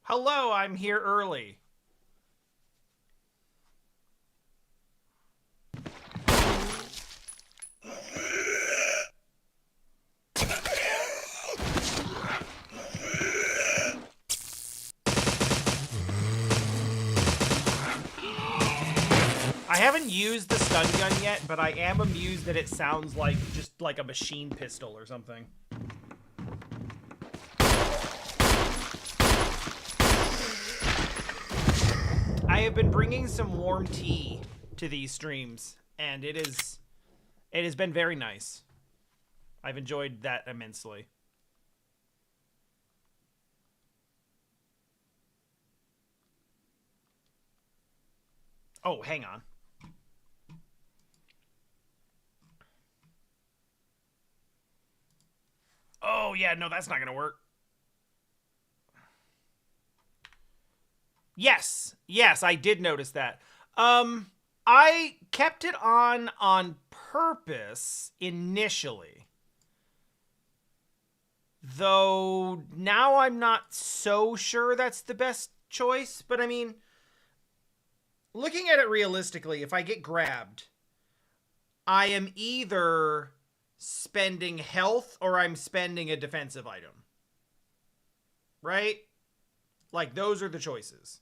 Hello, I'm here early. I haven't used the stun gun yet, but I am amused that it sounds like just like a machine pistol or something. I have been bringing some warm tea to these streams, and it has been very nice. I've enjoyed that immensely. Oh, hang on. Oh, yeah, no, that's not going to work. Yes, I did notice that. I kept it on purpose initially. Though now I'm not so sure that's the best choice, but I mean, looking at it realistically, if I get grabbed, I am either spending health or I'm spending a defensive item. Right? Like, those are the choices.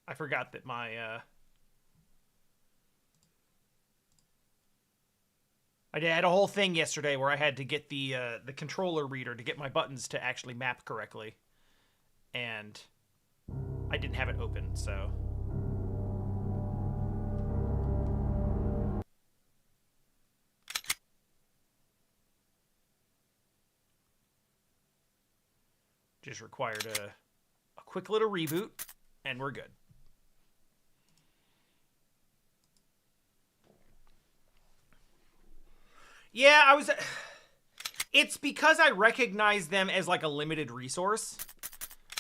I forgot that my, I had a whole thing yesterday where I had to get the controller reader to get my buttons to actually map correctly. And I didn't have it open, so... Just required a quick little reboot, and we're good. Yeah, it's because I recognize them as like a limited resource.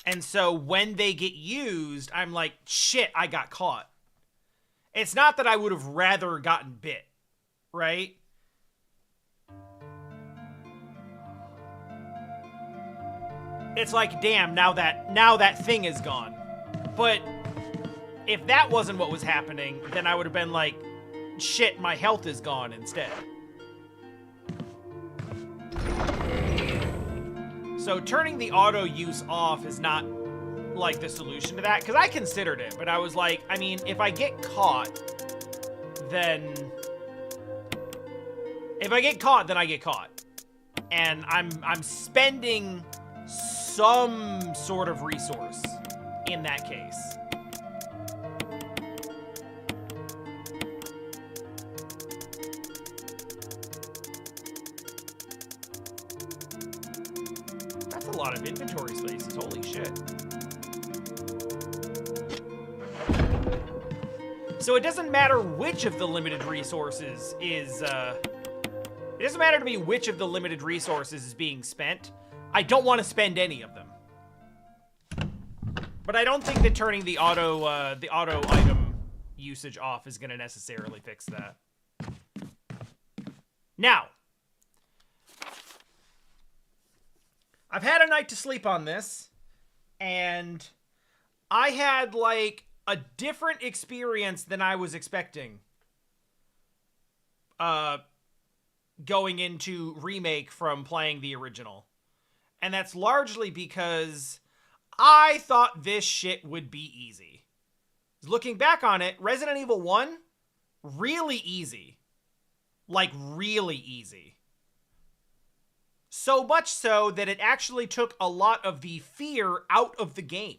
And so when they get used, I'm like, shit, I got caught. It's not that I would have rather gotten bit, right? It's like, damn, now that thing is gone. But if that wasn't what was happening, then I would have been like, shit, my health is gone instead. So turning the auto use off is not like the solution to that, because I considered it, but I was like, I mean, if I get caught, then I get caught. And I'm spending some sort of resource in that case. That's a lot of inventory spaces, holy shit. So it doesn't matter which of the limited resources is, it doesn't matter to me which of the limited resources is being spent. I don't want to spend any of them. But I don't think that turning the auto item usage off is going to necessarily fix that. Now, I've had a night to sleep on this, and I had, like, a different experience than I was expecting. Going into Remake from playing the original. And that's largely because I thought this shit would be easy. Looking back on it, Resident Evil 1, really easy. Like, really easy. So much so that it actually took a lot of the fear out of the game.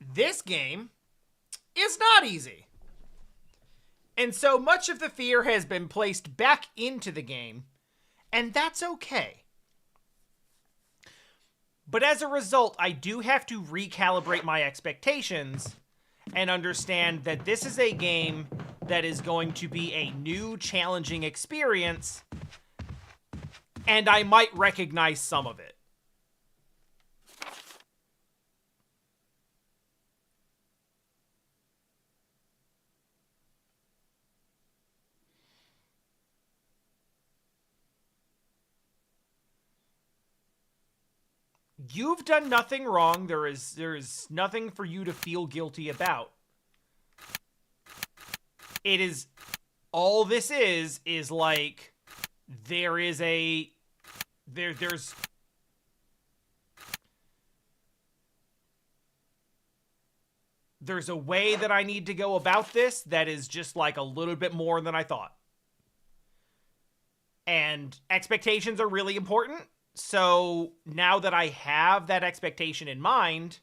This game is not easy. And so much of the fear has been placed back into the game, and that's okay. But as a result, I do have to recalibrate my expectations and understand that this is a game that is going to be a new, challenging experience, and I might recognize some of it. You've done nothing wrong. There is nothing for you to feel guilty about. It is, all this is like, there's a way that I need to go about this that is just like a little bit more than I thought. And expectations are really important. So now that I have that expectation in mind,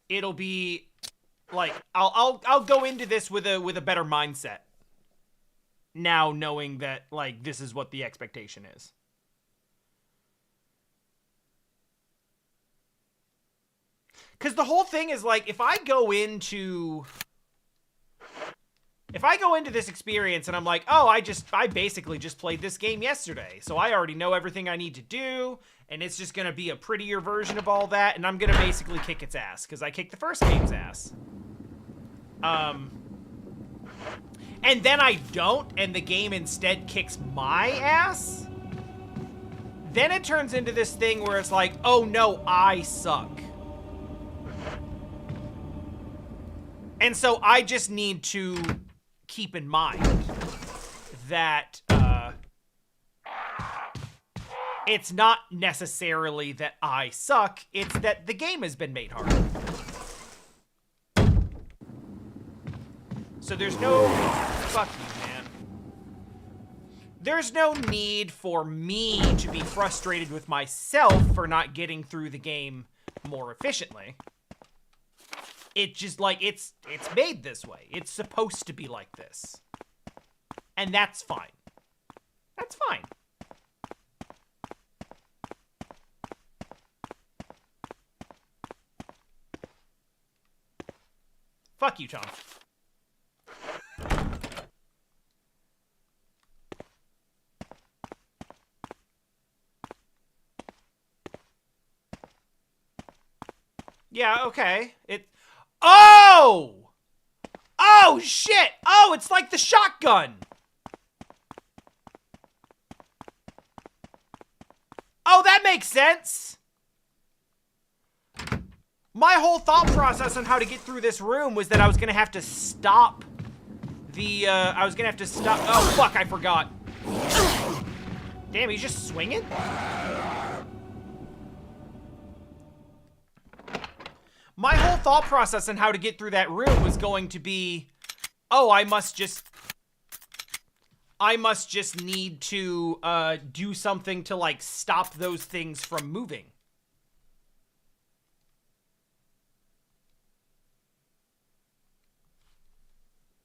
it'll be like I'll go into this with a better mindset. Now knowing that like this is what the expectation is. Cuz the whole thing is like if I go into this experience and I'm like, "Oh, I basically just played this game yesterday. So I already know everything I need to do, and it's just going to be a prettier version of all that, and I'm going to basically kick its ass cuz I kicked the first game's ass." And then I don't, and the game instead kicks my ass. Then it turns into this thing where it's like, "Oh no, I suck." And so I just need to keep in mind that it's not necessarily that I suck, it's that the game has been made harder. So there's no... Fuck you, man. There's no need for me to be frustrated with myself for not getting through the game more efficiently. It just, like, it's made this way. It's supposed to be like this. And that's fine. That's fine. Fuck you, Tom. Yeah, okay. Oh! Oh, shit! Oh, it's like the shotgun! Oh, that makes sense! My whole thought process on how to get through this room was that I was gonna have to stop the, oh, fuck, I forgot. Damn, he's just swinging? My whole thought process on how to get through that room was going to be, oh, I must just need to do something to, like, stop those things from moving.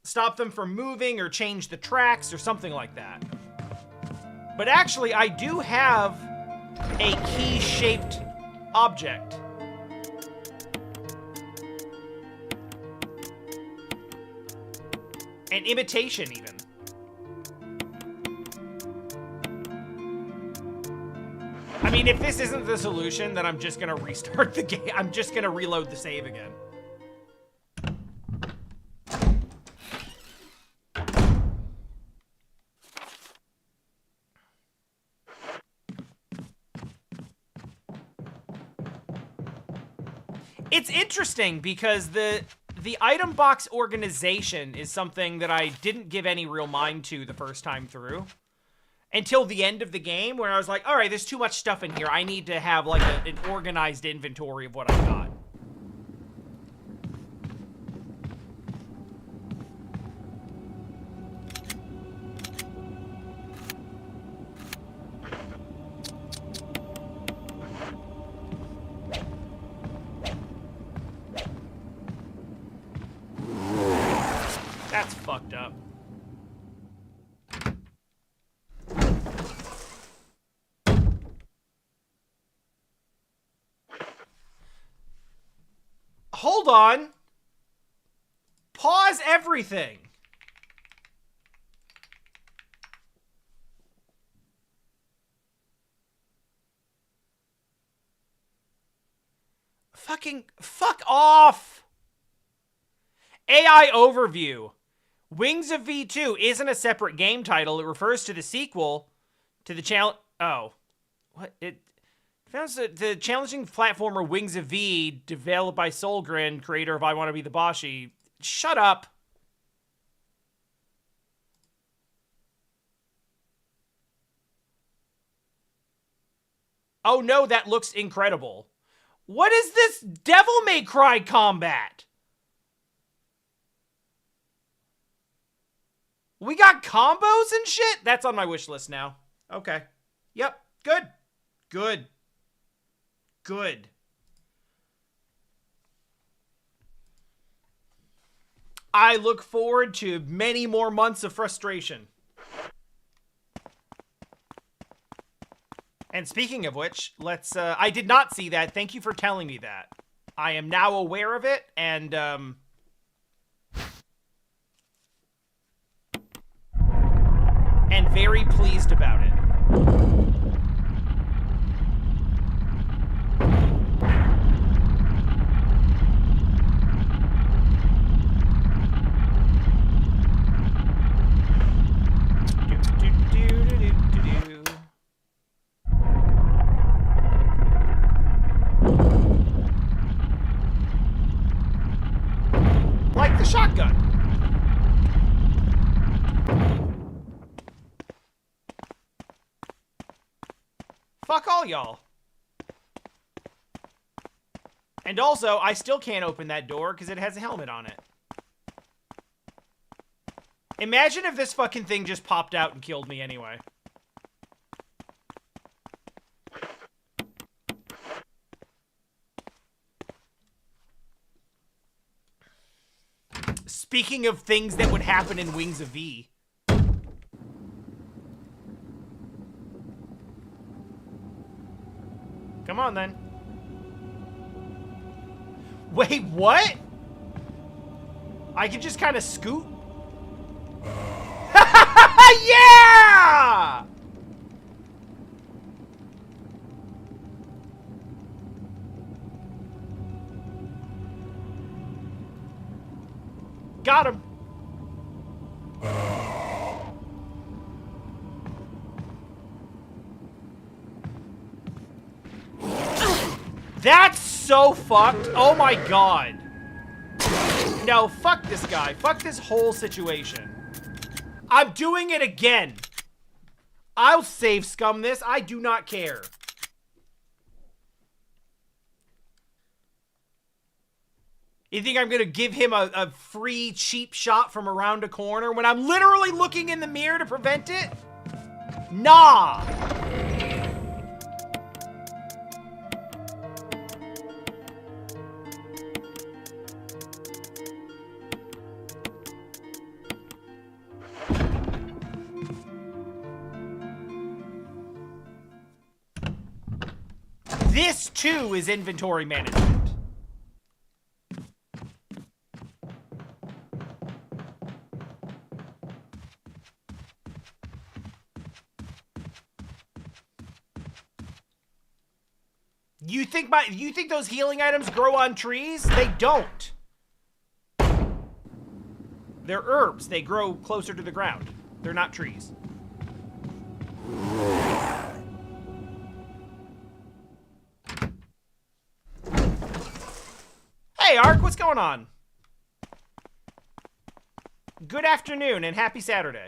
Stop them from moving or change the tracks or something like that. But actually, I do have a key-shaped object. An imitation, even. I mean, if this isn't the solution, then I'm just gonna restart the game. I'm just gonna reload the save again. It's interesting because the item box organization is something that I didn't give any real mind to the first time through. Until the end of the game, where I was like, alright, there's too much stuff in here. I need to have, like, an organized inventory of what I got. That's fucked up. Hold on. Pause everything. Fucking fuck off. AI overview. Wings of V2 isn't a separate game title. It refers to the sequel to the challenge. Oh. What? It founds the challenging platformer Wings of V, developed by Solgren, creator of I Want to Be the Boshi. Shut up. Oh no, that looks incredible. What is this Devil May Cry combat? We got combos and shit? That's on my wish list now. Okay. Yep. Good. Good. Good. I look forward to many more months of frustration. And speaking of which, let's, I did not see that. Thank you for telling me that. I am now aware of it, and very pleased about it. Like the shotgun. Fuck all y'all. And also, I still can't open that door because it has a helmet on it. Imagine if this fucking thing just popped out and killed me anyway. Speaking of things that would happen in Wings of V. Come on, then. Wait, what? I can just kind of scoot? Yeah! Got him. That's so fucked. Oh my god. No, fuck this guy. Fuck this whole situation. I'm doing it again. I'll save scum this. I do not care. You think I'm gonna give him a free cheap shot from around a corner when I'm literally looking in the mirror to prevent it? Nah. This too is inventory management. You think those healing items grow on trees? They don't. They're herbs. They grow closer to the ground. They're not trees. Hey, Ark, what's going on? Good afternoon and happy Saturday.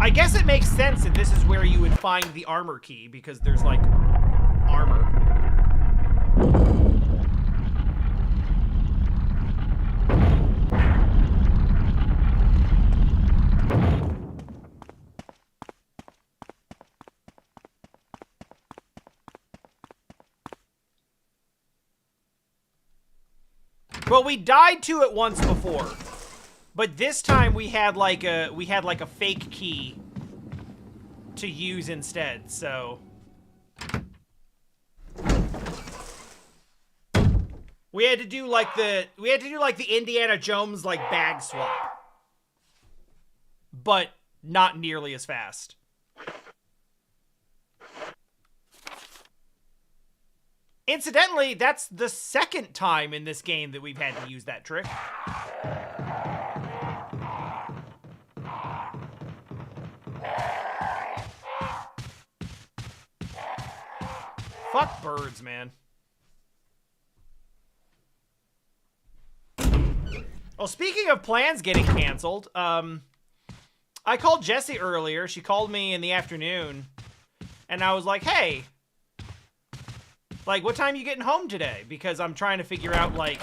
I guess it makes sense that this is where you would find the armor key, because there's, like, armor. Well, we died to it once before. But this time we had like a fake key to use instead, so we had to do like the Indiana Jones like bag swap. But not nearly as fast. Incidentally, that's the second time in this game that we've had to use that trick. Fuck birds, man. Well, speaking of plans getting canceled, I called Jessie earlier. She called me in the afternoon, and I was like, hey, like, what time are you getting home today? Because I'm trying to figure out, like,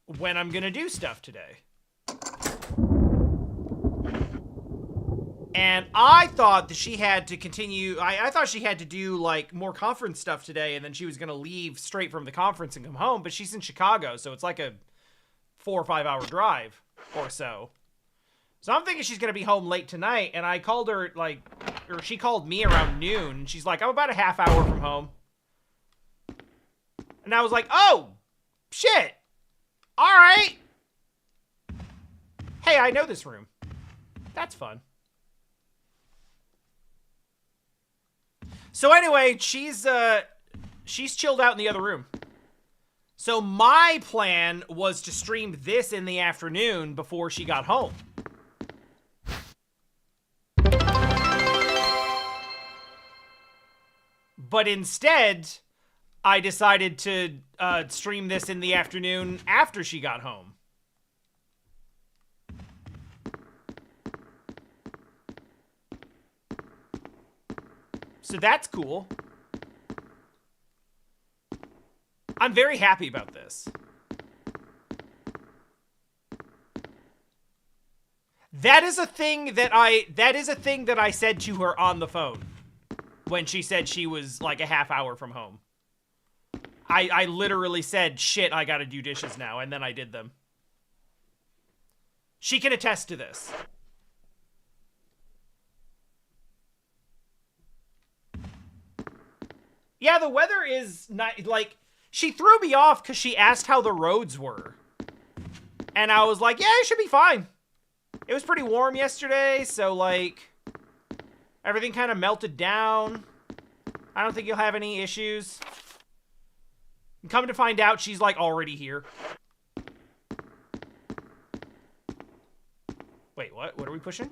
when I'm gonna do stuff today. And I thought that she had to continue, I thought she had to do, like, more conference stuff today, and then she was gonna leave straight from the conference and come home, but she's in Chicago, so it's like a 4 or 5 hour drive or so. So I'm thinking she's gonna be home late tonight, and I called her, like, or she called me around noon, and she's like, I'm about a half hour from home. And I was like, oh, shit. All right. Hey, I know this room. That's fun. So anyway, she's chilled out in the other room. So my plan was to stream this in the afternoon before she got home. But instead, I decided to stream this in the afternoon after she got home. So that's cool. I'm very happy about this. That is a thing that I said to her on the phone when she said she was like a half hour from home. I literally said, shit, I gotta do dishes now, and then I did them. She can attest to this. Yeah, the weather is not, like, she threw me off because she asked how the roads were. And I was like, yeah, it should be fine. It was pretty warm yesterday, so, like, everything kind of melted down. I don't think you'll have any issues. And come to find out, she's, like, already here. Wait, what? What are we pushing?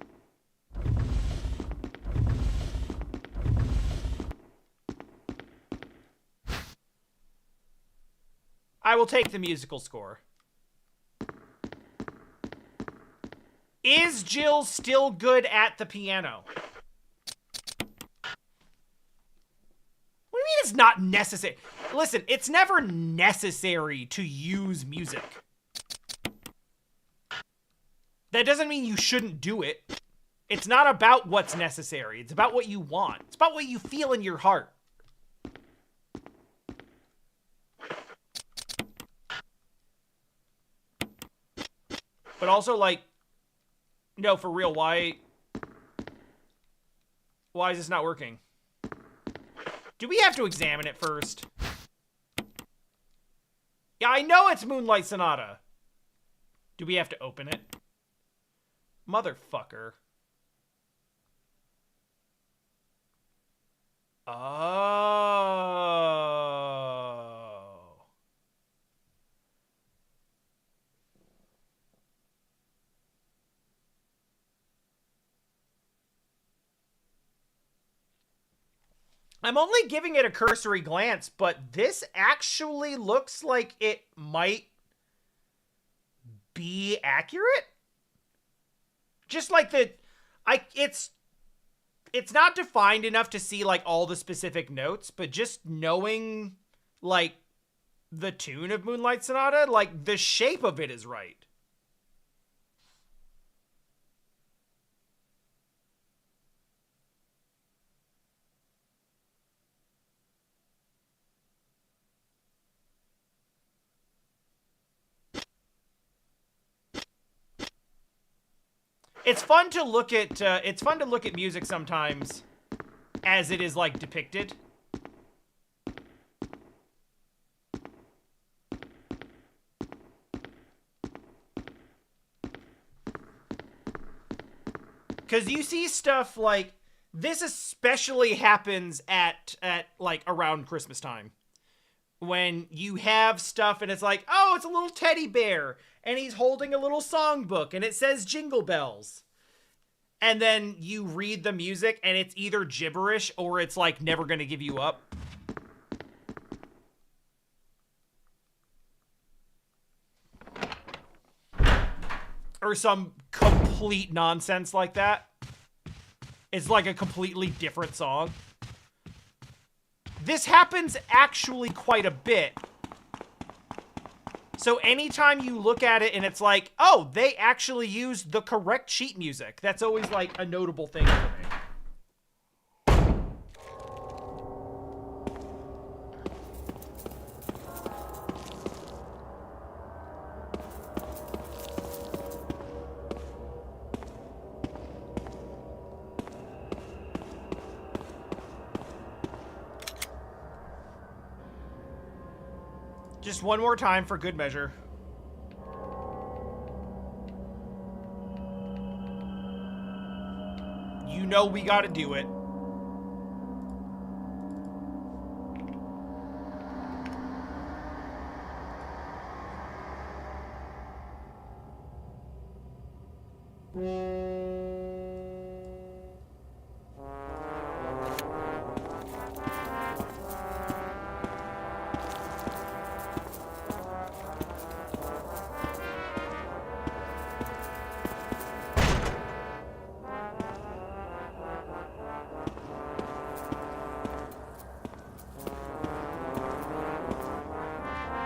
I will take the musical score. Is Jill still good at the piano? What do you mean it's not necessary? Listen, it's never necessary to use music. That doesn't mean you shouldn't do it. It's not about what's necessary. It's about what you want. It's about what you feel in your heart. But also, like, no, for real, why is this not working? Do we have to examine it first? Yeah, I know it's Moonlight Sonata. Do we have to open it? Motherfucker. Oh. I'm only giving it a cursory glance, but this actually looks like it might be accurate. Just like it's not defined enough to see like all the specific notes, but just knowing like the tune of Moonlight Sonata, like the shape of it is right. It's fun to look at music sometimes as it is like depicted. Cuz you see stuff like this especially happens at like around Christmas time. When you have stuff and it's like, "Oh, it's a little teddy bear and he's holding a little songbook and it says Jingle Bells." And then you read the music and it's either gibberish or it's like Never Gonna Give You Up. Or some complete nonsense like that. It's like a completely different song. This happens actually quite a bit. So anytime you look at it and it's like, oh, they actually used the correct sheet music. That's always like a notable thing for me. Just one more time for good measure. You know we gotta do it.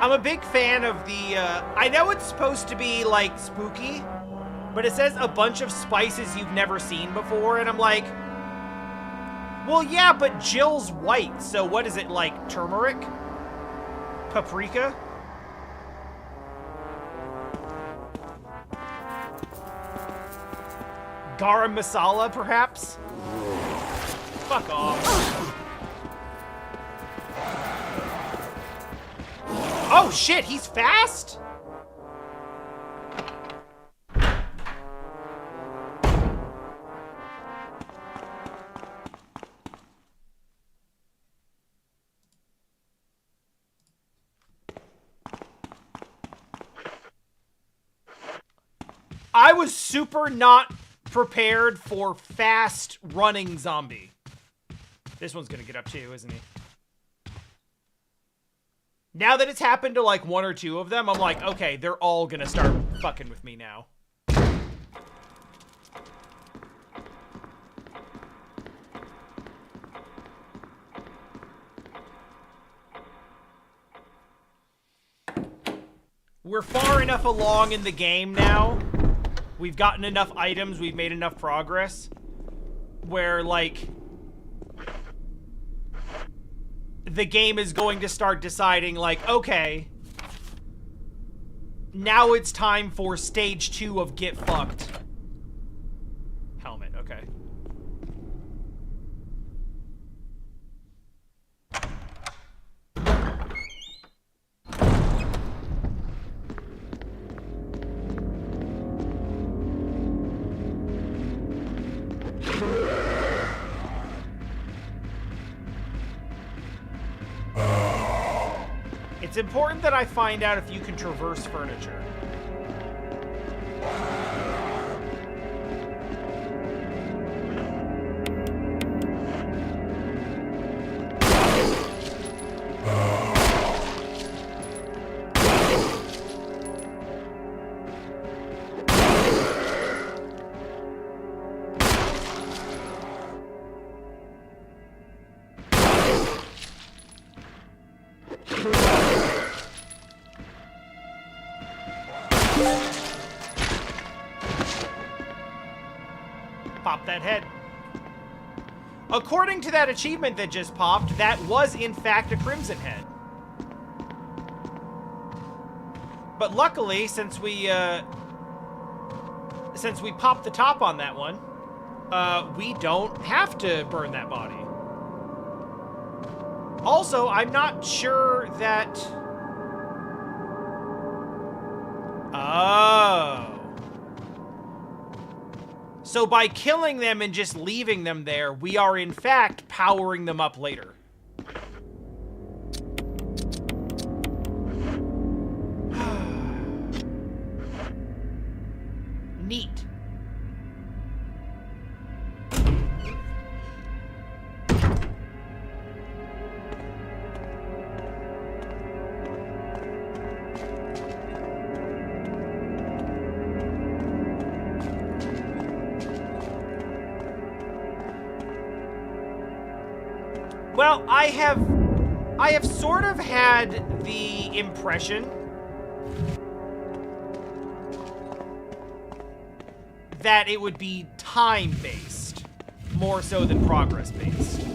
I'm a big fan of the, I know it's supposed to be, like, spooky, but it says a bunch of spices you've never seen before, and I'm like, well, yeah, but Jill's white, so what is it, like, turmeric? Paprika? Garam masala, perhaps? Fuck off. Oh shit, he's fast? I was super not prepared for fast running zombie. This one's gonna get up too, isn't he? Now that it's happened to, like, one or two of them, I'm like, okay, they're all gonna start fucking with me now. We're far enough along in the game now. We've gotten enough items, we've made enough progress, where, like, the game is going to start deciding, like, okay, now it's time for stage 2 of Get Fucked. Helmet, okay. It's important that I find out if you can traverse furniture. Pop that head. According to that achievement that just popped, that was in fact a crimson head. But luckily, since we since we popped the top on that one, we don't have to burn that body. Also, I'm not sure that... Oh. So by killing them and just leaving them there, we are in fact powering them up later. Neat. Well, I have sort of had the impression that it would be time-based, more so than progress-based.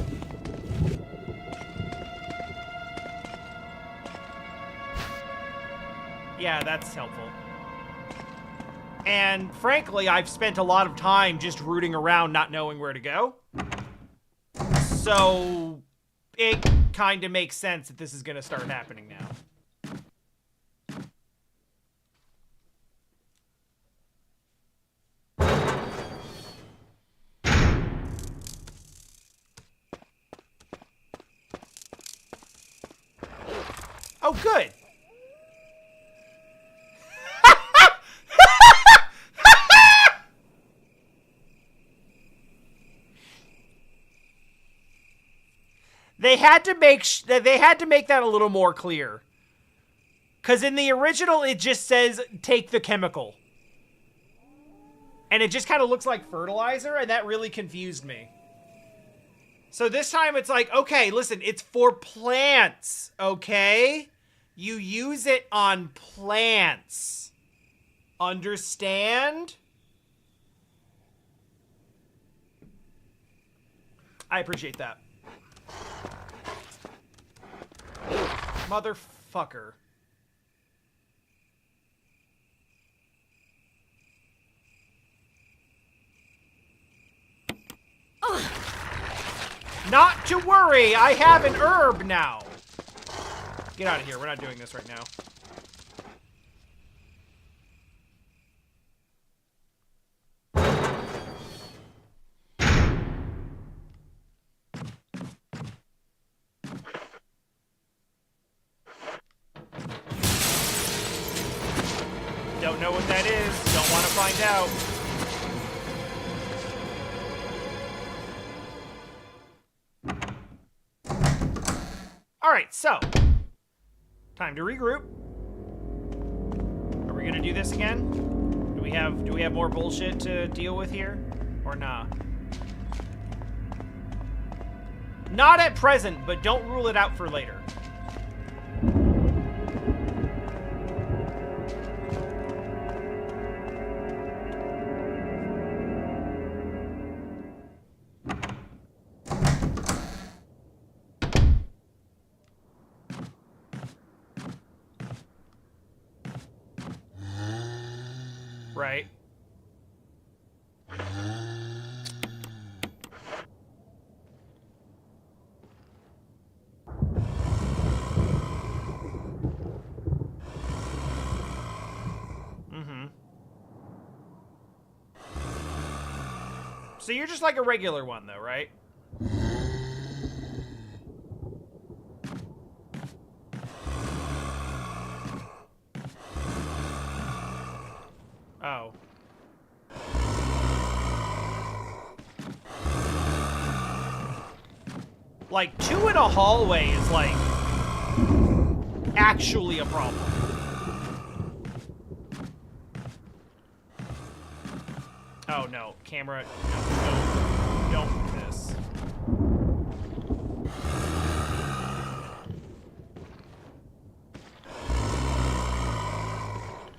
Yeah, that's helpful. And frankly, I've spent a lot of time just rooting around not knowing where to go. So it kind of makes sense that this is going to start happening now. Oh, good. They had to make that a little more clear. Cuz in the original it just says take the chemical. And it just kind of looks like fertilizer, and that really confused me. So this time it's like, okay, listen, it's for plants, okay? You use it on plants. Understand? I appreciate that. Motherfucker. Not to worry, I have an herb now. Get out of here, we're not doing this right now. Don't know what that is, don't want to find out. Alright, so. Time to regroup. Are we gonna do this again? Do we have more bullshit to deal with here? Or nah? Not at present, but don't rule it out for later. Right. Mm-hmm. So you're just like a regular one, though, right? Oh. Like, 2 in a hallway is, like, actually a problem. Oh, no. Camera. No. Don't do this.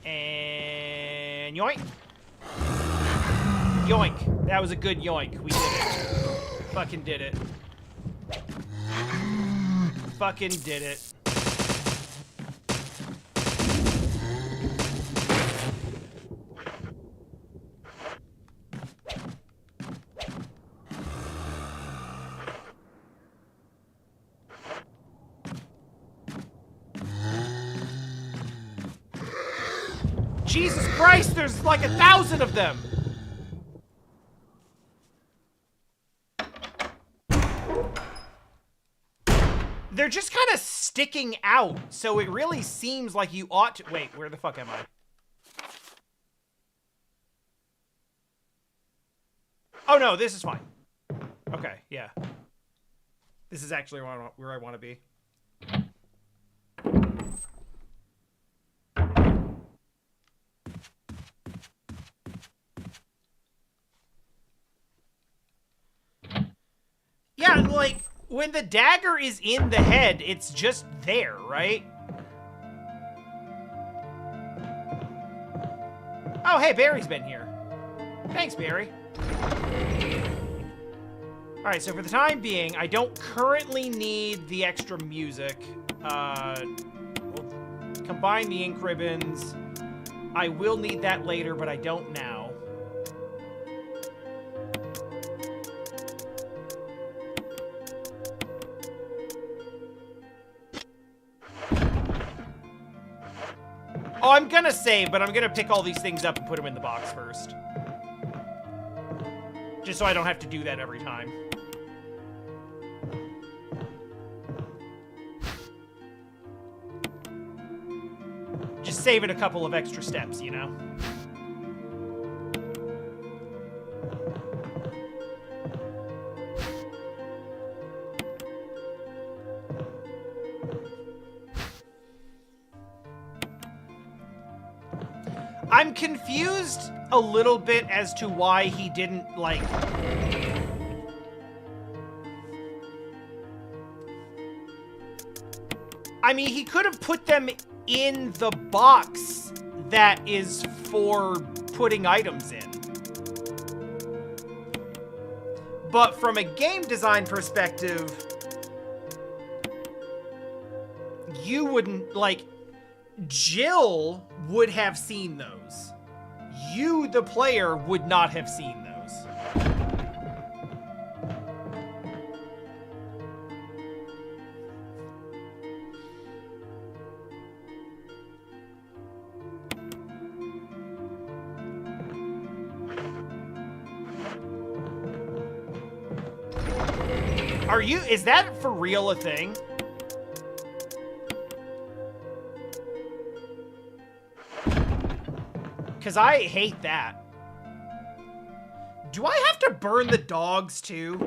And yoink. Yoink. That was a good yoink. We did it. Fucking did it. Fucking did it. Jesus Christ, there's like 1,000 of them! They're just kind of sticking out, so it really seems like you ought to... Wait, where the fuck am I? Oh no, this is fine. Okay, yeah. This is actually where I want to be. Yeah, like, when the dagger is in the head, it's just there, right? Oh, hey, Barry's been here. Thanks, Barry. Alright, so for the time being, I don't currently need the extra music. We'll combine the ink ribbons. I will need that later, but I don't now. Oh, I'm gonna save, but I'm gonna pick all these things up and put them in the box first. Just so I don't have to do that every time. Just saving a couple of extra steps, you know? I'm confused a little bit as to why he didn't, like... I mean, he could have put them in the box that is for putting items in. But from a game design perspective, you wouldn't, like... Jill would have seen those. You, the player, would not have seen those. Is that for real a thing? Because I hate that. Do I have to burn the dogs too?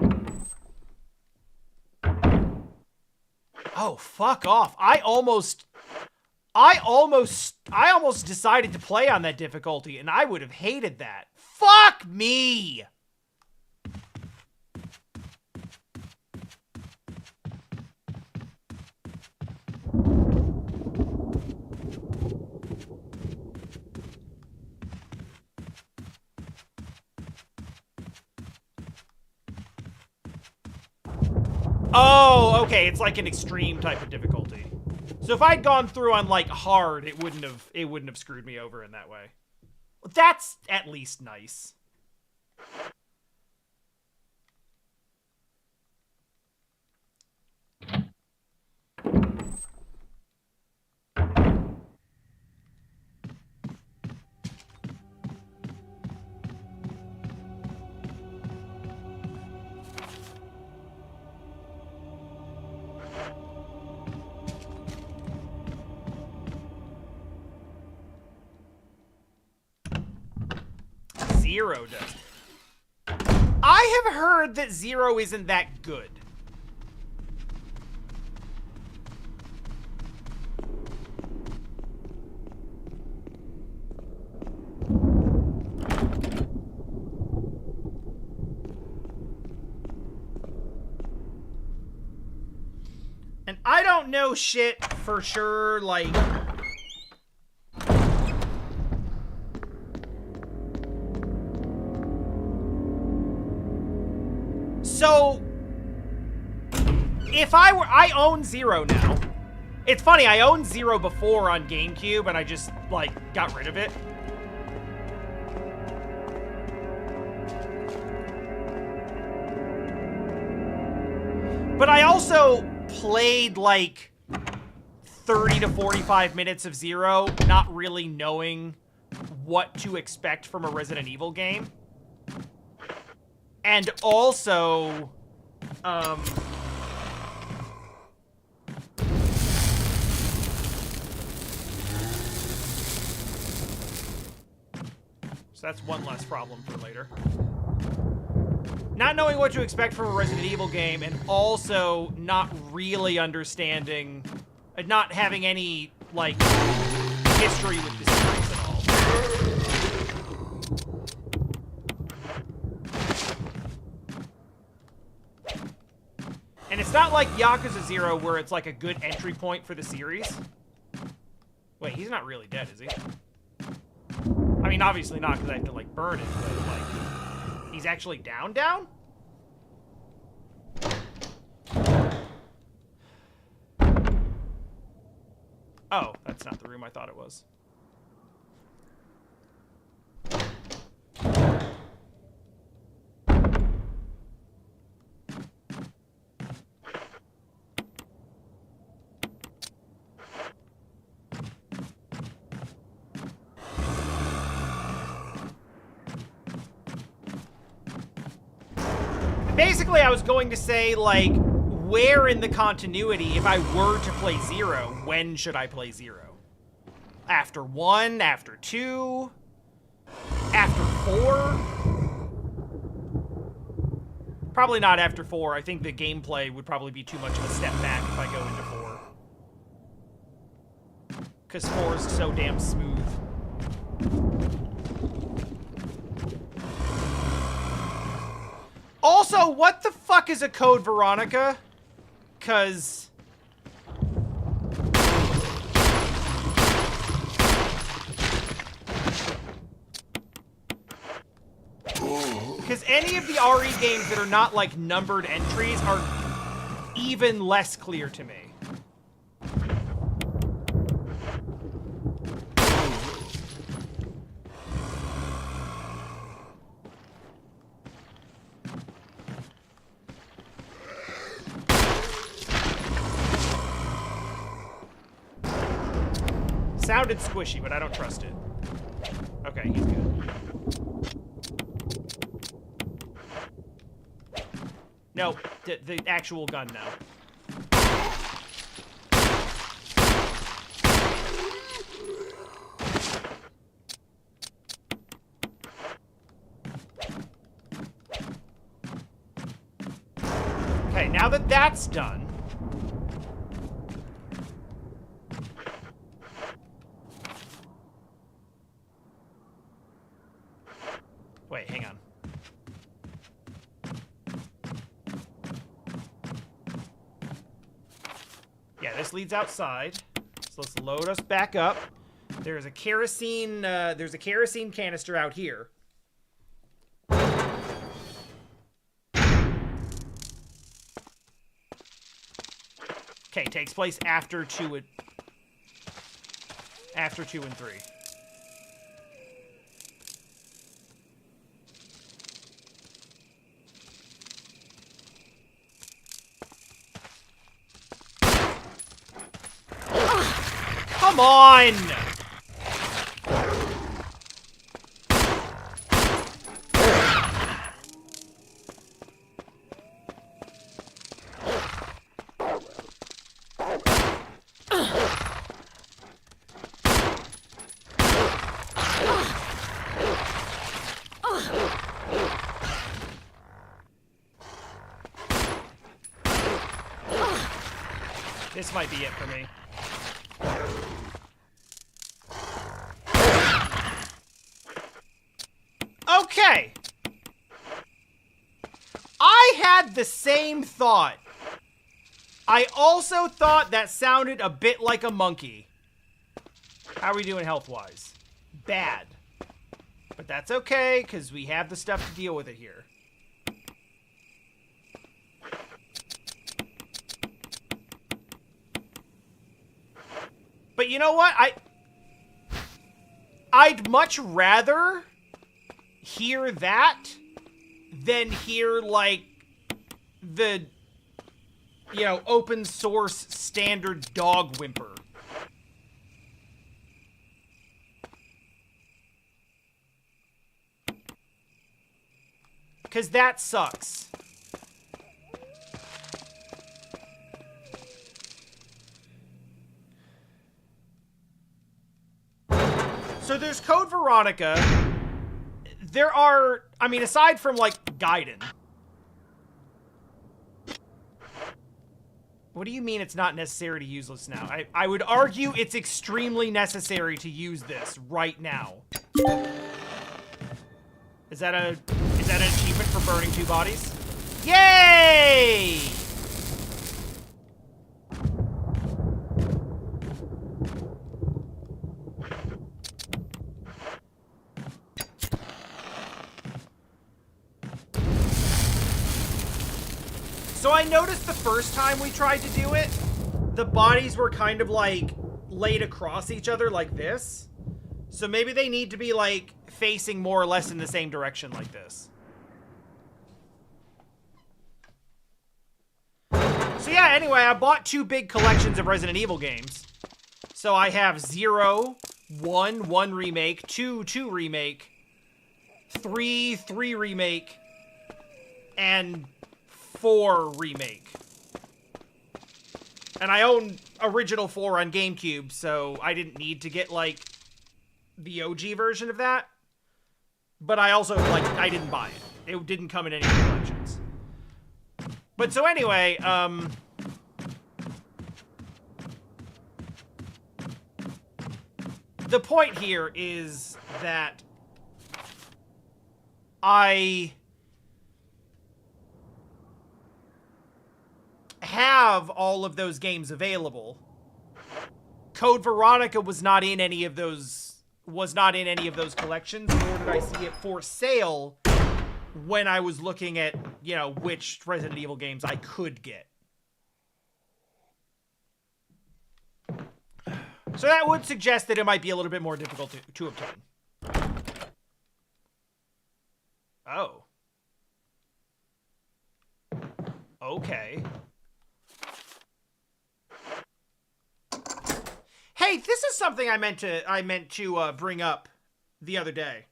Oh, fuck off. I almost decided to play on that difficulty, and I would have hated that. Fuck me! Oh, okay, it's like an extreme type of difficulty. So if I'd gone through on like hard, it wouldn't have screwed me over in that way. Well, that's at least nice. Zero does. I have heard that Zero isn't that good. And I don't know shit for sure, like... So, if I own Zero now. It's funny, I owned Zero before on GameCube, and I just, like, got rid of it. But I also played, like, 30 to 45 minutes of Zero, not really knowing what to expect from a Resident Evil game. And also, so that's one less problem for later. Not knowing what to expect from a Resident Evil game, and also not really understanding, not having any, like, history with the series at all. And it's not like Yakuza 0 where it's like a good entry point for the series. Wait, he's not really dead, is he? I mean, obviously not, because I have to, like, burn it, but, like, he's actually down? Oh, that's not the room I thought it was. Basically, I was going to say, like, where in the continuity, if I were to play 0, when should I play 0? After 1? After 2? After 4? Probably not after 4. I think the gameplay would probably be too much of a step back if I go into 4. Because 4 is so damn smooth. Also, what the fuck is a code Veronica? Because any of the RE games that are not, like, numbered entries are even less clear to me. Sounded squishy, but I don't trust it. Okay, he's good. No, the actual gun now. Okay, now that that's done, wait, hang on. Yeah, this leads outside. So let's load us back up. There's a kerosene canister out here. Okay, takes place after 2 and 3. Come on! This might be it for me. Okay. I had the same thought. I also thought that sounded a bit like a monkey. How are we doing health-wise? Bad. But that's okay, because we have the stuff to deal with it here. But you know what? I'd much rather hear that than hear, like, the, you know, open source standard dog whimper. Because that sucks. So there's Code Veronica. There are, I mean, aside from, like, Gaiden. What do you mean it's not necessary to use this now? I would argue it's extremely necessary to use this right now. Is that an achievement for burning 2 bodies? Yay! So I noticed the first time we tried to do it, the bodies were kind of like laid across each other like this. So maybe they need to be like facing more or less in the same direction like this. So yeah, anyway, I bought 2 big collections of Resident Evil games. So I have 0, 1 remake, 2 remake, 3 remake, and 4 remake. And I own original 4 on GameCube, so I didn't need to get, like, the OG version of that. But I also, like, I didn't buy it. It didn't come in any of the collections. But so anyway, the point here is that I have all of those games available. Code Veronica was not in any of those collections, nor did I see it for sale when I was looking at, you know, which Resident Evil games I could get. So that would suggest that it might be a little bit more difficult to obtain. Oh. Okay. Hey, this is something I meant to bring up the other day.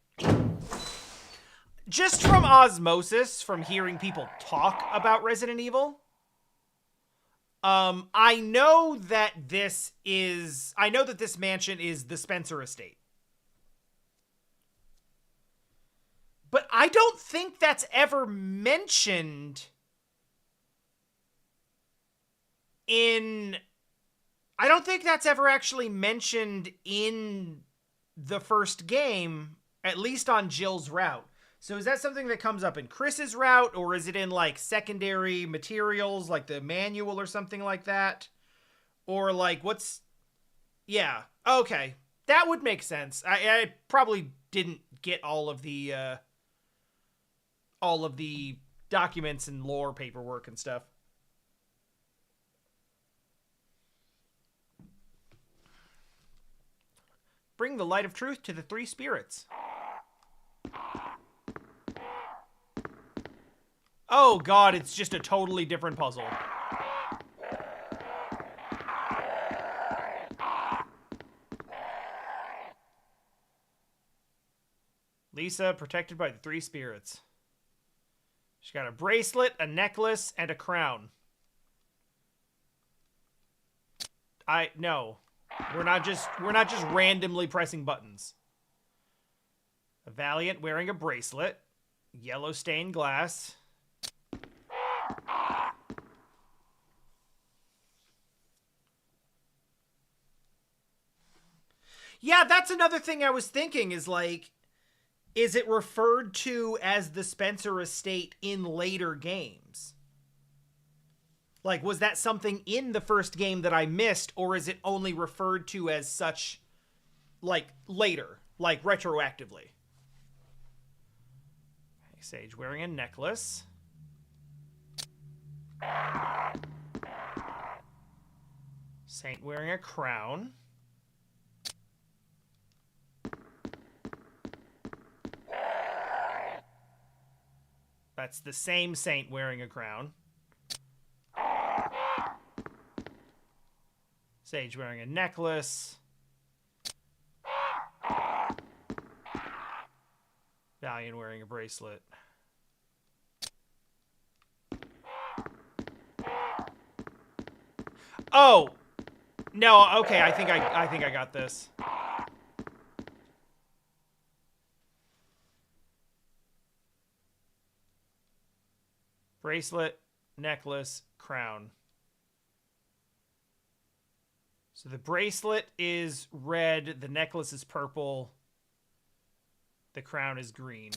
Just from osmosis, from hearing people talk about Resident Evil, I know that this mansion is the Spencer estate. But I don't think that's ever mentioned I don't think that's ever actually mentioned in the first game, at least on Jill's route. So is that something that comes up in Chris's route, or is it in, like, secondary materials, like the manual or something like that? Or, like, what's... Yeah, okay. That would make sense. I probably didn't get all of the documents and lore paperwork and stuff. Bring the light of truth to the 3 spirits. Oh god, it's just a totally different puzzle. Lisa, protected by the 3 spirits. She's got a bracelet, a necklace, and a crown. No. We're not just randomly pressing buttons. A Valiant wearing a bracelet. Yellow stained glass. Yeah, that's another thing I was thinking is, like, is it referred to as the Spencer estate in later games? Like, was that something in the first game that I missed, or is it only referred to as such, like, later, like, retroactively? Okay, Sage wearing a necklace. Saint wearing a crown. That's the same Saint wearing a crown. Sage wearing a necklace. Valiant wearing a bracelet. Oh. No, okay, I think I got this. Bracelet, necklace, crown. So the bracelet is red, the necklace is purple, the crown is green.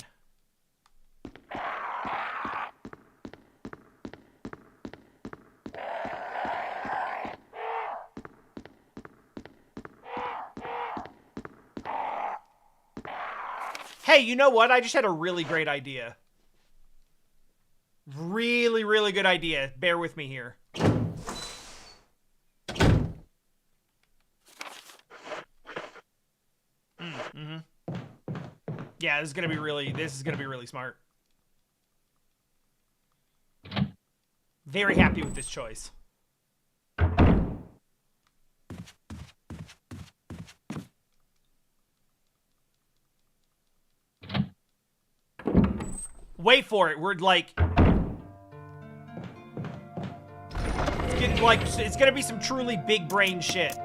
Hey, you know what? I just had a really great idea. Really, really good idea. Bear with me here. Yeah, this is gonna be really smart. Very happy with this choice. Wait for it. We're like it's gonna be some truly big brain shit.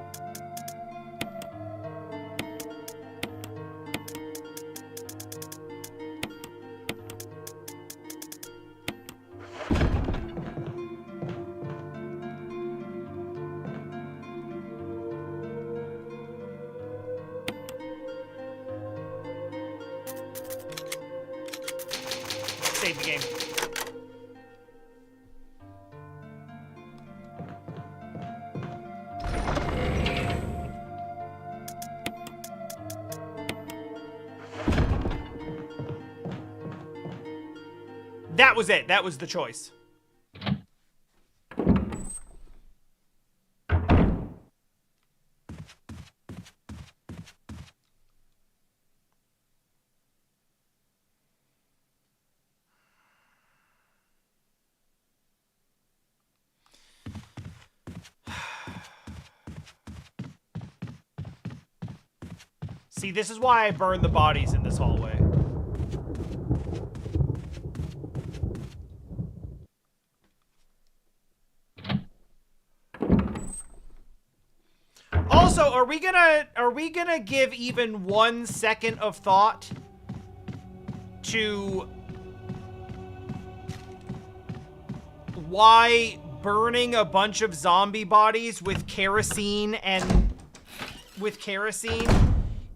Save the game. That was it. That was the choice. See, this is why I burned the bodies in this hallway. Also, are we gonna give even 1 second of thought to why burning a bunch of zombie bodies with kerosene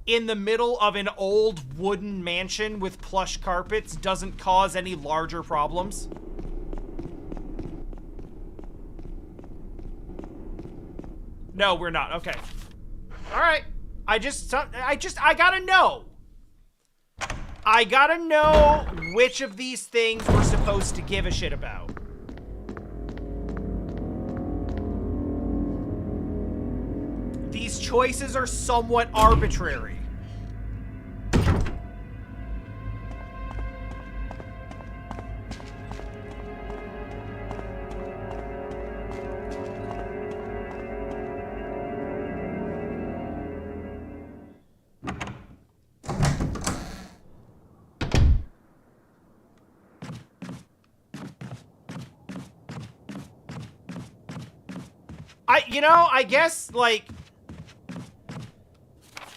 in the middle of an old wooden mansion with plush carpets doesn't cause any larger problems? No, we're not. Okay. All right. I gotta know. I gotta know which of these things we're supposed to give a shit about. These choices are somewhat arbitrary. I guess, like,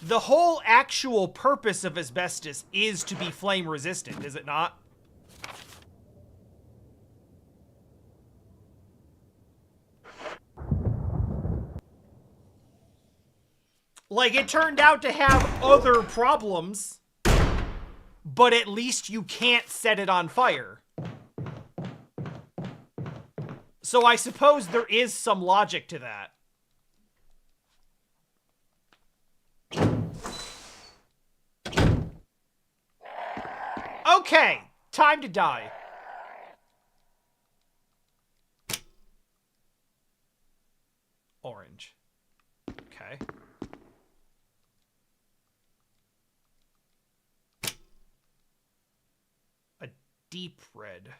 the whole actual purpose of asbestos is to be flame resistant, is it not? Like, it turned out to have other problems, but at least you can't set it on fire. So I suppose there is some logic to that. Okay, time to die. Orange. Okay. A deep red.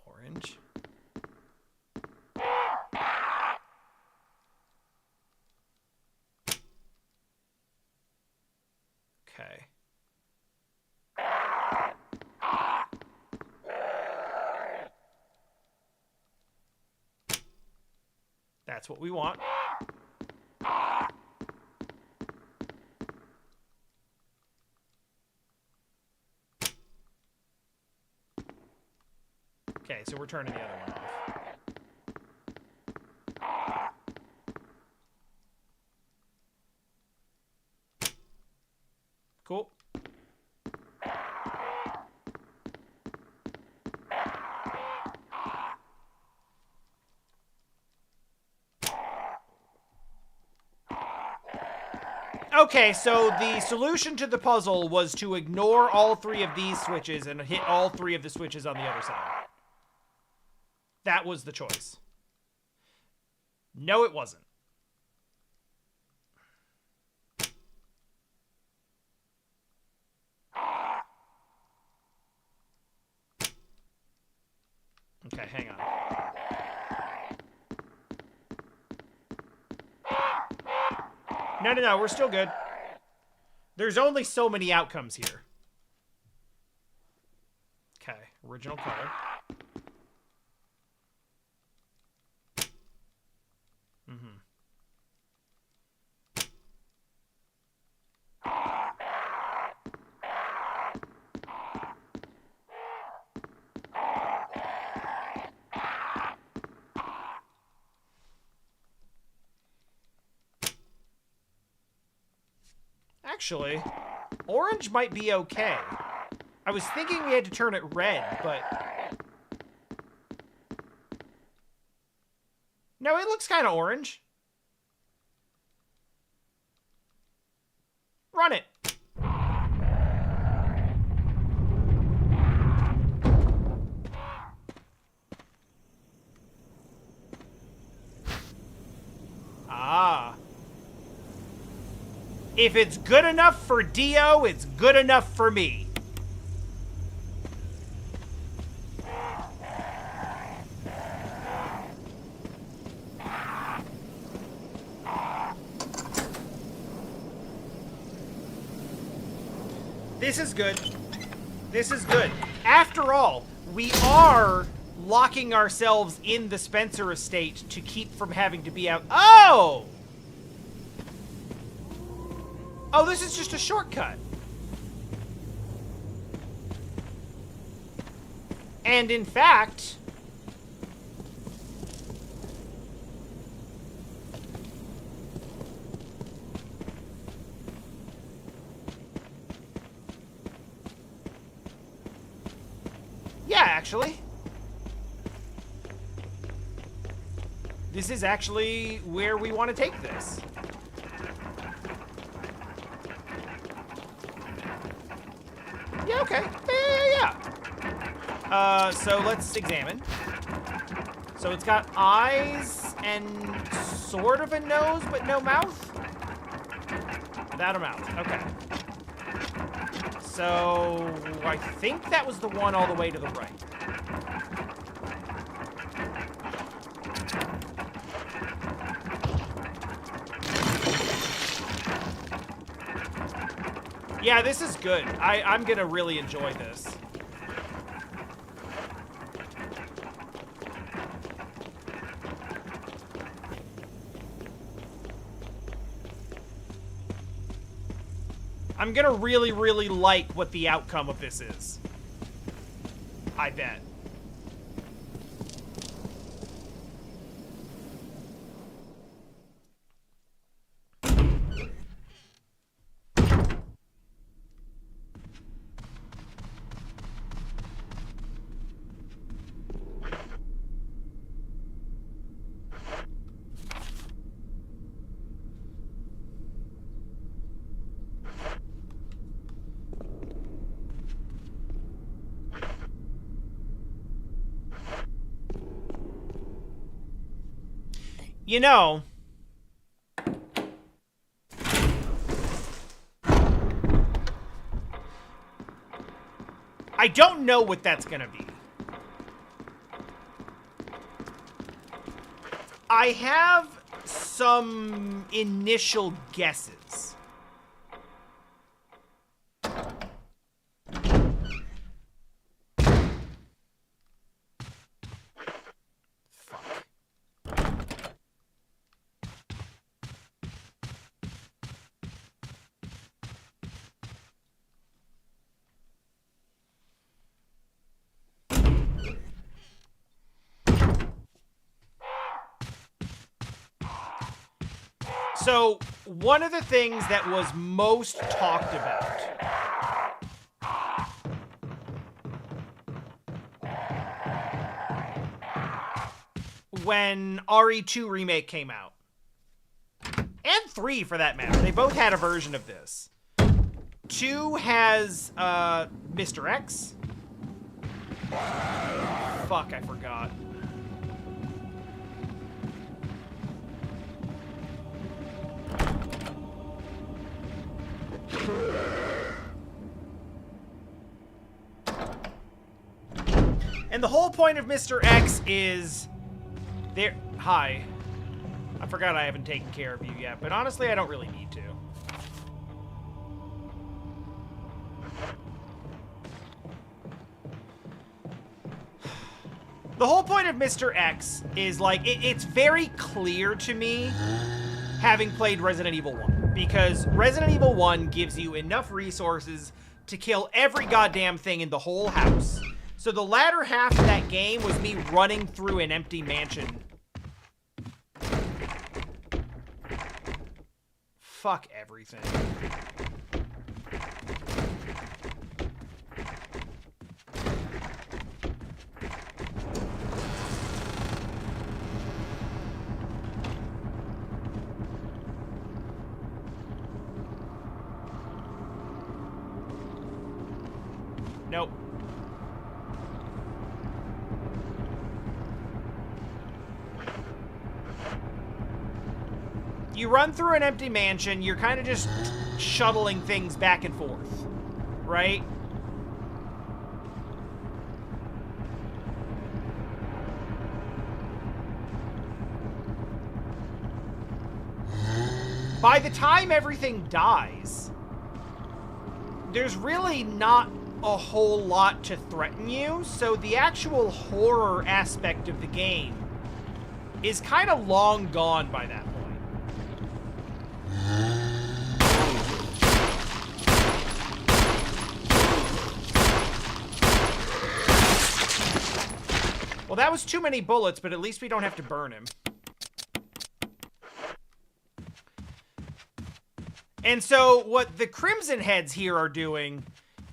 Orange. Okay. That's what we want. Okay, so we're turning the other one off. Cool. Okay, so the solution to the puzzle was to ignore all 3 of these switches and hit all 3 of the switches on the other side. That was the choice. No, it wasn't. Okay, hang on. No, we're still good. There's only so many outcomes here. Okay, original color. Actually, orange might be okay. I was thinking we had to turn it red, but... No, it looks kind of orange. Run it. Ah. If it's good enough for Dio, it's good enough for me. This is good. This is good. After all, we are locking ourselves in the Spencer estate to keep from having to be out. Oh! Oh, this is just a shortcut. And in fact... Yeah, actually. This is actually where we want to take this. Yeah, okay. Yeah. So let's examine. So it's got eyes and sort of a nose, but no mouth? Without a mouth. Okay. So I think that was the one all the way to the right. Yeah, this is good. I'm gonna really enjoy this. I'm gonna really, really like what the outcome of this is. I bet. You know, I don't know what that's gonna be. I have some initial guesses. So, one of the things that was most talked about when RE2 Remake came out, and 3 for that matter, they both had a version of this. 2 has Mr. X. Fuck, I forgot. And the whole point of Mr. X is there. Hi. I forgot I haven't taken care of you yet, but honestly, I don't really need to. The whole point of Mr. X is, like, it's very clear to me, having played Resident Evil 1, because Resident Evil 1 gives you enough resources to kill every goddamn thing in the whole house. So the latter half of that game was me running through an empty mansion. Fuck everything. Nope. You run through an empty mansion, you're kind of just shuttling things back and forth, right? By the time everything dies, there's really not a whole lot to threaten you, so the actual horror aspect of the game is kind of long gone by that point. Well, that was too many bullets, but at least we don't have to burn him. And so what the Crimson Heads here are doing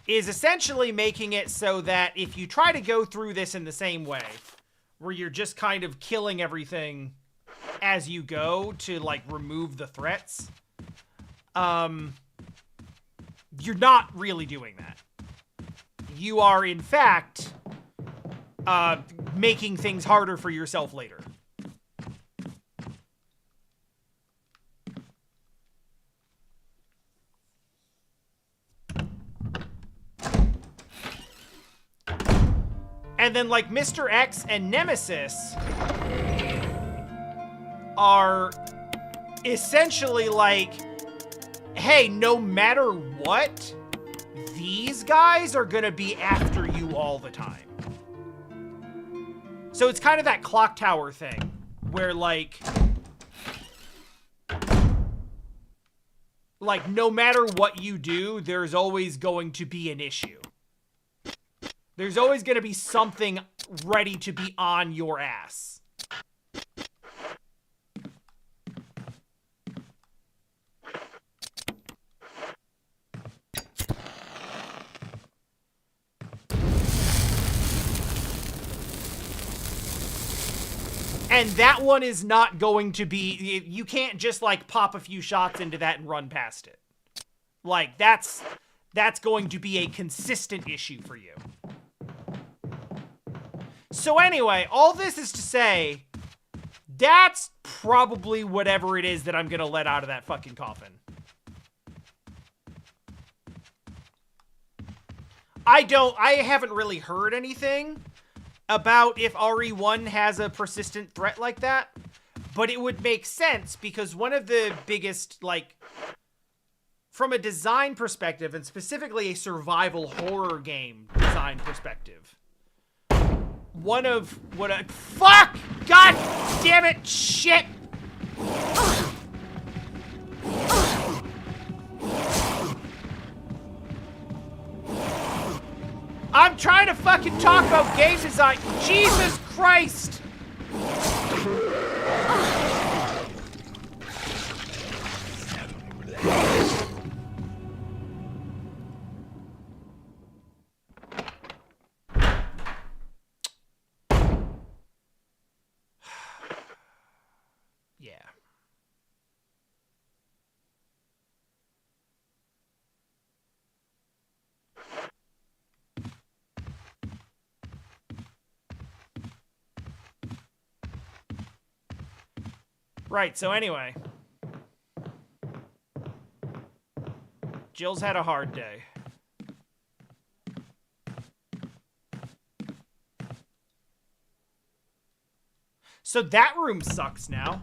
is essentially making it so that if you try to go through this in the same way, where you're just kind of killing everything as you go to, like, remove the threats, you're not really doing that. You are, in fact, making things harder for yourself later. And then, like, Mr. X and Nemesis are essentially like, hey, no matter what, these guys are gonna be after you all the time. So it's kind of that clock tower thing, where, like, no matter what you do, there's always going to be an issue. There's always going to be something ready to be on your ass. And that one is not going to be... You can't just, like, pop a few shots into that and run past it. Like, that's going to be a consistent issue for you. So anyway, all this is to say, that's probably whatever it is that I'm gonna let out of that fucking coffin. I haven't really heard anything about if RE1 has a persistent threat like that, but it would make sense because one of the biggest, like, from a design perspective, and specifically a survival horror game design perspective, one of what I... Fuck! God damn it! Shit! I'm trying to fucking talk about game design. Jesus Christ! Right, so anyway. Jill's had a hard day. So that room sucks now.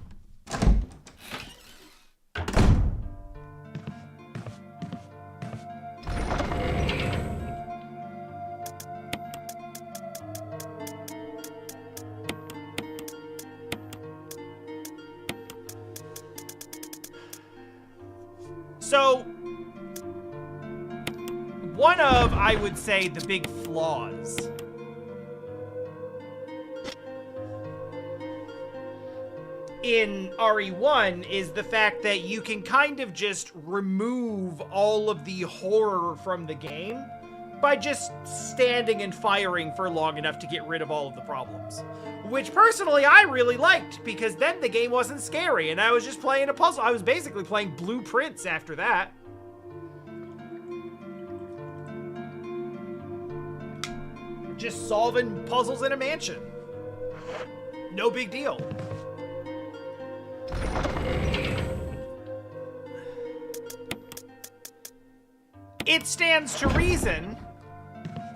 So, one of, I would say, the big flaws in RE1 is the fact that you can kind of just remove all of the horror from the game by just standing and firing for long enough to get rid of all of the problems. Which, personally, I really liked, because then the game wasn't scary, and I was just playing a puzzle. I was basically playing Blueprints after that. Just solving puzzles in a mansion. No big deal. It stands to reason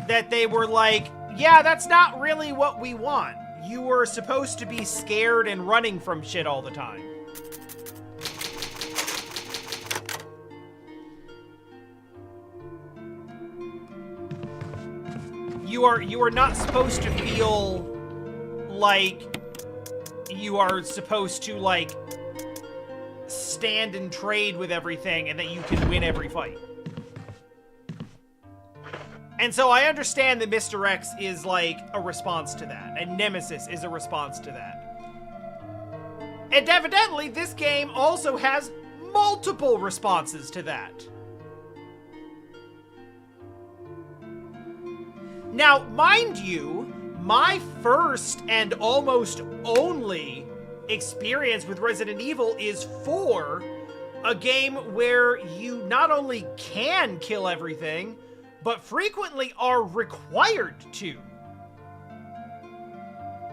that they were like, yeah, that's not really what we want. You were supposed to be scared and running from shit all the time. You are not supposed to feel like you are supposed to, like, stand and trade with everything and that you can win every fight. And so I understand that Mr. X is, like, a response to that, and Nemesis is a response to that. And evidently, this game also has multiple responses to that. Now, mind you, my first and almost only experience with Resident Evil is 4, a game where you not only can kill everything, but frequently are required to.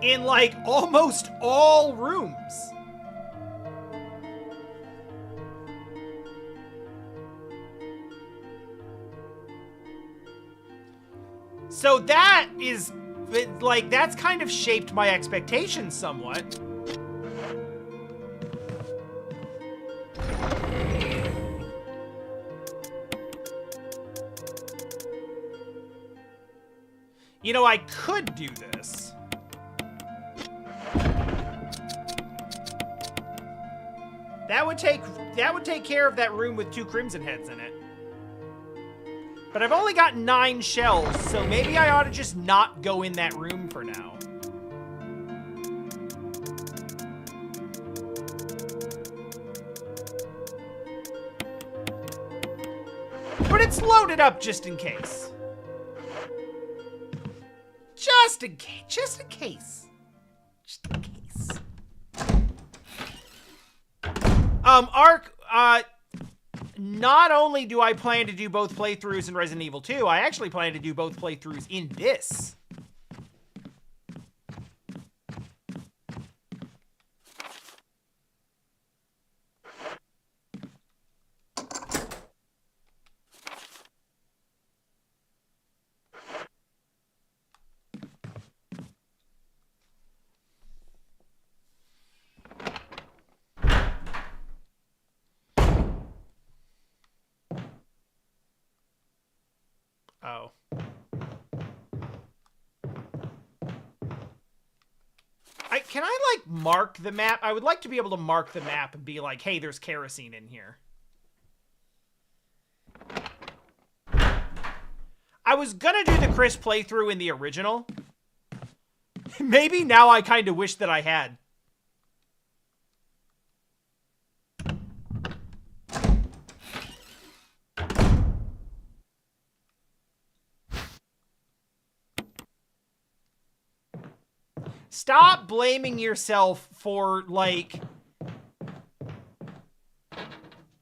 In, like, almost all rooms. So that is, like, that's kind of shaped my expectations somewhat. You know, I could do this. That would take care of that room with 2 Crimson Heads in it. But I've only got 9 shells, so maybe I ought to just not go in that room for now. But it's loaded up just in case. Just in case. Just in case. Just in case. Ark, not only do I plan to do both playthroughs in Resident Evil 2, I actually plan to do both playthroughs in this. Oh. Can I, like, mark the map? I would like to be able to mark the map and be like, hey, there's kerosene in here. I was gonna do the Chris playthrough in the original. Maybe now I kind of wish that I had. Stop blaming yourself for, like...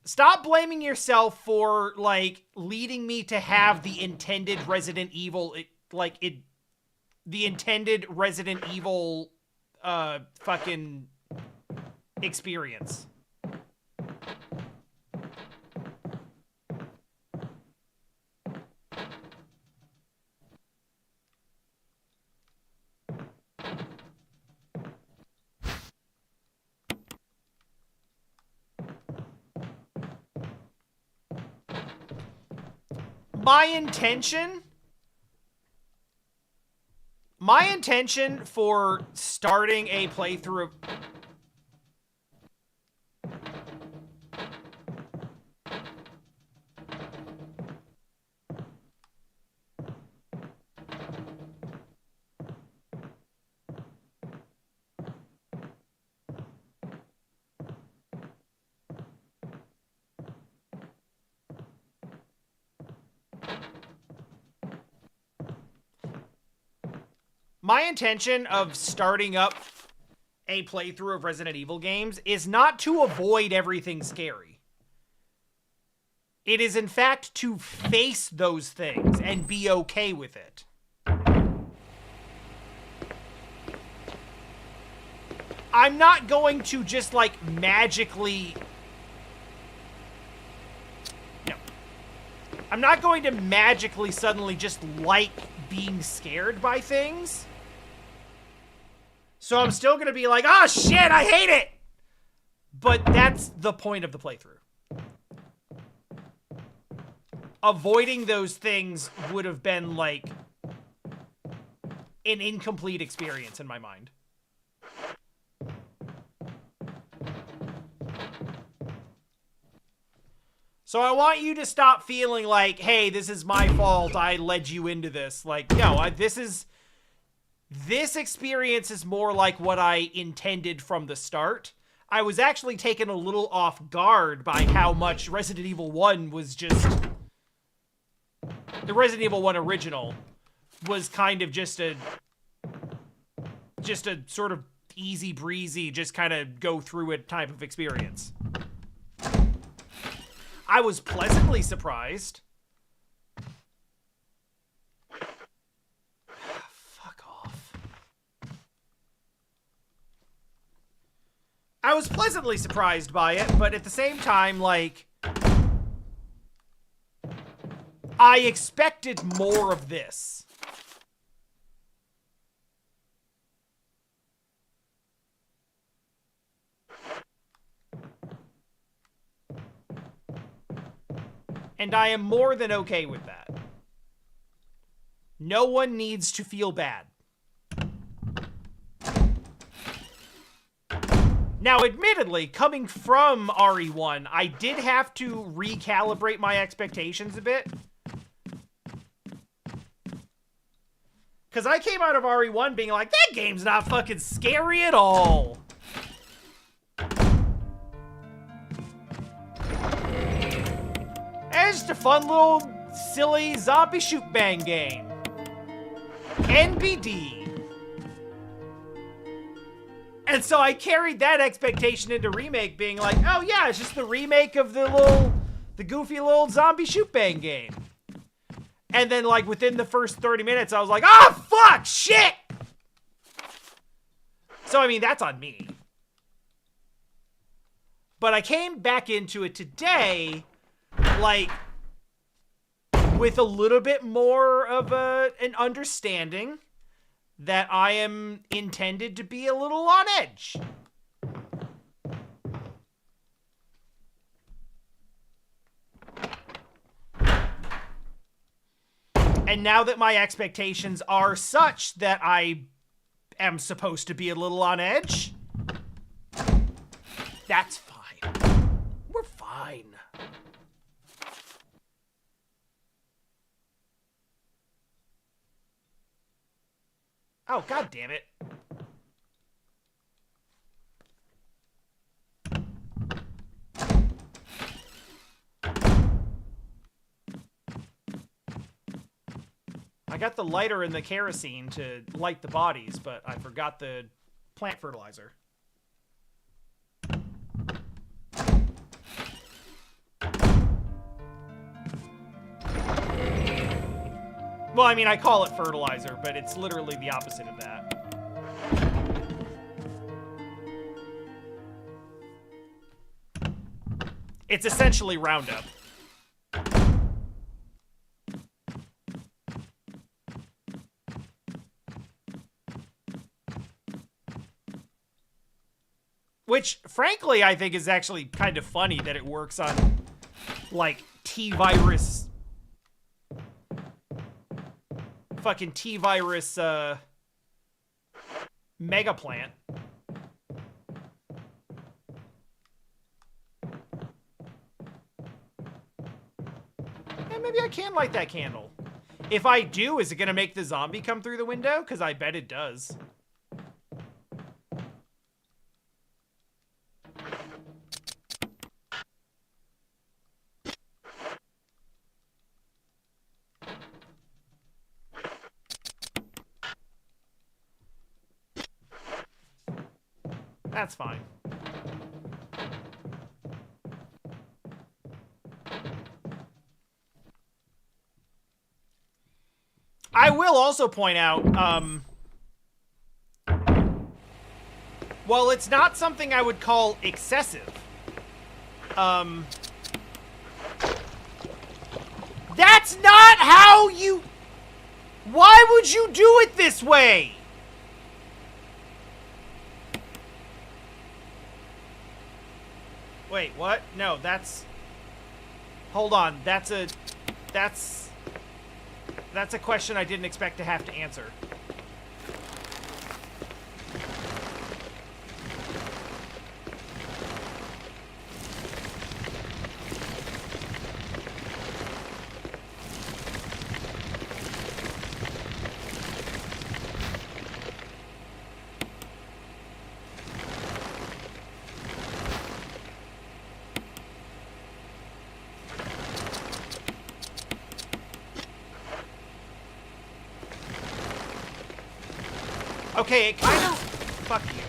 Stop blaming yourself for, like, leading me to have the intended Resident Evil, the intended Resident Evil, fucking experience. My intention for starting a playthrough of... My intention of starting up a playthrough of Resident Evil games is not to avoid everything scary. It is, in fact, to face those things and be okay with it. I'm not going to just, like, magically... No. I'm not going to magically suddenly just like being scared by things. So I'm still going to be like, oh shit, I hate it! But that's the point of the playthrough. Avoiding those things would have been, like, an incomplete experience in my mind. So I want you to stop feeling like, hey, this is my fault, I led you into this. Like, no, this experience is more like what I intended from the start. I was actually taken a little off guard by how much Resident Evil 1 was just... The Resident Evil 1 original was kind of just a sort of easy breezy, just kind of go through it type of experience. I was pleasantly surprised. Fuck off. I was pleasantly surprised by it, but at the same time, like... I expected more of this. And I am more than okay with that. No one needs to feel bad. Now, admittedly, coming from RE1, I did have to recalibrate my expectations a bit. Because I came out of RE1 being like, that game's not fucking scary at all. It's just a fun little silly zombie shoot bang game. NBD. And so I carried that expectation into Remake being like, oh yeah, it's just the remake of the goofy little zombie shoot bang game. And then, like, within the first 30 minutes, I was like, oh, fuck, shit! So, I mean, that's on me. But I came back into it today, like, with a little bit more of an understanding that I am intended to be a little on edge. And now that my expectations are such that I am supposed to be a little on edge, that's fine. We're fine. Oh, god damn it. I got the lighter and the kerosene to light the bodies, but I forgot the plant fertilizer. Well, I mean, I call it fertilizer, but it's literally the opposite of that. It's essentially Roundup. Which, frankly, I think is actually kind of funny that it works on, like, T-Virus... Fucking T-Virus, Mega Plant. And maybe I can light that candle. If I do, is it gonna make the zombie come through the window? Because I bet it does. That's fine. I will also point out, while it's not something I would call excessive, that's not how you... Why would you do it this way? Wait, what? No, that's... Hold on, that's a question I didn't expect to have to answer. Okay, it kind of... Fuck you.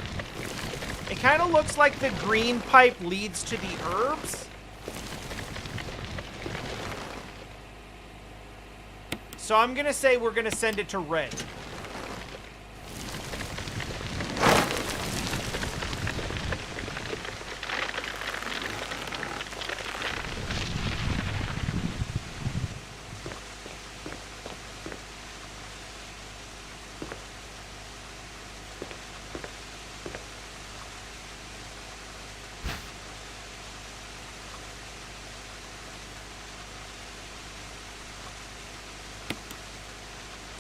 It kind of looks like the green pipe leads to the herbs. So I'm gonna say we're gonna send it to red.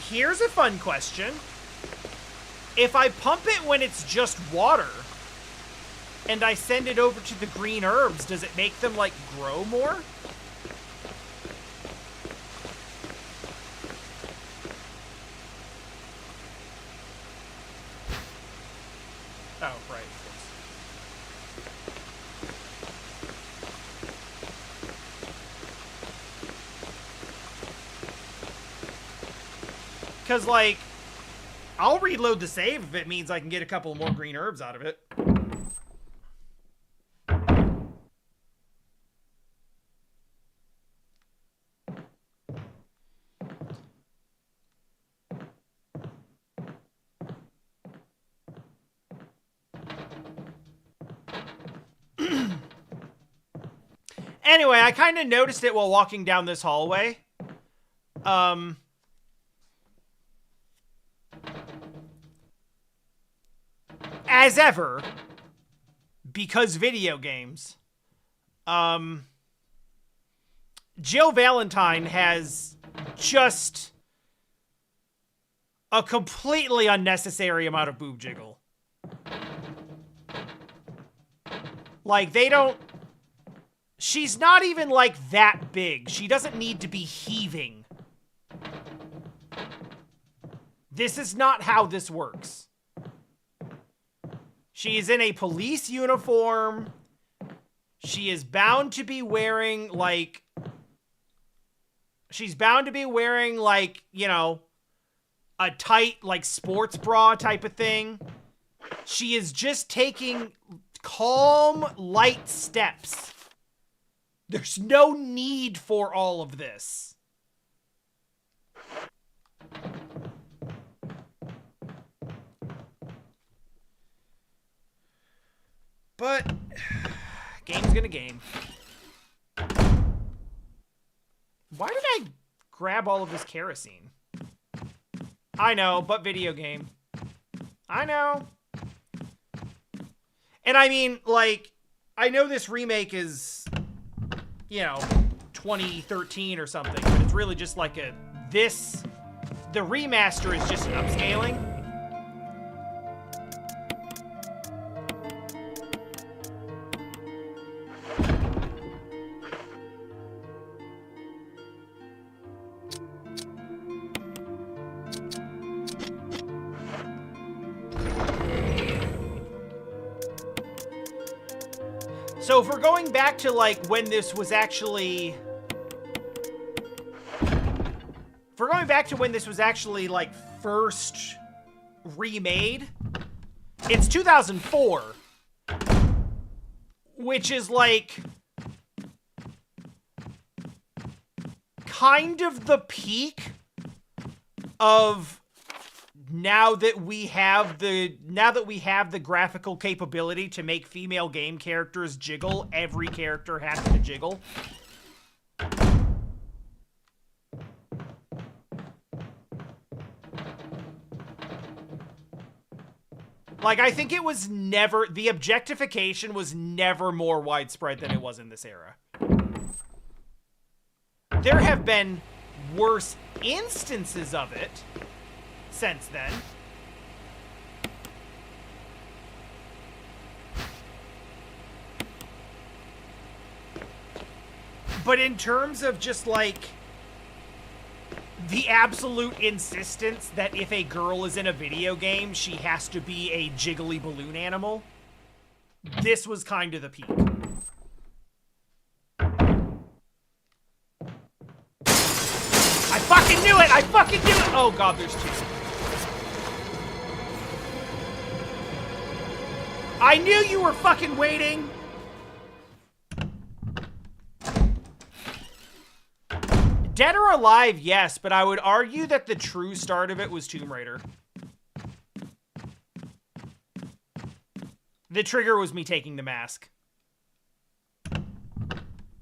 Here's a fun question. If I pump it when it's just water, and I send it over to the green herbs, does it make them, like, grow more? Oh, right, of course. Because, like, I'll reload the save if it means I can get a couple more green herbs out of it. Anyway, I kind of noticed it while walking down this hallway. As ever, because video games, Jill Valentine has just a completely unnecessary amount of boob jiggle. Like, they don't... She's not even, like, that big. She doesn't need to be heaving. This is not how this works. She is in a police uniform. She is bound to be wearing, like... She's bound to be wearing, like, you know, a tight, like, sports bra type of thing. She is just taking calm, light steps. There's no need for all of this. But, game's gonna game. Why did I grab all of this kerosene? I know, but video game. I know. And I mean, like, I know this remake is, you know, 2013 or something, but it's really just like the remaster is just an upscaling. So if we're going back to, like, when this was actually... If we're going back to when this was actually, like, first remade, it's 2004. Which is, like... kind of the peak of... Now that we have the graphical capability to make female game characters jiggle, every character has to jiggle. Like, I think it was never... The objectification was never more widespread than it was in this era. There have been worse instances of it since then. But in terms of just, like, the absolute insistence that if a girl is in a video game, she has to be a jiggly balloon animal, this was kind of the peak. I fucking knew it! I fucking knew it! Oh god, there's two. I knew you were fucking waiting! Dead or Alive, yes, but I would argue that the true start of it was Tomb Raider. The trigger was me taking the mask.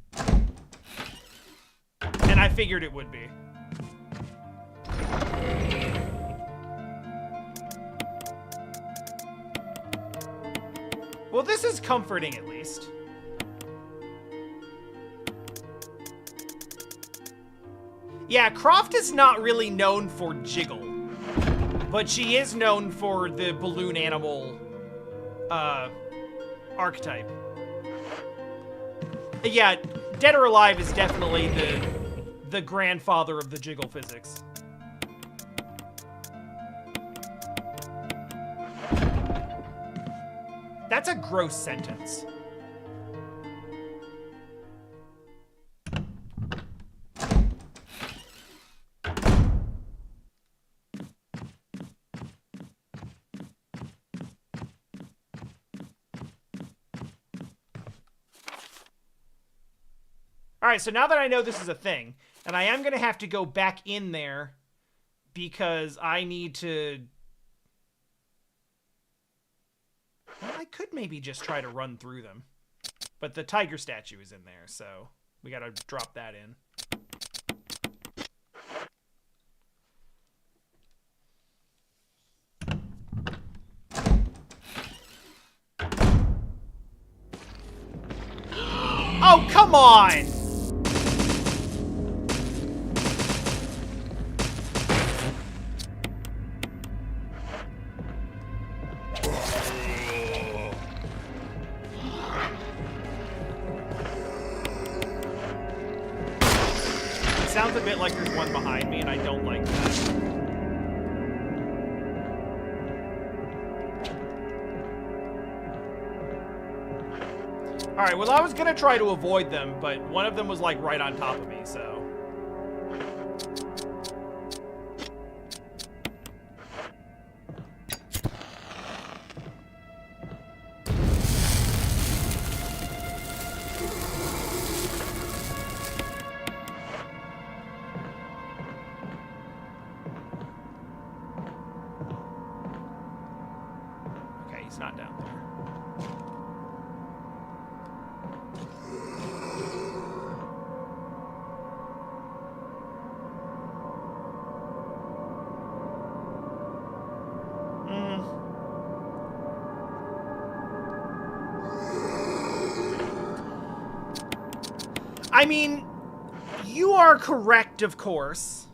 And I figured it would be. Well, this is comforting, at least. Yeah, Croft is not really known for jiggle, but she is known for the balloon animal archetype. Yeah, Dead or Alive is definitely the grandfather of the jiggle physics. That's a gross sentence. Alright, so now that I know this is a thing, and I am going to have to go back in there because I need to... Well, I could maybe just try to run through them. But the tiger statue is in there, so we got to drop that in. Oh, come on! Sounds a bit like there's one behind me, and I don't like that. Alright, well, I was gonna try to avoid them, but one of them was, like, right on top of me, so... He's not down there. I mean, you are correct, of course.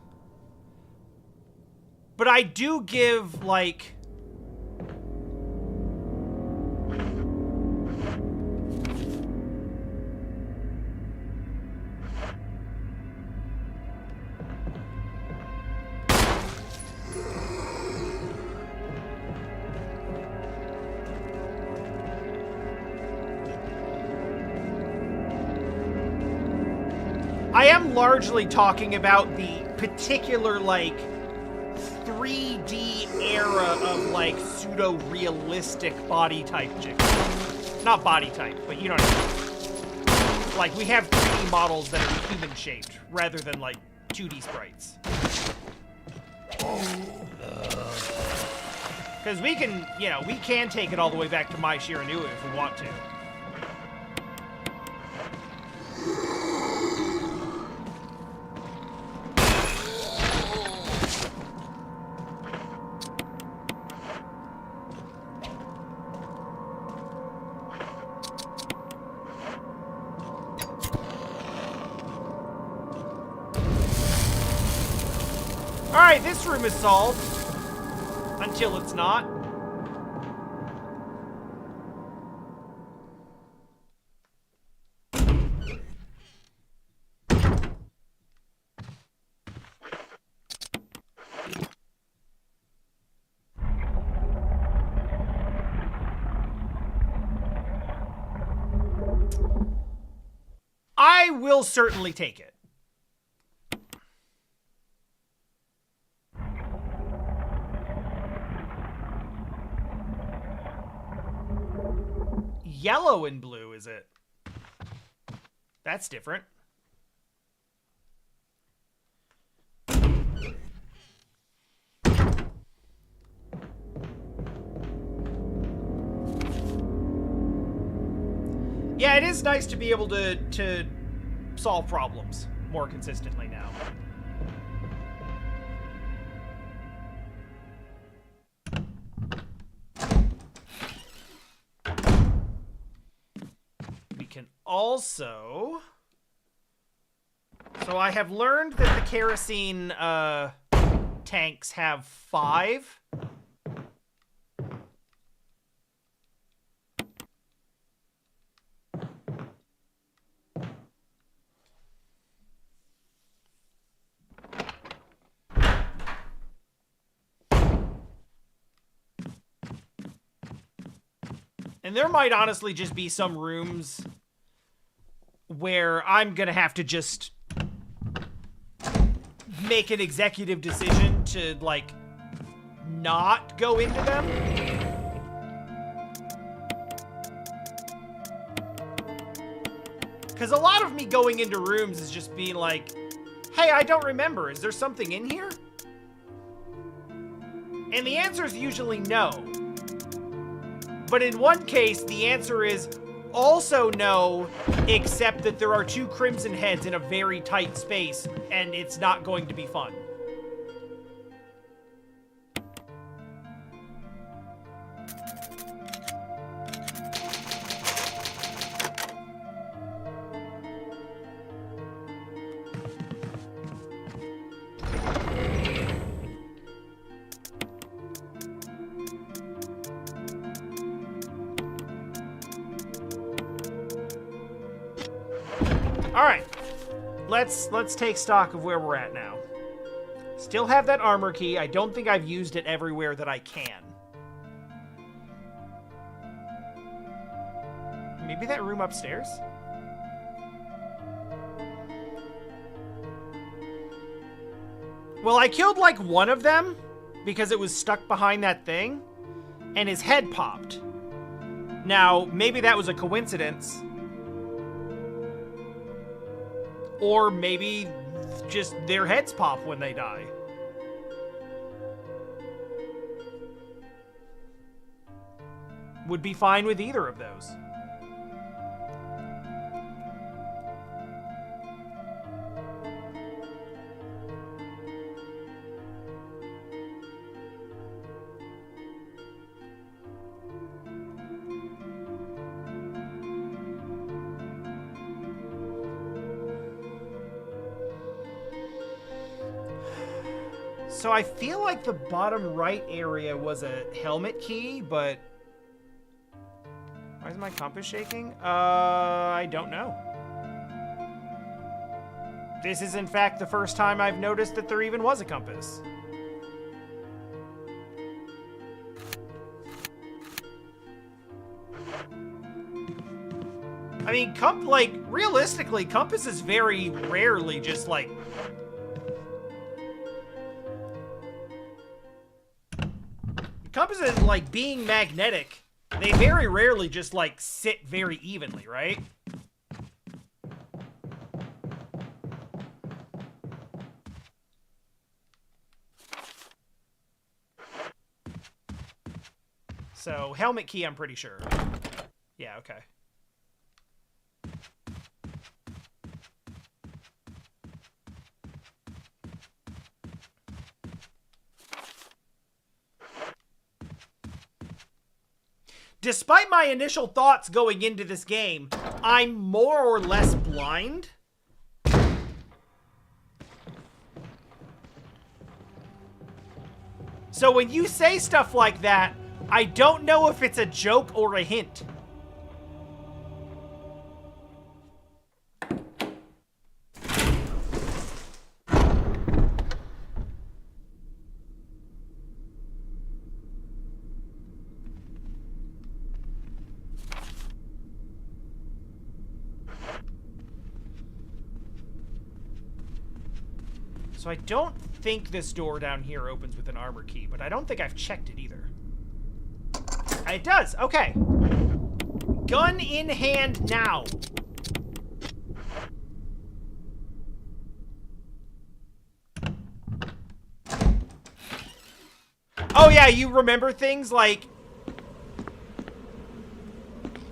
But I do give, like... I am largely talking about the particular, like, 3D era of, like, pseudo-realistic body type jiggles. Not body type, but you know what I mean. Like, we have 3D models that are human-shaped, rather than, like, 2D sprites. Because we can, you know, we can take it all the way back to Mai Shiranui if we want to. Alright, this room is solved. Until it's not. I will certainly take it. Yellow and blue, is it? That's different. Yeah, it is nice to be able to solve problems more consistently now. We can also... So I have learned that the kerosene tanks have 5. And there might honestly just be some rooms where I'm gonna have to just make an executive decision to, like, not go into them. Because a lot of me going into rooms is just being like, hey, I don't remember. Is there something in here? And the answer is usually no. But in one case, the answer is also no, except that there are 2 crimson heads in a very tight space, and it's not going to be fun. Alright, let's take stock of where we're at now. Still have that armor key. I don't think I've used it everywhere that I can. Maybe that room upstairs? Well, I killed like one of them because it was stuck behind that thing, and his head popped. Now, maybe that was a coincidence. Or maybe just their heads pop when they die. Would be fine with either of those. So I feel like the bottom right area was a helmet key, but... Why is my compass shaking? I don't know. This is in fact the first time I've noticed that there even was a compass. I mean, realistically, compasses very rarely just, like... Compasses, like, being magnetic, they very rarely just, like, sit very evenly, right? So, helmet key, I'm pretty sure. Yeah, okay. Despite my initial thoughts going into this game, I'm more or less blind. So when you say stuff like that, I don't know if it's a joke or a hint. So I don't think this door down here opens with an armor key, but I don't think I've checked it either. It does, okay. Gun in hand now. Oh yeah, you remember things like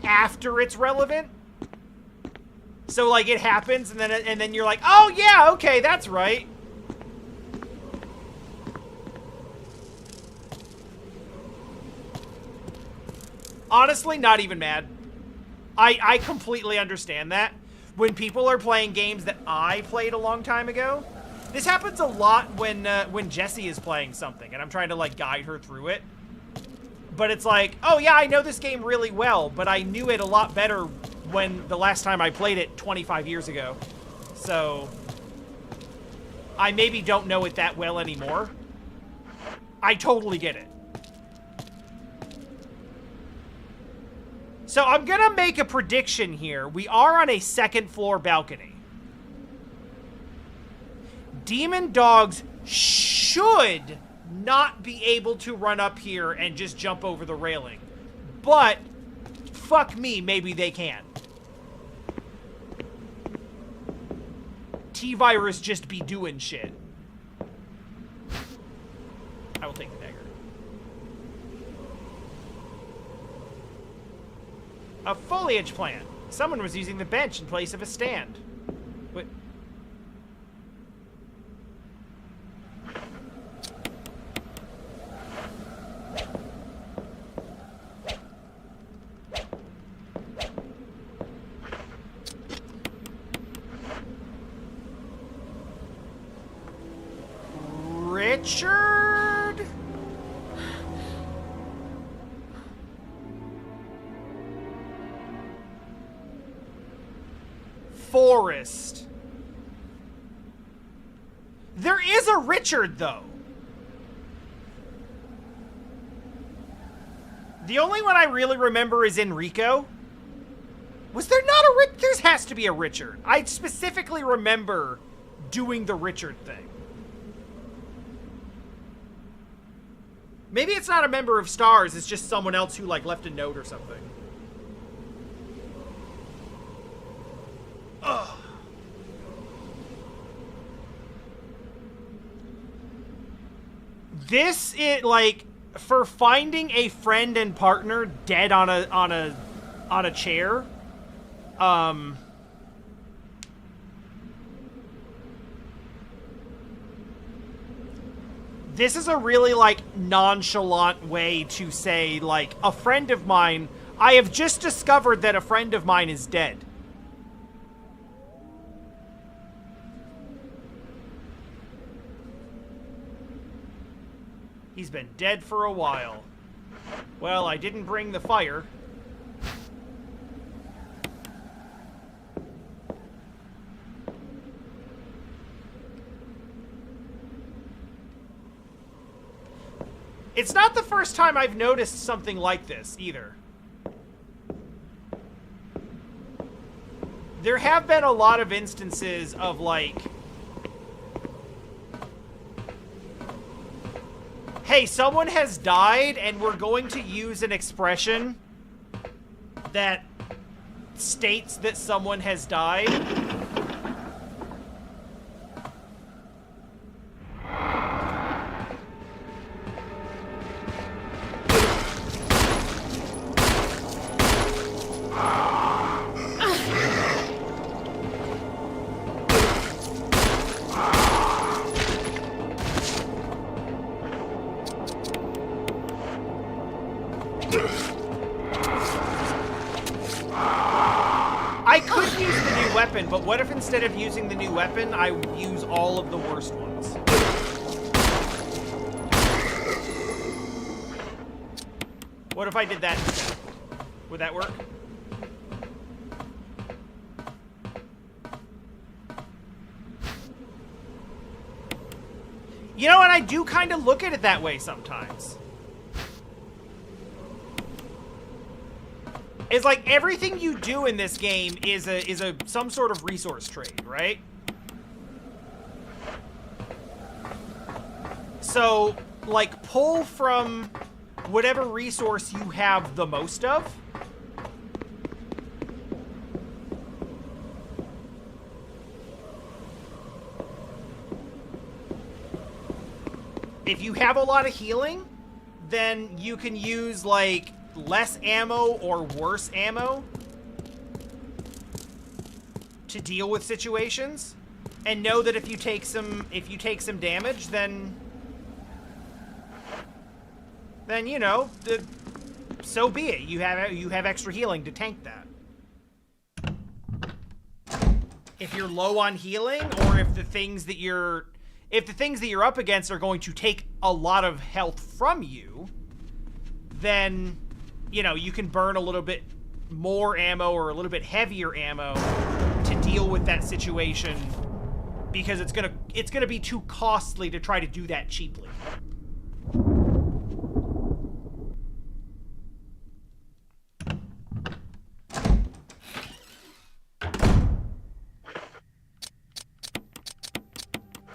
after it's relevant? So like it happens and then you're like, "Oh yeah, okay, that's right." Honestly, not even mad. I completely understand that. When people are playing games that I played a long time ago, this happens a lot when Jessie is playing something and I'm trying to like guide her through it. But it's like, oh yeah, I know this game really well, but I knew it a lot better when the last time I played it 25 years ago. So I maybe don't know it that well anymore. I totally get it. So I'm gonna make a prediction here. We are on a second floor balcony. Demon dogs should not be able to run up here and just jump over the railing. But, fuck me, maybe they can. T-Virus just be doing shit. I will take the dagger. A foliage plant. Someone was using the bench in place of a stand. What? Richard? Forest. There is a Richard, though. The only one I really remember is Enrico. Was there not a Richard? There has to be a Richard. I specifically remember doing the Richard thing. Maybe it's not a member of Stars, it's just someone else who, like, left a note or something. Ugh. This is like for finding a friend and partner dead on a chair. This is a really like nonchalant way to say like a friend of mine. I have just discovered that a friend of mine is dead. He's been dead for a while. Well, I didn't bring the fire. It's not the first time I've noticed something like this, either. There have been a lot of instances of, like... Hey, someone has died, and we're going to use an expression that states that someone has died. I could use the new weapon, but what if instead of using the new weapon, I use all of the worst ones? What if I did that instead? Would that work? You know what? I do kind of look at it that way sometimes. It's like everything you do in this game is some sort of resource trade, right? So, like, pull from whatever resource you have the most of. If you have a lot of healing, then you can use, like, less ammo or worse ammo to deal with situations, and know that if you take some damage, then you know, so be it. You have extra healing to tank that. If you're low on healing, or if the things that you're up against are going to take a lot of health from you, then, you know, you can burn a little bit more ammo or a little bit heavier ammo to deal with that situation, because it's gonna be too costly to try to do that cheaply.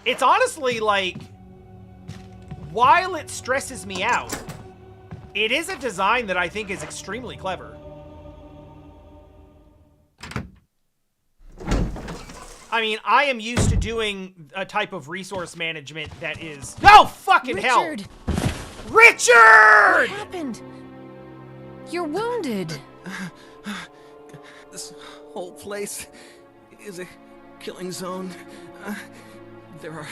It's honestly, like, while it stresses me out, it is a design that I think is extremely clever. I mean, I am used to doing a type of resource management that is... Oh, fucking hell! Richard! What happened? You're wounded. This whole place is a killing zone. There are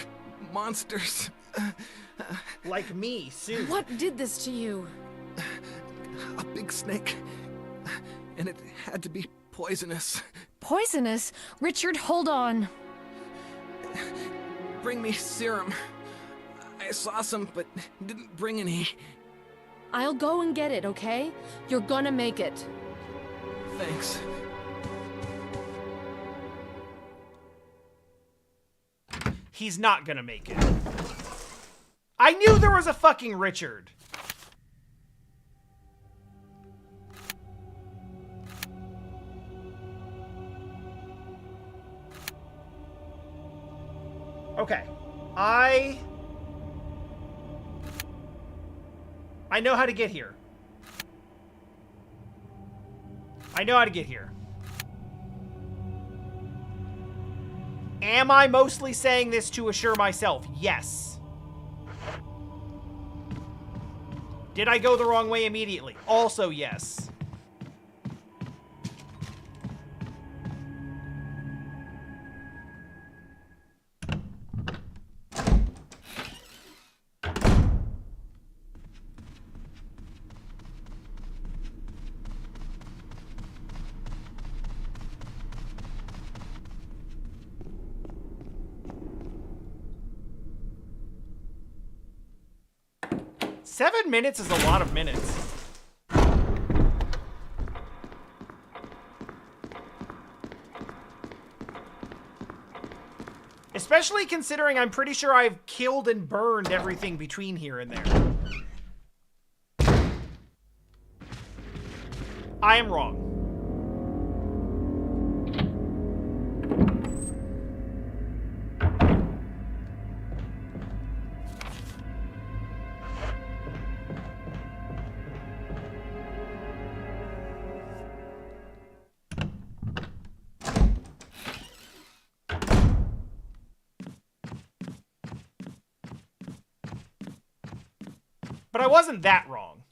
monsters. Like me, soon. What did this to you? A big snake. And it had to be poisonous. Poisonous? Richard, hold on. Bring me serum. I saw some, but didn't bring any. I'll go and get it, okay? You're gonna make it. Thanks. He's not gonna make it. I knew there was a fucking Richard. Okay. I know how to get here. I know how to get here. Am I mostly saying this to assure myself? Yes. Did I go the wrong way immediately? Also, yes. 7 minutes is a lot of minutes. Especially considering I'm pretty sure I've killed and burned everything between here and there. I am wrong. But I wasn't that wrong.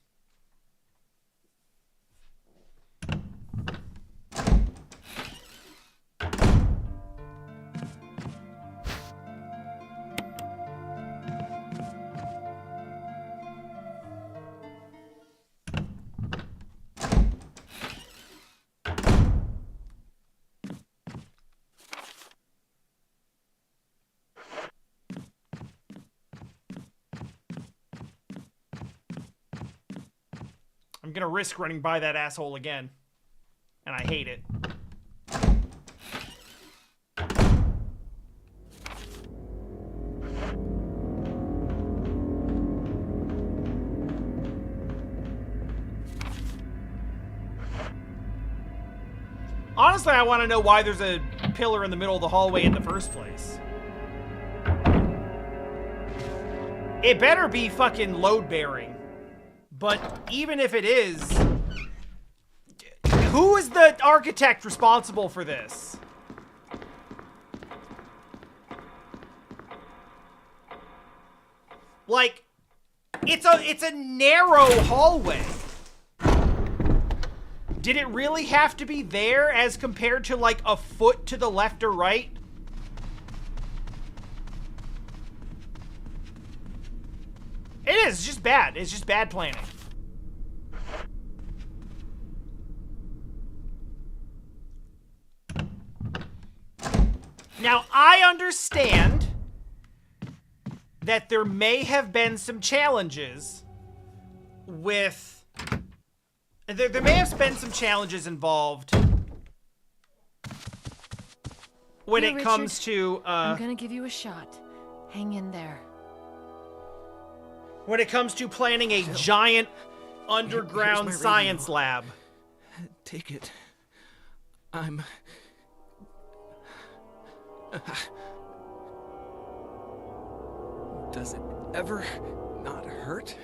I'm gonna risk running by that asshole again. And I hate it. Honestly, I want to know why there's a pillar in the middle of the hallway in the first place. It better be fucking load-bearing. But even if it is, who is the architect responsible for this? Like, it's a narrow hallway. Did it really have to be there as compared to like a foot to the left or right? It is. It's just bad. It's just bad planning. Now, I understand that there may have been some challenges with... There may have been some challenges involved when Here, it comes Richard, to... I'm gonna give you a shot. Hang in there. when it comes to planning a giant underground Here's my science radio. lab. Take it. I'm... Does it ever not hurt?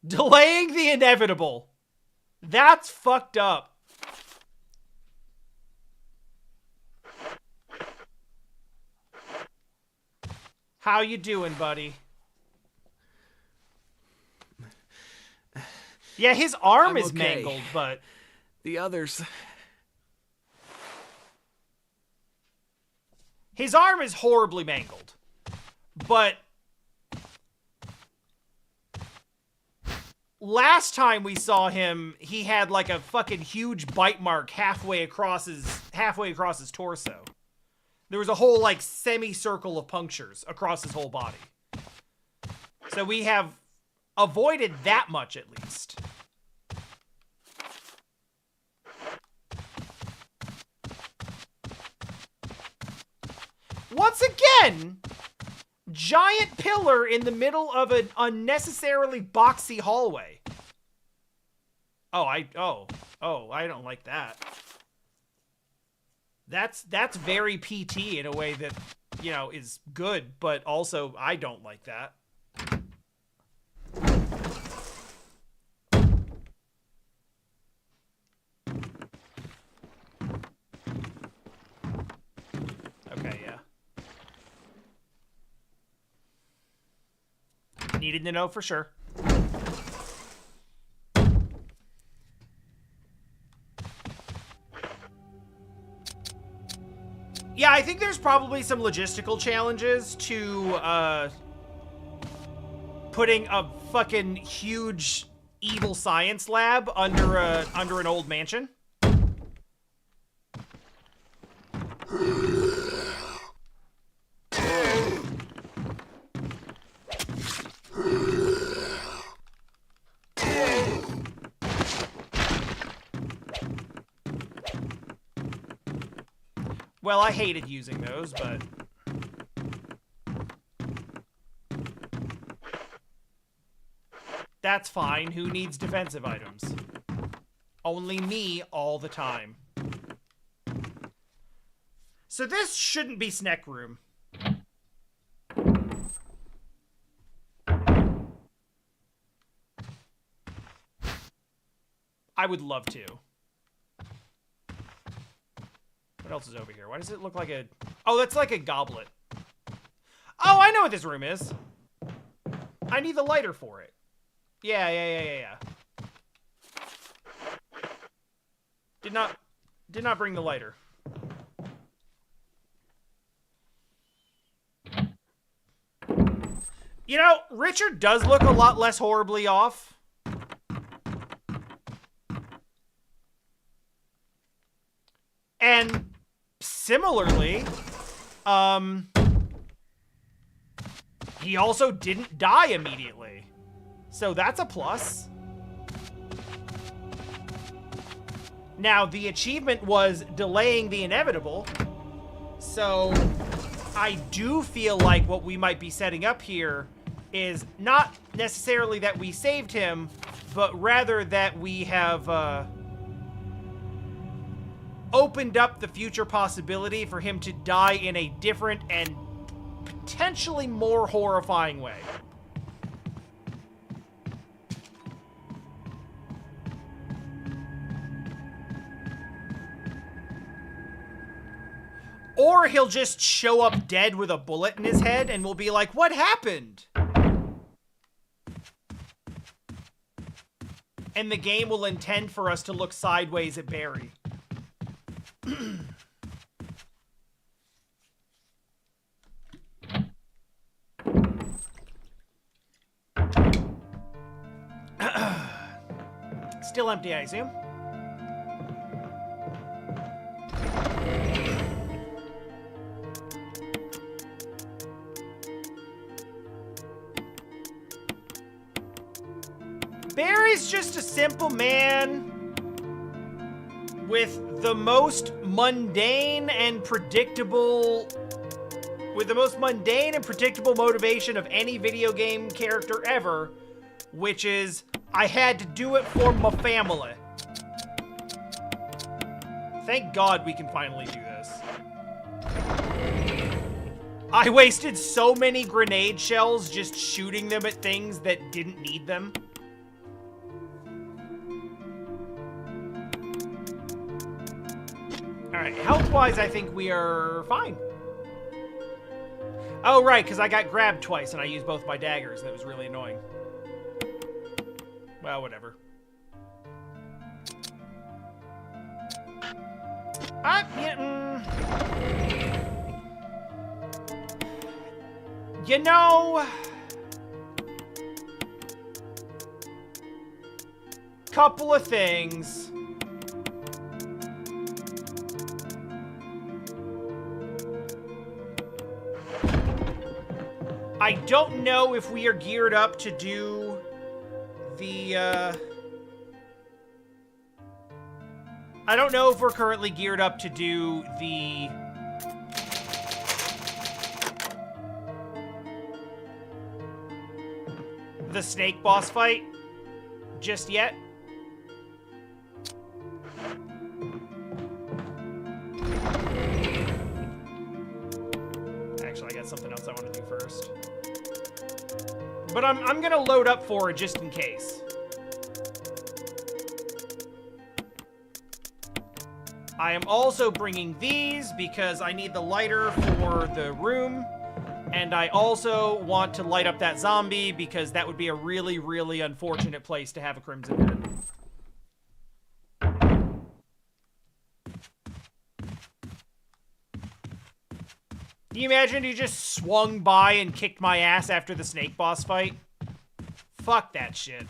Delaying the inevitable. That's fucked up. How you doing, buddy? Yeah, his arm I'm is okay. mangled, but... The others... His arm is horribly mangled. But... last time we saw him, he had like a fucking huge bite mark halfway across his torso. There was a whole like semicircle of punctures across his whole body. So we have avoided that much at least. Once again, giant pillar in the middle of an unnecessarily boxy hallway. I don't like that. That's very PT in a way that, you know, is good, but also I don't like that. Okay, yeah. Needed to know for sure. Yeah, I think there's probably some logistical challenges to putting a fucking huge evil science lab under an old mansion. Well, I hated using those, but... That's fine. Who needs defensive items? Only me all the time. So this shouldn't be snack room. I would love to. What else is over here? Why does it look like a... Oh, that's like a goblet. Oh, I know what this room is. I need the lighter for it. Yeah. Did not bring the lighter. You know, Richard does look a lot less horribly off. And similarly, he also didn't die immediately. So that's a plus. Now, the achievement was delaying the inevitable. So I do feel like what we might be setting up here is not necessarily that we saved him, but rather that we have opened up the future possibility for him to die in a different and potentially more horrifying way. Or he'll just show up dead with a bullet in his head and we'll be like, what happened? And the game will intend for us to look sideways at Barry. Still empty, I assume. Barry's just a simple man with the most mundane and predictable motivation of any video game character ever, which is, I had to do it for my family. Thank God we can finally do this. I wasted so many grenade shells just shooting them at things that didn't need them. Alright, health-wise, I think we are fine. Oh, right, because I got grabbed twice and I used both my daggers. That was really annoying. Well, whatever. You know... Couple of things. I don't know if we are geared up to do the, I don't know if we're currently geared up to do the snake boss fight just yet. Actually, I got something else I want to do first. But I'm gonna load up for it just in case. I am also bringing these because I need the lighter for the room. And I also want to light up that zombie because that would be a really, really unfortunate place to have a Crimson Head. Can you imagine he just swung by and kicked my ass after the snake boss fight? Fuck that shit.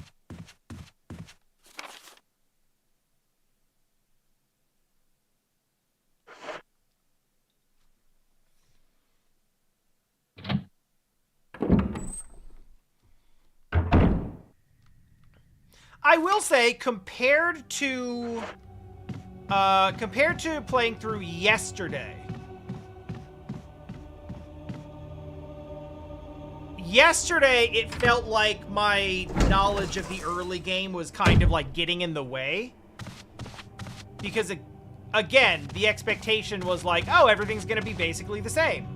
I will say, compared to playing through yesterday, it felt like my knowledge of the early game was kind of like getting in the way. Because, again, the expectation was like, oh, everything's going to be basically the same.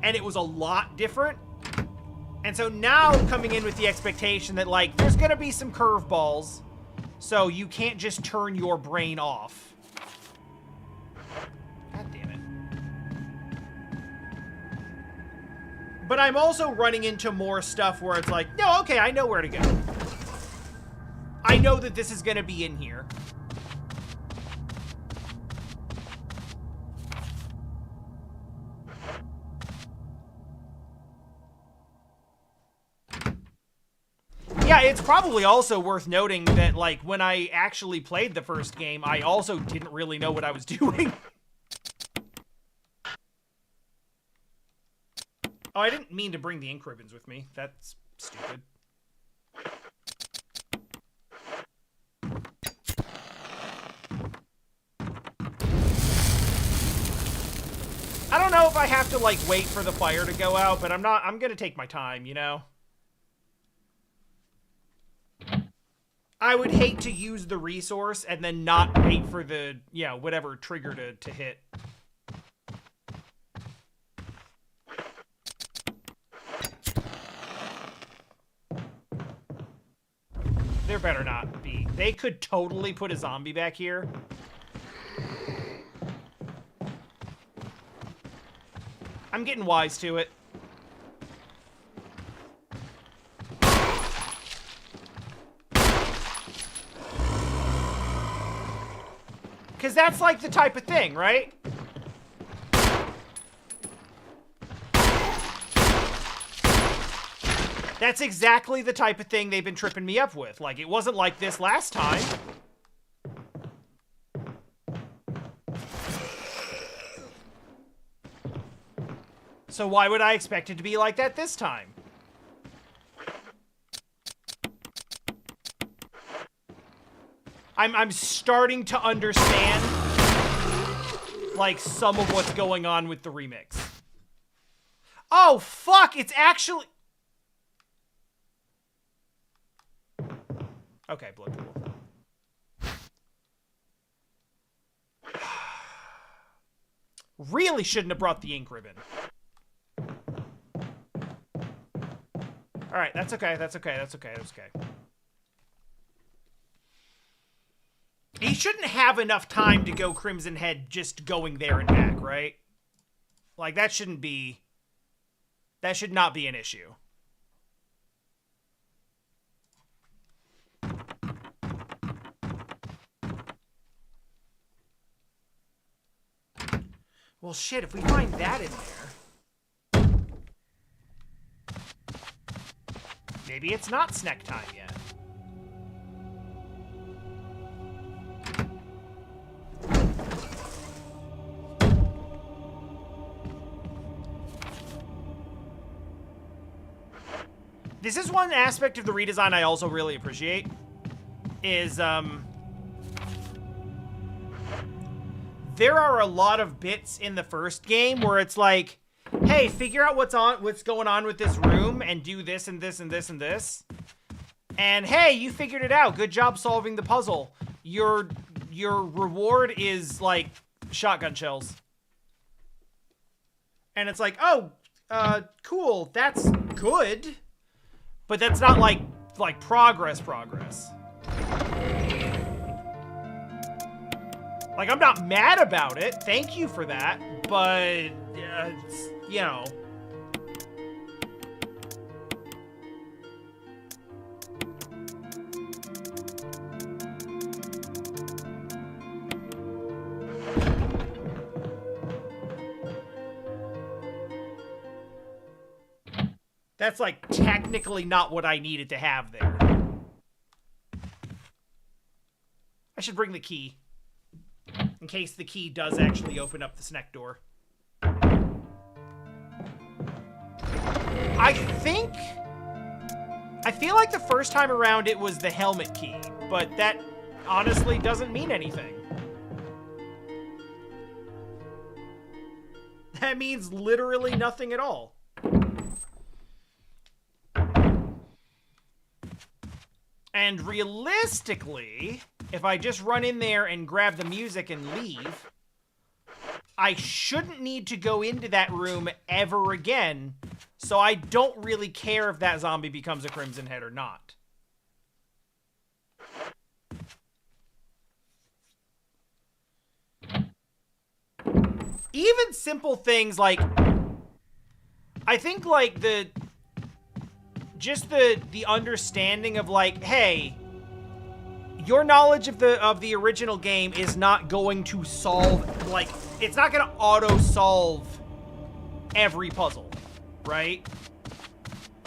And it was a lot different. And so now coming in with the expectation that, like, there's going to be some curveballs, so you can't just turn your brain off. God damn it. But I'm also running into more stuff where it's like, no, okay, I know where to go. I know that this is going to be in here. Yeah, it's probably also worth noting that, like, when I actually played the first game, I also didn't really know what I was doing. Oh, I didn't mean to bring the ink ribbons with me. That's stupid. I don't know if I have to, like, wait for the fire to go out, but I'm gonna take my time, you know? I would hate to use the resource and then not wait for the, you know, whatever trigger to hit. There better not be. They could totally put a zombie back here. I'm getting wise to it. Because that's like the type of thing, right? That's exactly the type of thing they've been tripping me up with. Like, it wasn't like this last time. So why would I expect it to be like that this time? I'm starting to understand, like, some of what's going on with the remix. Oh, fuck! It's actually... Okay, blood pool. Really shouldn't have brought the ink ribbon. Alright, that's okay, that's okay, that's okay, that's okay. He shouldn't have enough time to go Crimson Head just going there and back, right? Like, that shouldn't be... That should not be an issue. Well, shit, if we find that in there... Maybe it's not snack time yet. This is one aspect of the redesign I also really appreciate. Is, there are a lot of bits in the first game where it's like, hey, figure out what's going on with this room and do this and this and this and this. And hey, you figured it out. Good job solving the puzzle. Your reward is like shotgun shells. And it's like, oh, cool. That's good. But that's not like progress. Like, I'm not mad about it. Thank you for that. But, it's, you know. That's, like, technically not what I needed to have there. I should bring the key. In case the key does actually open up the snack door. I feel like the first time around it was the helmet key. but that honestly doesn't mean anything. That means literally nothing at all. And realistically, if I just run in there and grab the music and leave, I shouldn't need to go into that room ever again, so I don't really care if that zombie becomes a Crimson Head or not. Even simple things like, I think like just the understanding of like, hey, your knowledge of the original game is not going to solve, like, it's not going to auto-solve every puzzle, right?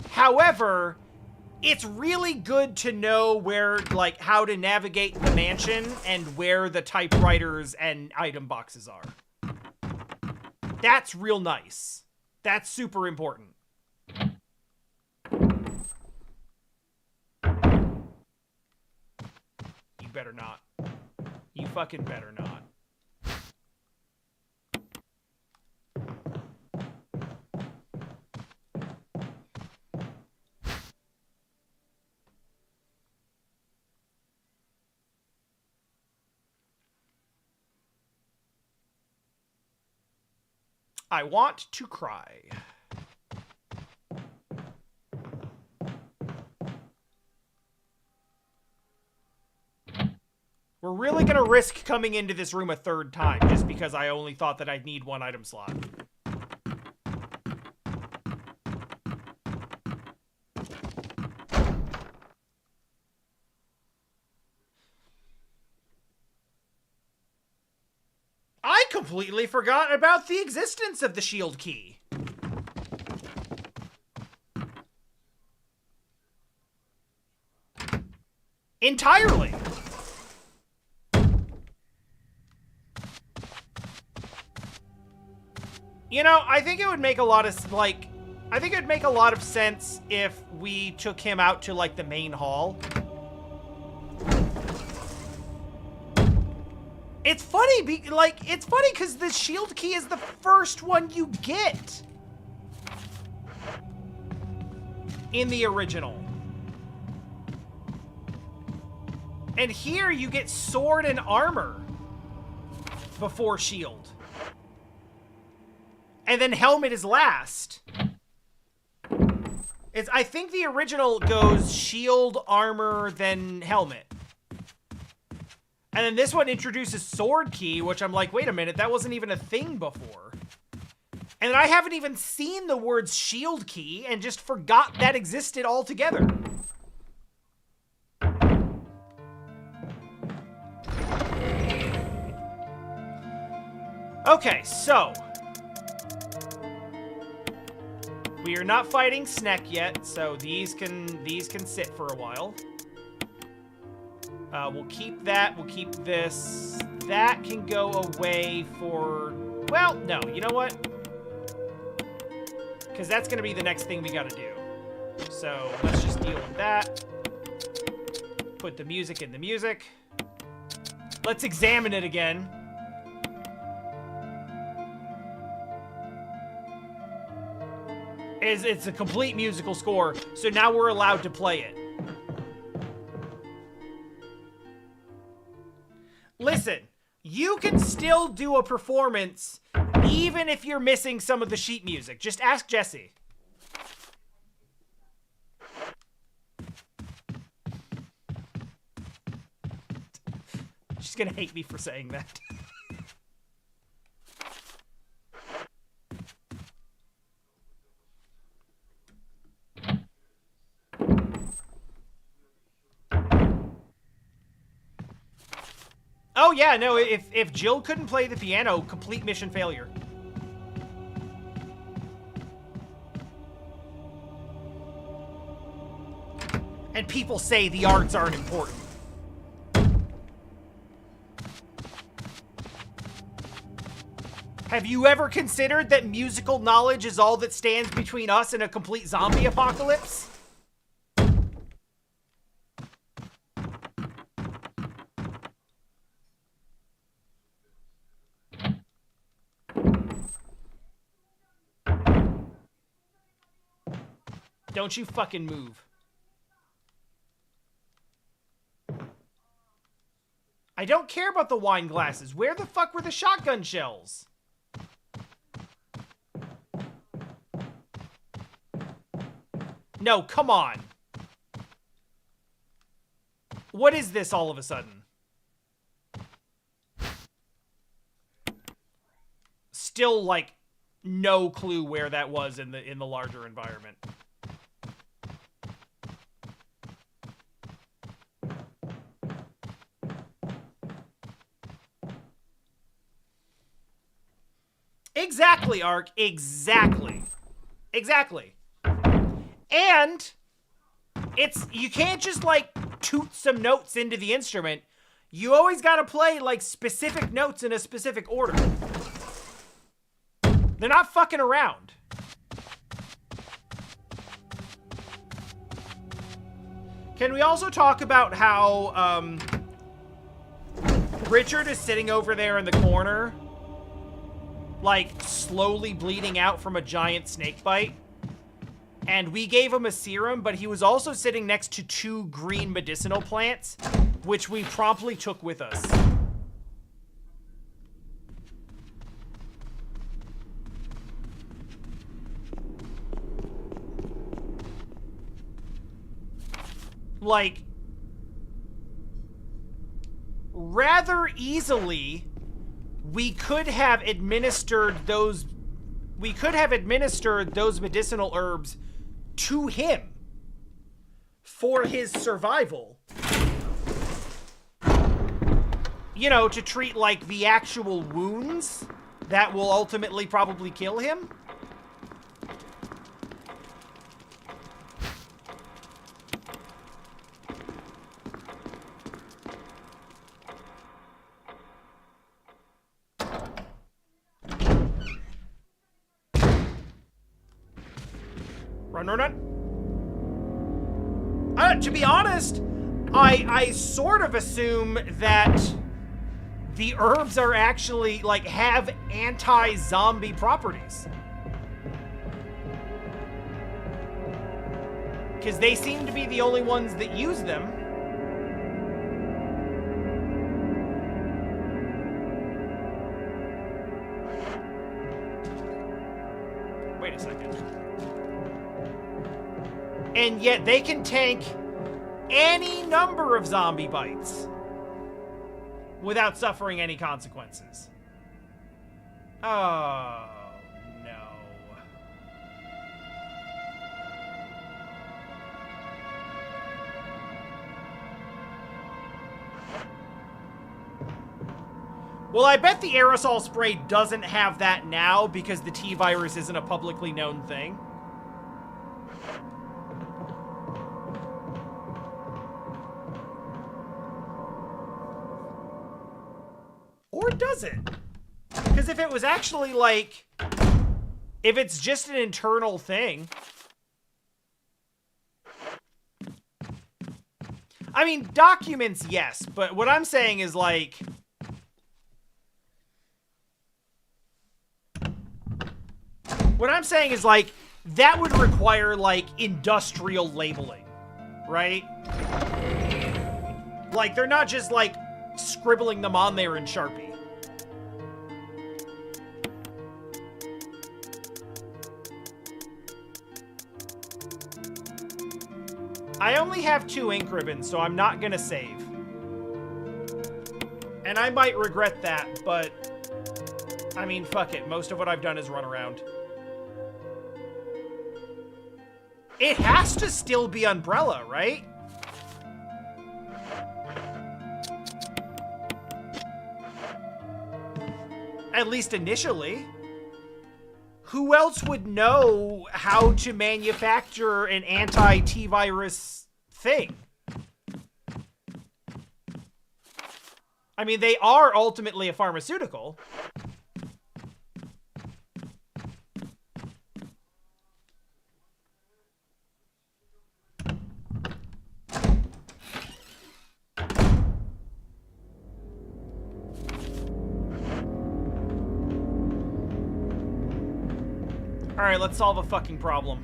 However, it's really good to know where, like, how to navigate the mansion and where the typewriters and item boxes are. That's real nice. That's super important. You better not. You fucking better not. I want to cry. We're really gonna risk coming into this room a third time just because I only thought that I'd need one item slot. I completely forgot about the existence of the shield key. Entirely. You know, I think it would make a lot of, like, I think it would make a lot of sense if we took him out to, like, the main hall. It's funny, it's funny because the shield key is the first one you get in the original. And here you get sword and armor before shield. And then helmet is last. I think the original goes shield, armor, then helmet. And then this one introduces sword key, which I'm like, wait a minute, that wasn't even a thing before. And I haven't even seen the words shield key and just forgot that existed altogether. Okay, so we are not fighting Sneck yet, so these can sit for a while. We'll keep that. We'll keep this. That can go away for... Well, no. You know what? Because that's going to be the next thing we got to do. So let's just deal with that. Put the music in the music. Let's examine it again. It's a complete musical score, so now we're allowed to play it. Listen, you can still do a performance even if you're missing some of the sheet music. Just ask Jesse. She's gonna hate me for saying that. Oh yeah, no, if Jill couldn't play the piano, complete mission failure. And people say the arts aren't important. Have you ever considered that musical knowledge is all that stands between us and a complete zombie apocalypse? Don't you fucking move. I don't care about the wine glasses. Where the fuck were the shotgun shells? No, come on. What is this all of a sudden? Still, like, no clue where that was in the larger environment. Exactly, Ark. Exactly. Exactly. And you can't just, like, toot some notes into the instrument. You always gotta play, like, specific notes in a specific order. They're not fucking around. Can we also talk about how, Richard is sitting over there in the corner, like, slowly bleeding out from a giant snake bite? And we gave him a serum, but he was also sitting next to 2 green medicinal plants, which we promptly took with us. Like, rather easily, we could have administered those medicinal herbs to him for his survival. You know, to treat, like, the actual wounds that will ultimately probably kill him. Run. To be honest, I sort of assume that the herbs are actually, like, have anti-zombie properties. Because they seem to be the only ones that use them. Wait a second. And yet they can tank any number of zombie bites without suffering any consequences. Oh, no. Well, I bet the aerosol spray doesn't have that now because the T-virus isn't a publicly known thing. Or does it? Because if it was actually, like, if it's just an internal thing. I mean, documents, yes, but what I'm saying is, like, that would require, like, industrial labeling, right? Like, they're not just, like, scribbling them on there in Sharpie. I only have 2 ink ribbons, so I'm not gonna save. And I might regret that, but I mean, fuck it. Most of what I've done is run around. It has to still be Umbrella, right? At least initially. Who else would know how to manufacture an anti-T-virus thing? I mean, they are ultimately a pharmaceutical. Alright, let's solve a fucking problem.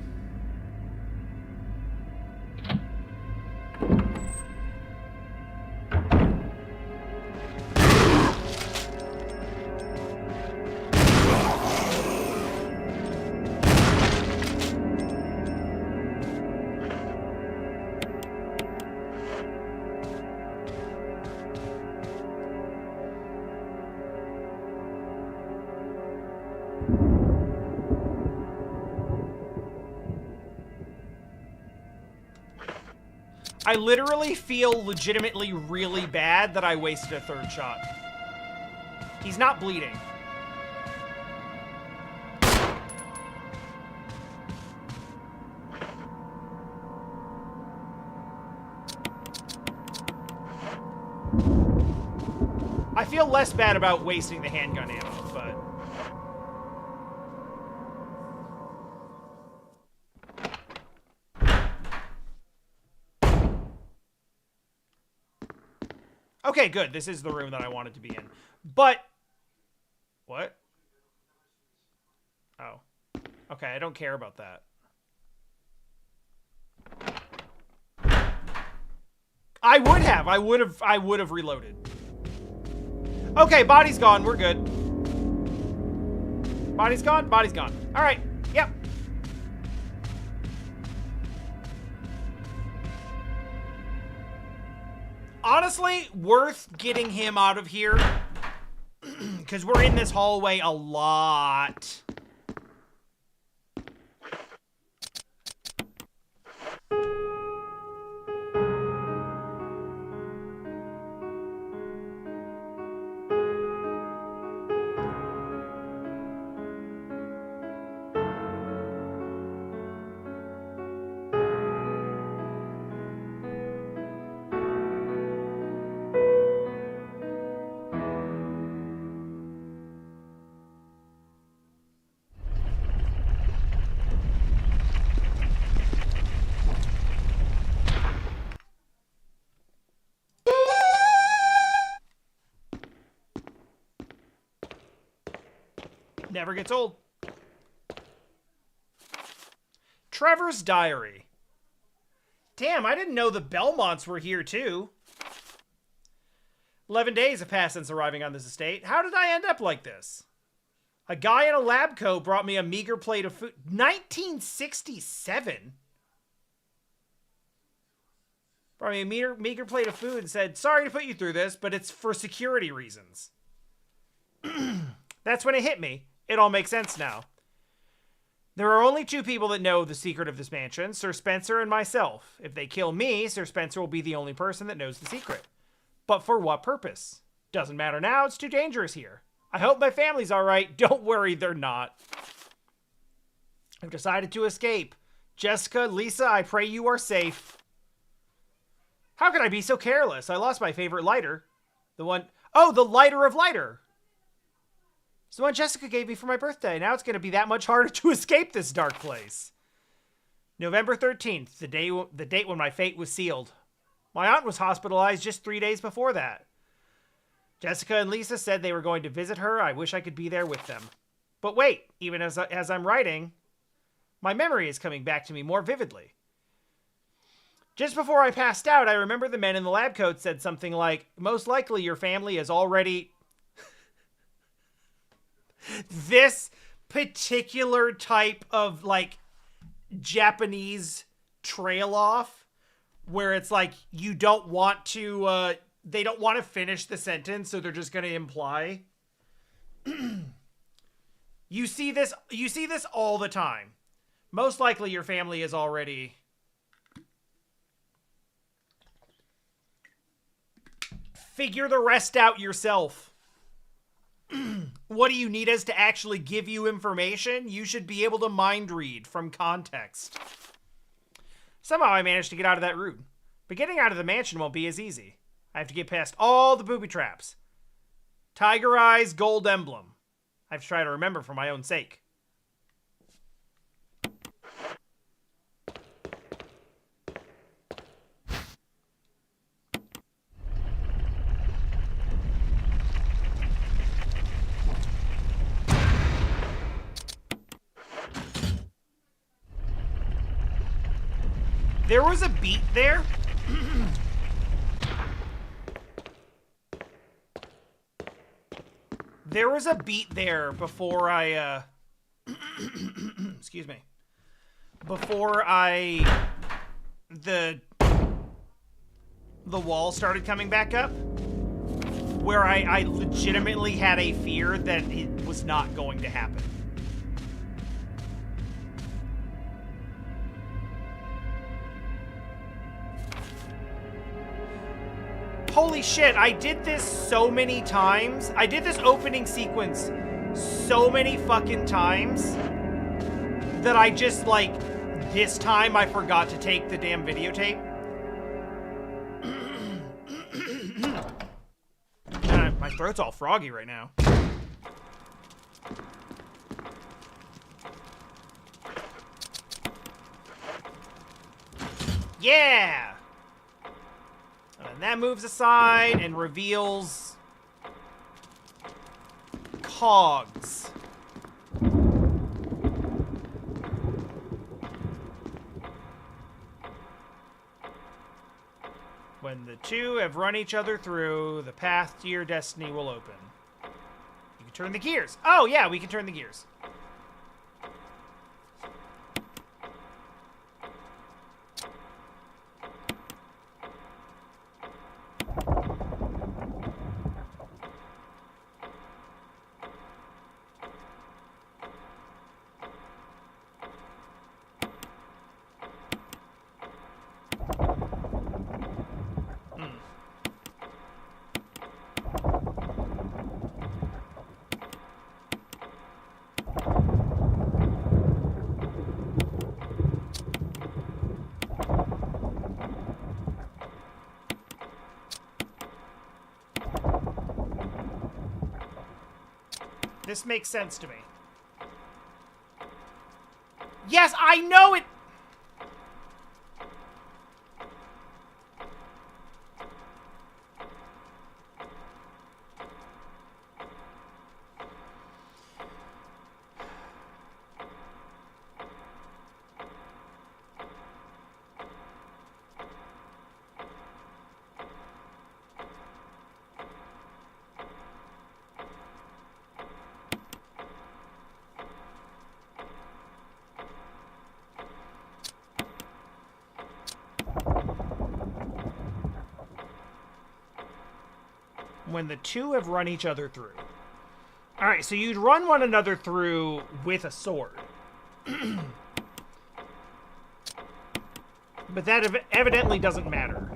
I literally feel legitimately really bad that I wasted a third shot. He's not bleeding. I feel less bad about wasting the handgun ammo, but... Okay, good. This is the room that I wanted to be in. But... What? Oh. Okay, I don't care about that. I would have reloaded. Okay, body's gone. We're good. Body's gone. Body's gone. All right. Yep. Honestly, worth getting him out of here. Because we're in this hallway a lot. Never gets old. Trevor's diary. Damn, I didn't know the Belmonts were here too. 11 days have passed since arriving on this estate. How did I end up like this? A guy in a lab coat brought me a meager plate of food. 1967? Brought me a meager plate of food and said, sorry to put you through this, but it's for security reasons. That's when it hit me. It all makes sense now. There are only two people that know the secret of this mansion, Sir Spencer and myself. If they kill me, Sir Spencer will be the only person that knows the secret. But for what purpose? Doesn't matter now, it's too dangerous here. I hope my family's alright. Don't worry, they're not. I've decided to escape. Jessica, Lisa, I pray you are safe. How could I be so careless? I lost my favorite lighter. The one... Oh, the lighter of lighter. It's the one Jessica gave me for my birthday. Now it's going to be that much harder to escape this dark place. November 13th, the date when my fate was sealed. My aunt was hospitalized just 3 days before that. Jessica and Lisa said they were going to visit her. I wish I could be there with them. But wait, even as I'm writing, my memory is coming back to me more vividly. Just before I passed out, I remember the men in the lab coat said something like, most likely your family is already... This particular type of, like, Japanese trail off, where it's like, you don't want to, they don't want to finish the sentence, so they're just going to imply. You see this all the time. Most likely your family is already... Figure the rest out yourself. What do you need us to actually give you information? You should be able to mind read from context. Somehow I managed to get out of that room. But getting out of the mansion won't be as easy. I have to get past all the booby traps. Tiger Eyes Gold Emblem. I have to try to remember for my own sake. There was a beat there. There was a beat there before I, excuse me. Before the wall started coming back up. Where I legitimately had a fear that it was not going to happen. Holy shit, I did this so many times. I did this opening sequence so many fucking times that I just, like, this time I forgot to take the damn videotape. My throat's all froggy right now. Yeah! And that moves aside and reveals cogs. When the two have run each other through, the path to your destiny will open. You can turn the gears. Oh, yeah, we can turn the gears. This makes sense to me. Yes, I know it! When the two have run each other through. Alright, so you'd run one another through with a sword. But that evidently doesn't matter.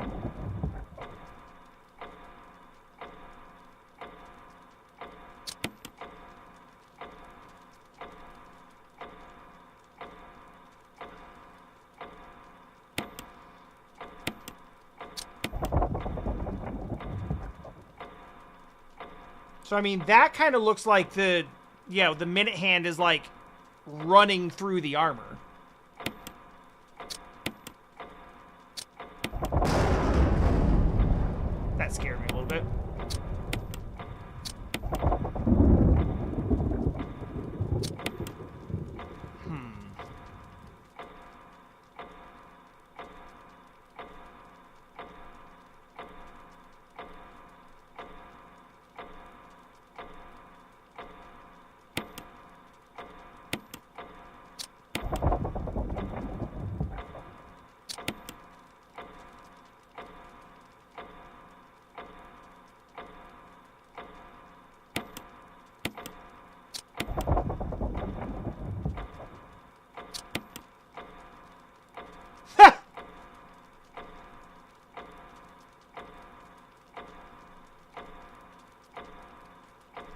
So, I mean, that kind of looks like the minute hand is, like, running through the armor. That scared me a little bit.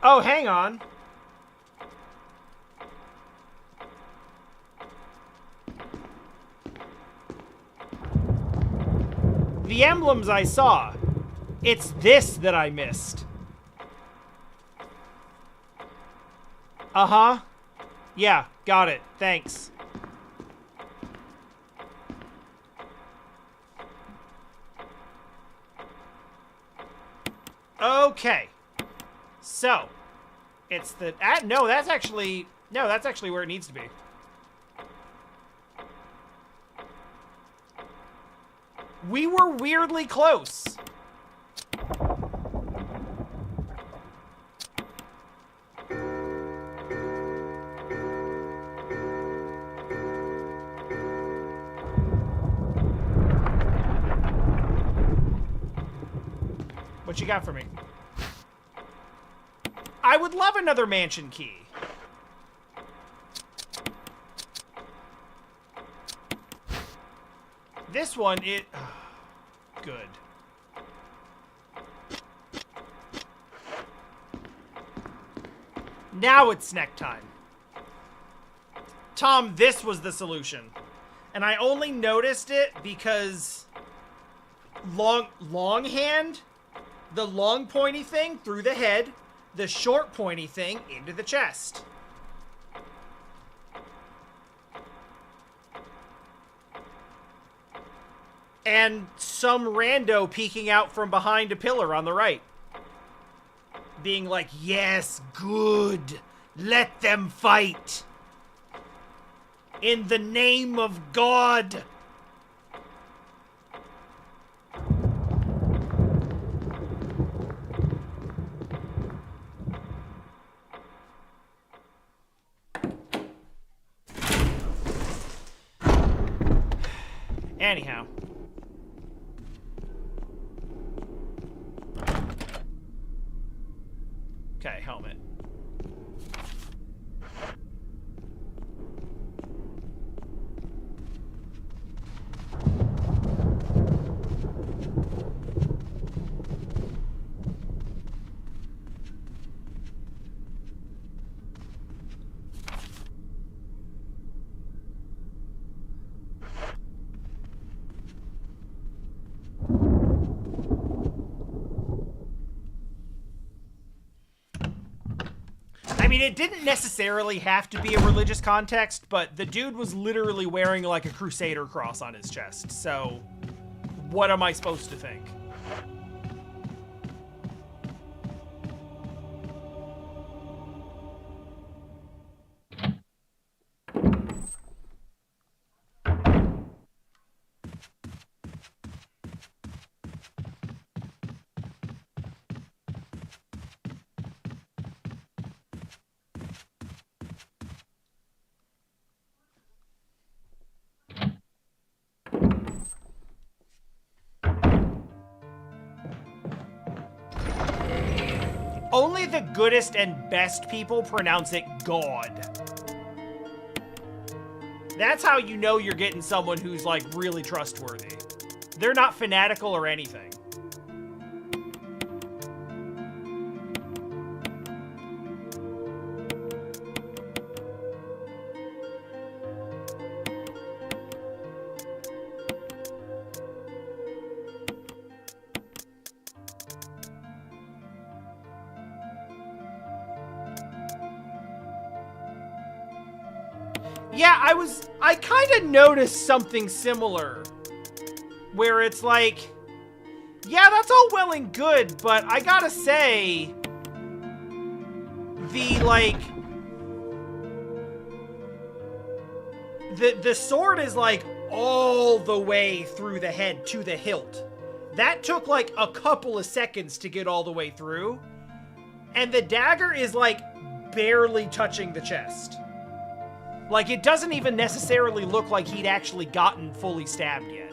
Oh, hang on. The emblems I saw. It's this that I missed. Uh-huh. Yeah, got it. Thanks. Okay. So, it's the... no, that's actually where it needs to be. We were weirdly close. What you got for me? I would love another mansion key. This one, it... good. Now it's snack time. Tom, this was the solution. And I only noticed it because long hand, the long pointy thing through the head, the short pointy thing into the chest. And some rando peeking out from behind a pillar on the right. Being like, yes, good. Let them fight. In the name of God. Anyhow. Okay, helmet. I mean, it didn't necessarily have to be a religious context, but the dude was literally wearing like a crusader cross on his chest, so what am I supposed to think? Only the goodest and best people pronounce it God. That's how you know you're getting someone who's, like, really trustworthy. They're not fanatical or anything. Yeah, I kind of noticed something similar. Where it's like, yeah, that's all well and good, but I gotta say, the sword is like all the way through the head to the hilt. That took like a couple of seconds to get all the way through. And the dagger is like barely touching the chest. Like, it doesn't even necessarily look like he'd actually gotten fully stabbed yet.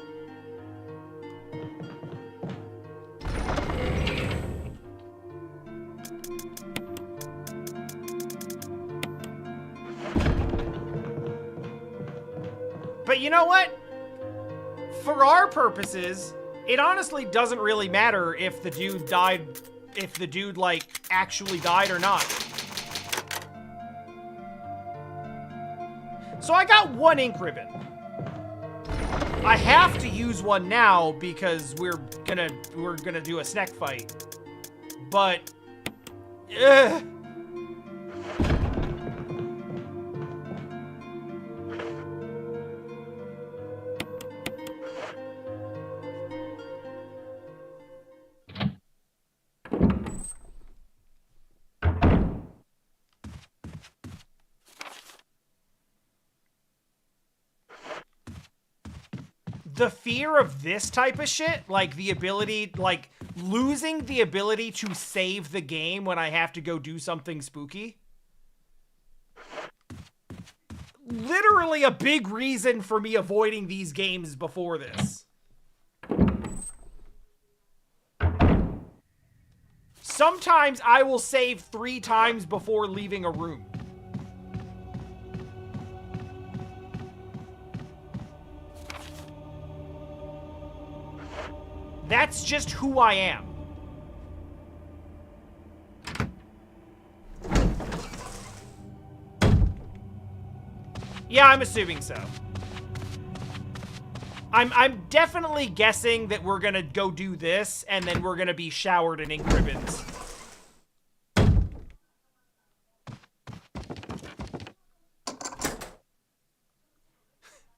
But you know what? For our purposes, it honestly doesn't really matter if the dude died, if the dude, like, actually died or not. So I got one ink ribbon. I have to use one now because we're gonna do a snack fight. But the fear of this type of shit, like the ability, like losing the ability to save the game when I have to go do something spooky. Literally a big reason for me avoiding these games before this. Sometimes I will save 3 times before leaving a room. That's just who I am. Yeah, I'm assuming so. I'm definitely guessing that we're gonna go do this, and then we're gonna be showered in ink ribbons.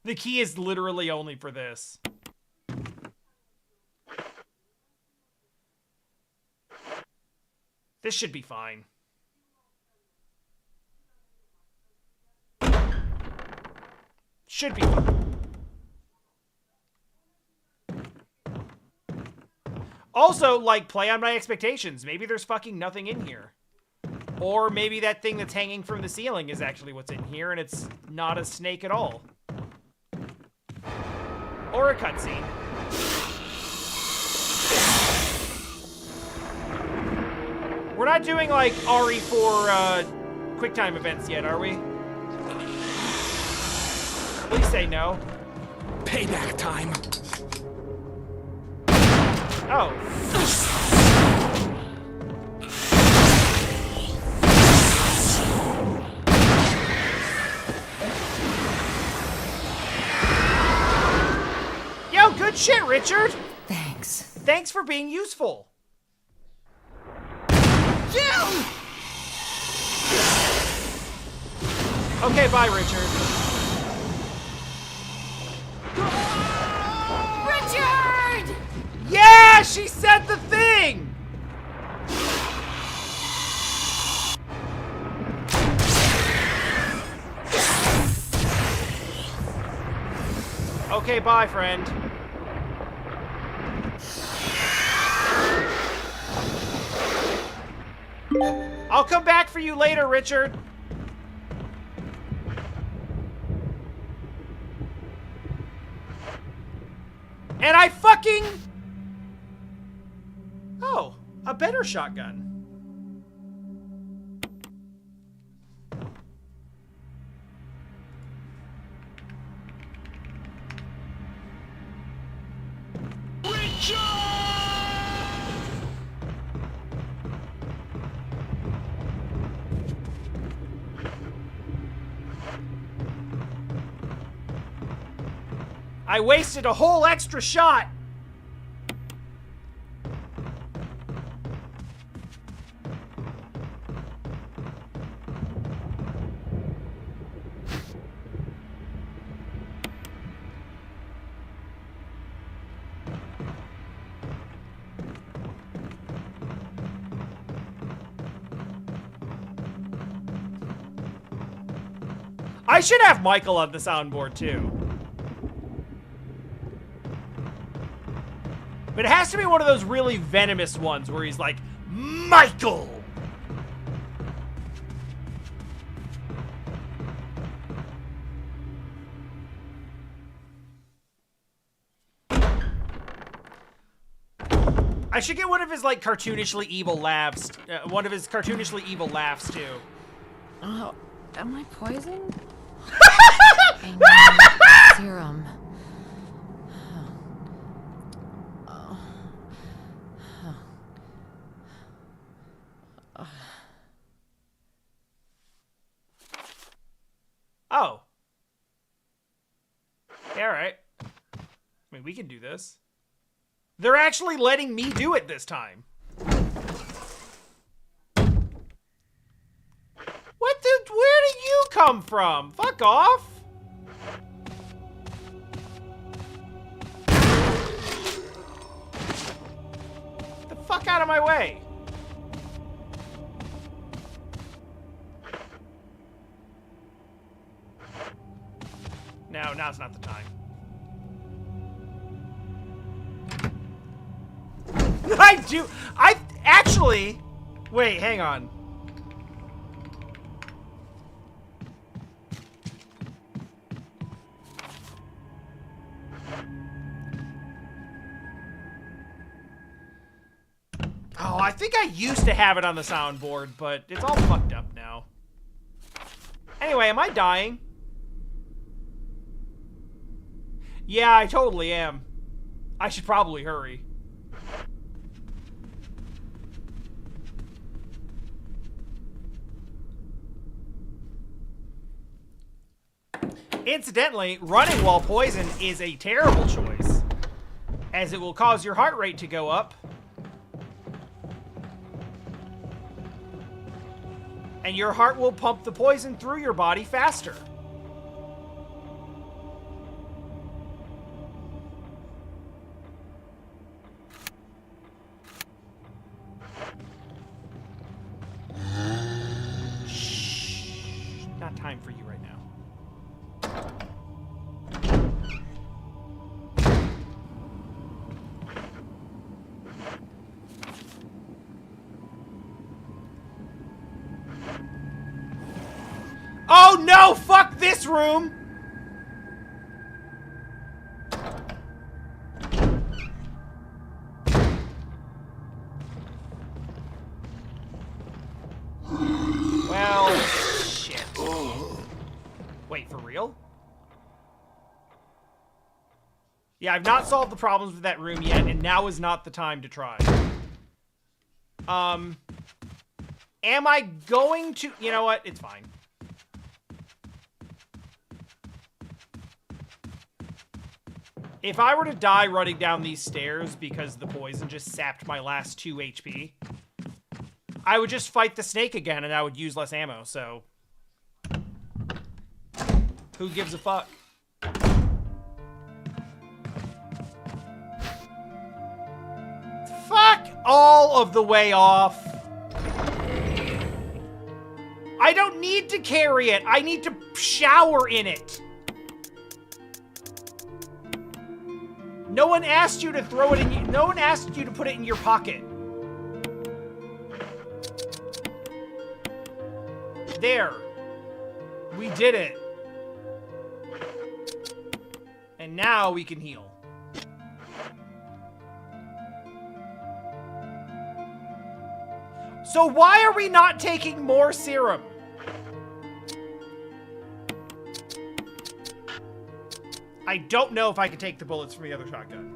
The key is literally only for this. This should be fine. Should be fine. Also, like, play on my expectations. Maybe there's fucking nothing in here. Or maybe that thing that's hanging from the ceiling is actually what's in here, and it's not a snake at all. Or a cutscene. We're not doing, like, RE4 QuickTime events yet, are we? Please say no. Payback time. Oh. Yo, good shit, Richard! Thanks. Thanks for being useful. Okay, bye, Richard. Richard! Yeah, she said the thing! Okay, bye, friend. I'll come back for you later, Richard. And I fucking... Oh, a better shotgun. I wasted a whole extra shot. I should have Michael on the soundboard too. But it has to be one of those really venomous ones where he's like, Michael! I should get one of his, like, cartoonishly evil laughs. One of his cartoonishly evil laughs, too. Oh, am I poisoned? I need serum. Oh. Yeah, alright. I mean, we can do this. They're actually letting me do it this time. What the... Where did you come from? Fuck off. Get the fuck out of my way. No, now's not the time. I actually, wait, hang on. Oh, I think I used to have it on the soundboard, but it's all fucked up now. Anyway, am I dying? Yeah, I totally am. I should probably hurry. Incidentally, running while poisoned is a terrible choice, as it will cause your heart rate to go up. And your heart will pump the poison through your body faster. Shh. Not time for you right now. Oh no! Fuck this room! Well, shit. Wait, for real? Yeah, I've not solved the problems with that room yet, and now is not the time to try. Am I going to... You know what? It's fine. If I were to die running down these stairs because the poison just sapped my last 2 HP, I would just fight the snake again and I would use less ammo, so... Who gives a fuck? Fuck all of the way off. I don't need to carry it. I need to shower in it. No one asked you to throw it in. No one asked you to put it in your pocket. There. We did it. And now we can heal. So why are we not taking more serum? I don't know if I can take the bullets from the other shotgun.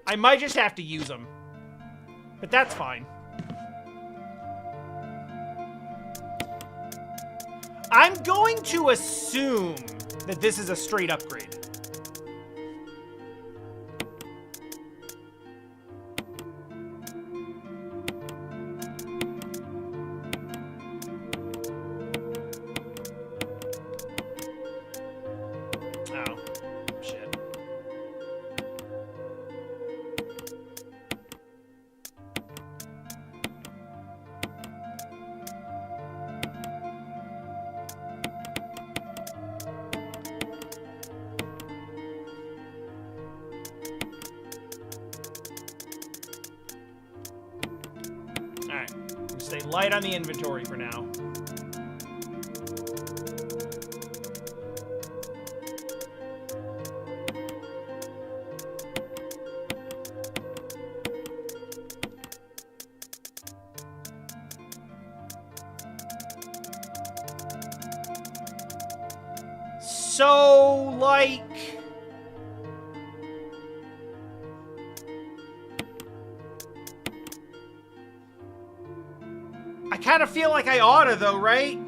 I might just have to use them. But that's fine. I'm going to assume that this is a straight upgrade. Oh, shit. Alright, we'll stay light on the inventory for now. So, like... I kind of feel like I oughta, though, right?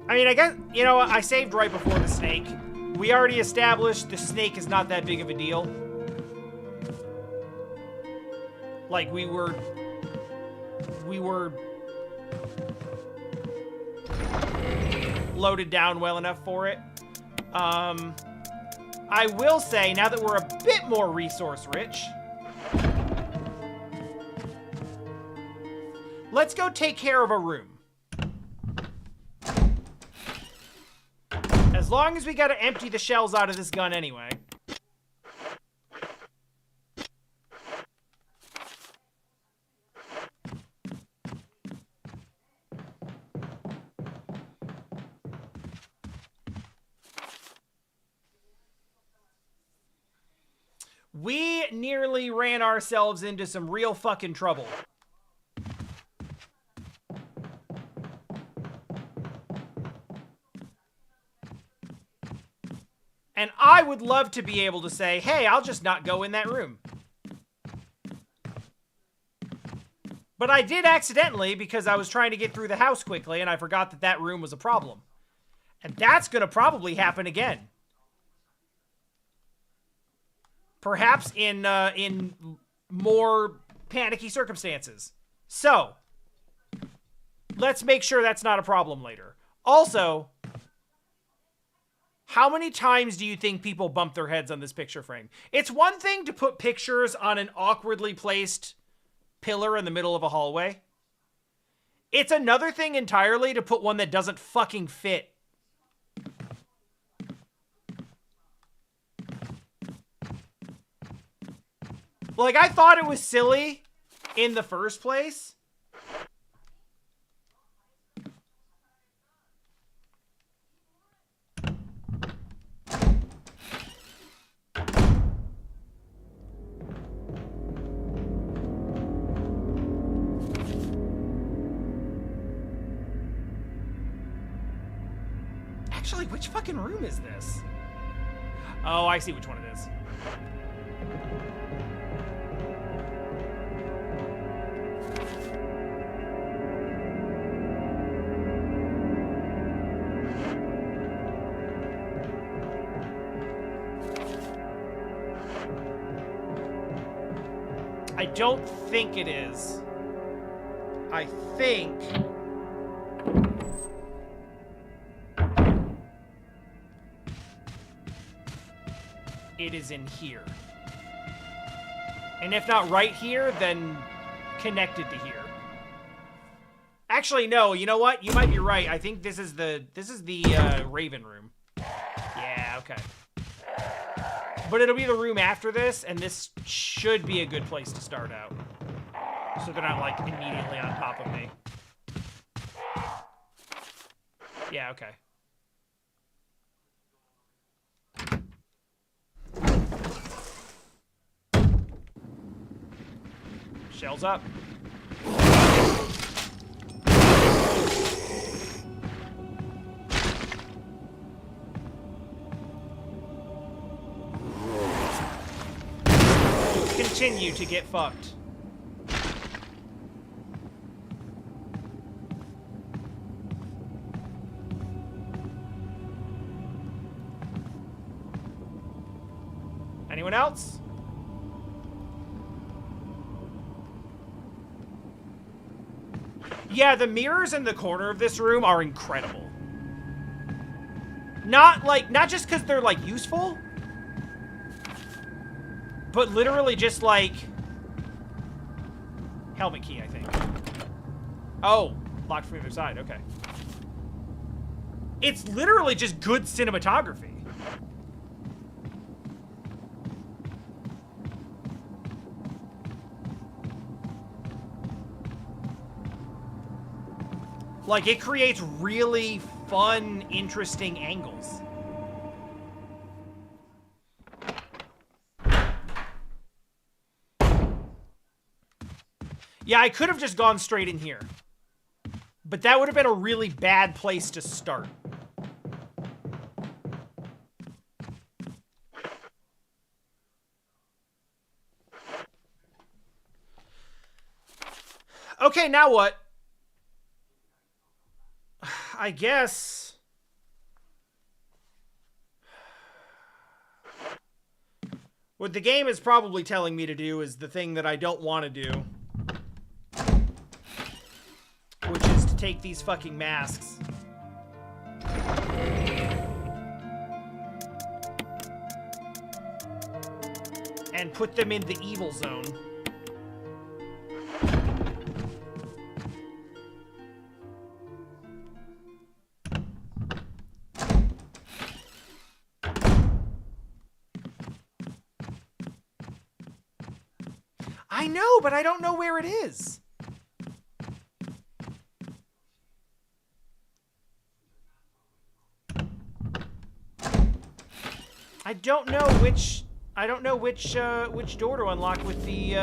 I mean, I guess, you know what, I saved right before the snake. We already established the snake is not that big of a deal. Like, we were loaded down well enough for it. I will say, now that we're a bit more resource rich, let's go take care of a room. As long as we gotta empty the shells out of this gun anyway. We nearly ran ourselves into some real fucking trouble. And I would love to be able to say, hey, I'll just not go in that room. But I did accidentally because I was trying to get through the house quickly and I forgot that that room was a problem. And that's going to probably happen again. Perhaps in more panicky circumstances. So, let's make sure that's not a problem later. Also, how many times do you think people bump their heads on this picture frame? It's one thing to put pictures on an awkwardly placed pillar in the middle of a hallway. It's another thing entirely to put one that doesn't fucking fit. Like, I thought it was silly in the first place. Actually, which fucking room is this? Oh, I see which one it is. I don't think it is. I think... it is in here. And if not right here, then connected to here. Actually, no, you know what? You might be right. I think this is the Raven room. Yeah, okay. But it'll be the room after this, and this should be a good place to start out. So they're not, like, immediately on top of me. Yeah, okay. Shells up. Continue to get fucked. Anyone else? Yeah, the mirrors in the corner of this room are incredible. Not just because they're, like, useful, but literally just, like... helmet key, I think. Oh, locked from the other side, okay. It's literally just good cinematography. Like, it creates really fun, interesting angles. Yeah, I could have just gone straight in here. But that would have been a really bad place to start. Okay, now what? I guess... what the game is probably telling me to do is the thing that I don't want to do. Which is to take these fucking masks. And put them in the evil zone. I know, but I don't know where it is. I don't know which... I don't know which door to unlock with the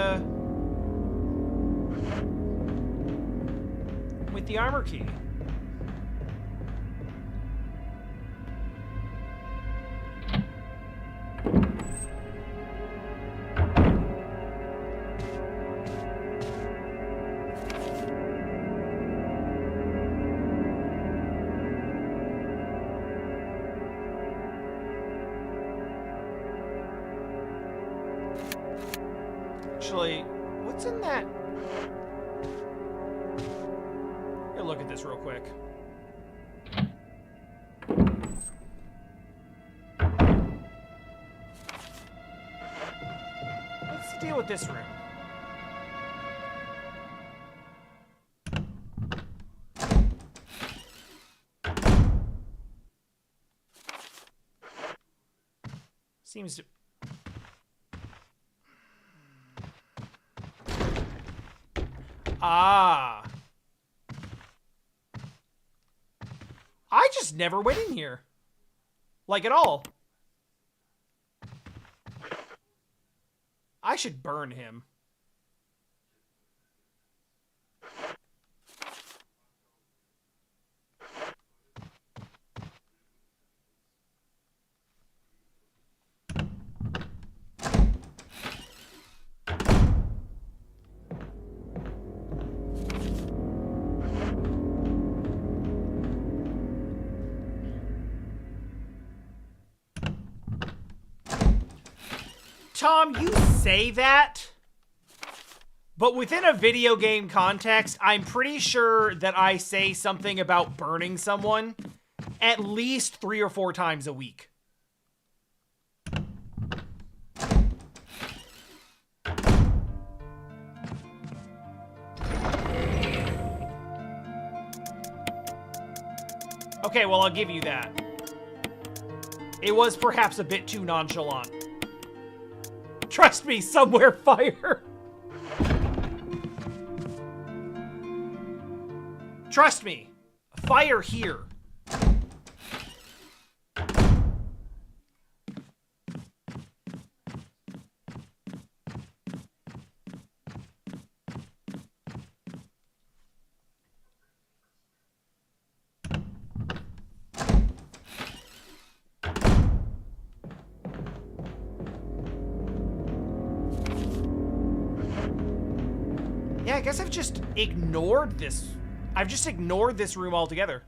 armor key. Actually, what's in that? Here, look at this real quick. What's the deal with this room? Seems to... Ah. I just never went in here. Like, at all. I should burn him. Tom, you say that, but within a video game context, I'm pretty sure that I say something about burning someone at least 3 or 4 times a week. Okay, well, I'll give you that. It was perhaps a bit too nonchalant. Trust me, somewhere fire. Trust me, fire here. Yeah, I guess I've just ignored this. I've just ignored this room altogether.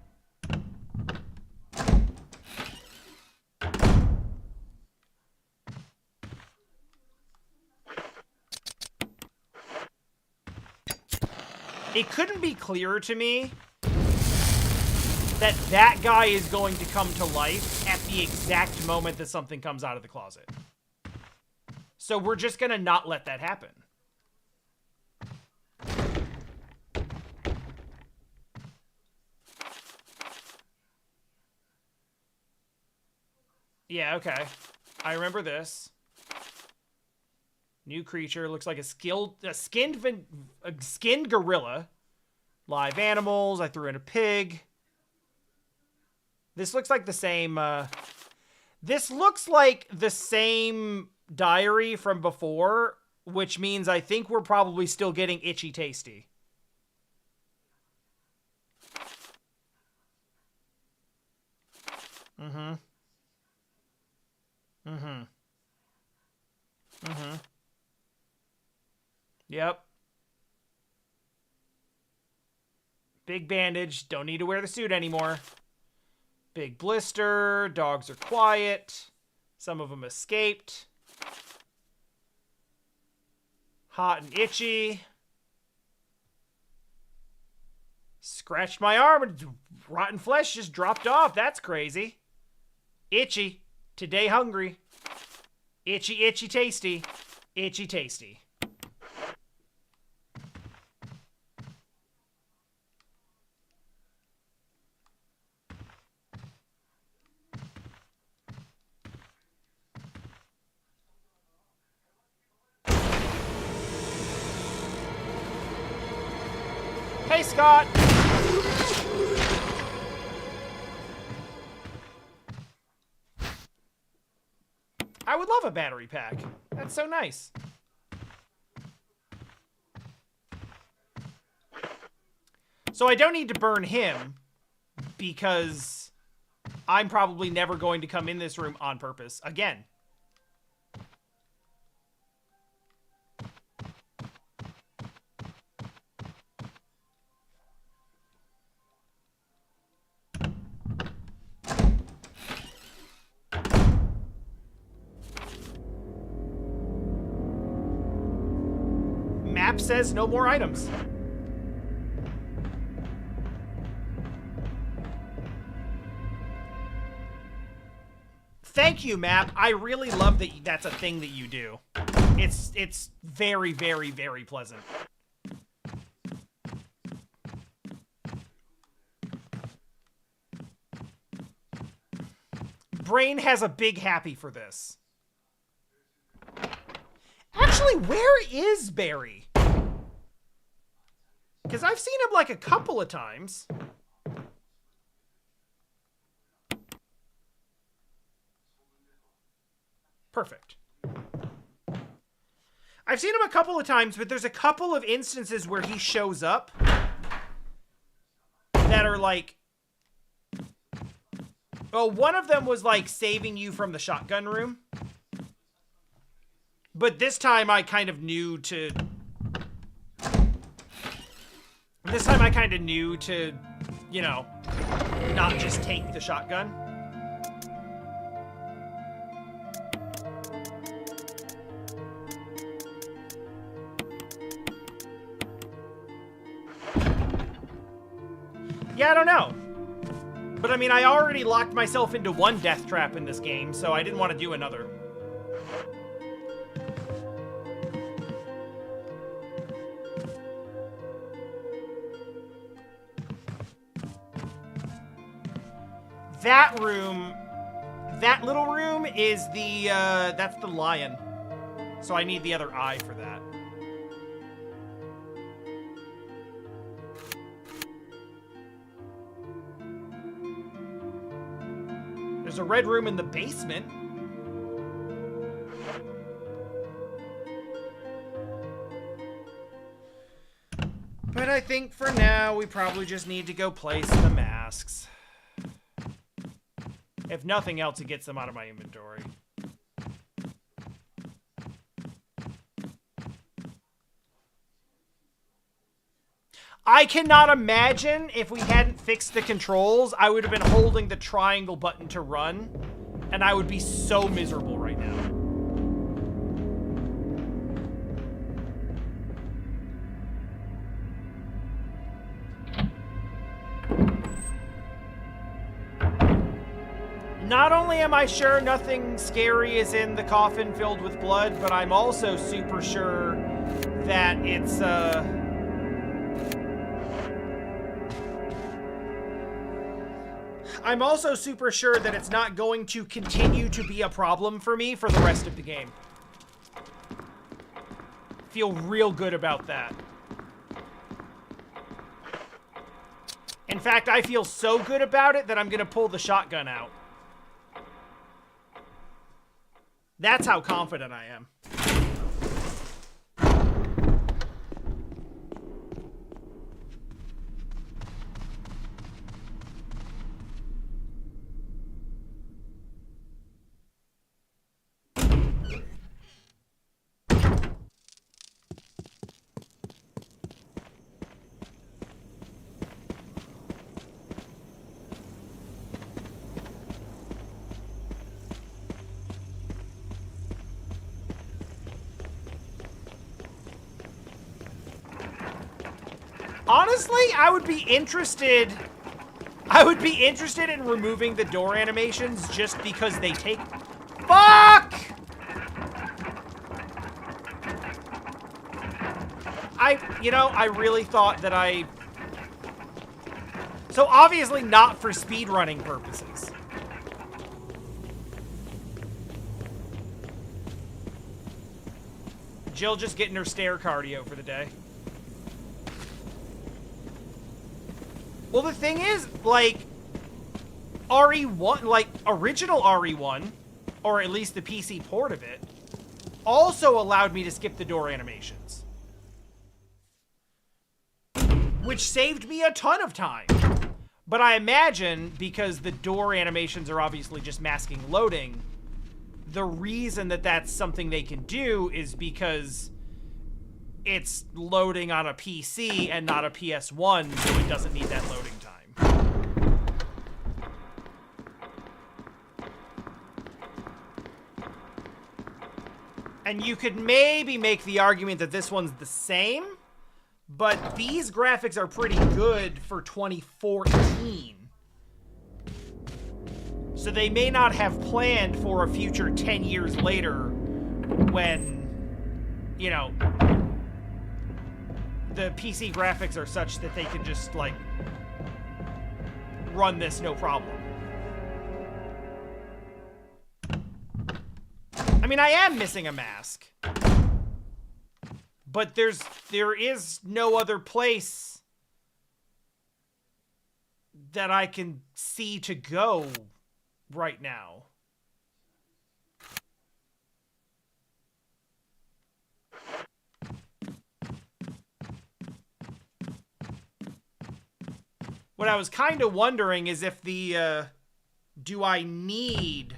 It couldn't be clearer to me that that guy is going to come to life at the exact moment that something comes out of the closet. So we're just gonna not let that happen. Yeah, okay. I remember this. New creature. Looks like a skinned gorilla. Live animals. I threw in a pig. This looks like the same, this looks like the same diary from before, which means I think we're probably still getting Itchy Tasty. Mm-hmm. Mm-hmm. Mm-hmm. Yep. Big bandage. Don't need to wear the suit anymore. Big blister. Dogs are quiet. Some of them escaped. Hot and itchy. Scratched my arm and rotten flesh just dropped off. That's crazy. Itchy. Today hungry. Itchy, itchy, tasty. Itchy, tasty. Hey, Scott! I I would love a battery pack. That's so nice. So I don't need to burn him because I'm probably never going to come in this room on purpose again. Map says no more items. Thank you, map. I really love that that's a thing that you do. It's very, very, very pleasant. Brain has a big happy for this. Actually, where is Barry? Because I've seen him like a couple of times. Perfect. I've seen him a couple of times, but there's a couple of instances where he shows up that are like... Well, one of them was like saving you from the shotgun room. But this time I kind of knew to... This time I kind of knew to, you know, not just take the shotgun. Yeah, I don't know. But I mean, I already locked myself into one death trap in this game, so I didn't want to do another. That room, that little room is the, that's the lion. So I need the other eye for that. There's a red room in the basement. But I think for now, we probably just need to go place the masks. If nothing else, it gets them out of my inventory. I cannot imagine if we hadn't fixed the controls, I would have been holding the triangle button to run, and I would be so miserable right now. Not only am I sure nothing scary is in the coffin filled with blood, but I'm also super sure that it's, I'm also super sure that it's not going to continue to be a problem for me for the rest of the game. Feel real good about that. In fact, I feel so good about it that I'm going to pull the shotgun out. That's how confident I am. Honestly, I would be interested in removing the door animations just because they take... Fuck! I really thought that I... So obviously not for speedrunning purposes. Jill just getting her stair cardio for the day. Well, the thing is, like, RE1, like, original RE1, or at least the PC port of it, also allowed me to skip the door animations. Which saved me a ton of time. But I imagine, because the door animations are obviously just masking loading, the reason that that's something they can do is because it's loading on a PC and not a PS1, so it doesn't need that loading time. And you could maybe make the argument that this one's the same, but these graphics are pretty good for 2014. So they may not have planned for a future 10 years later when, you know, the PC graphics are such that they can just, like, run this no problem. I mean, I am missing a mask. But there is no other place that I can see to go right now. What I was kind of wondering is if the, do I need...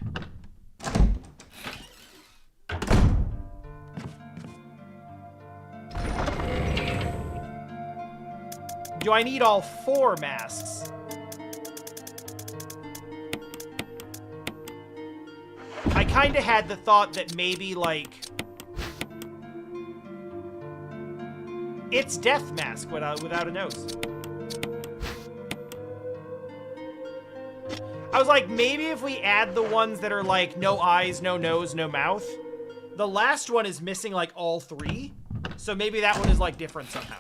Do I need all 4 masks? I kind of had the thought that maybe, like... It's Death Mask without a nose. I was like, maybe if we add the ones that are like, no eyes, no nose, no mouth. The last one is missing, like, all 3. So maybe that one is, like, different somehow.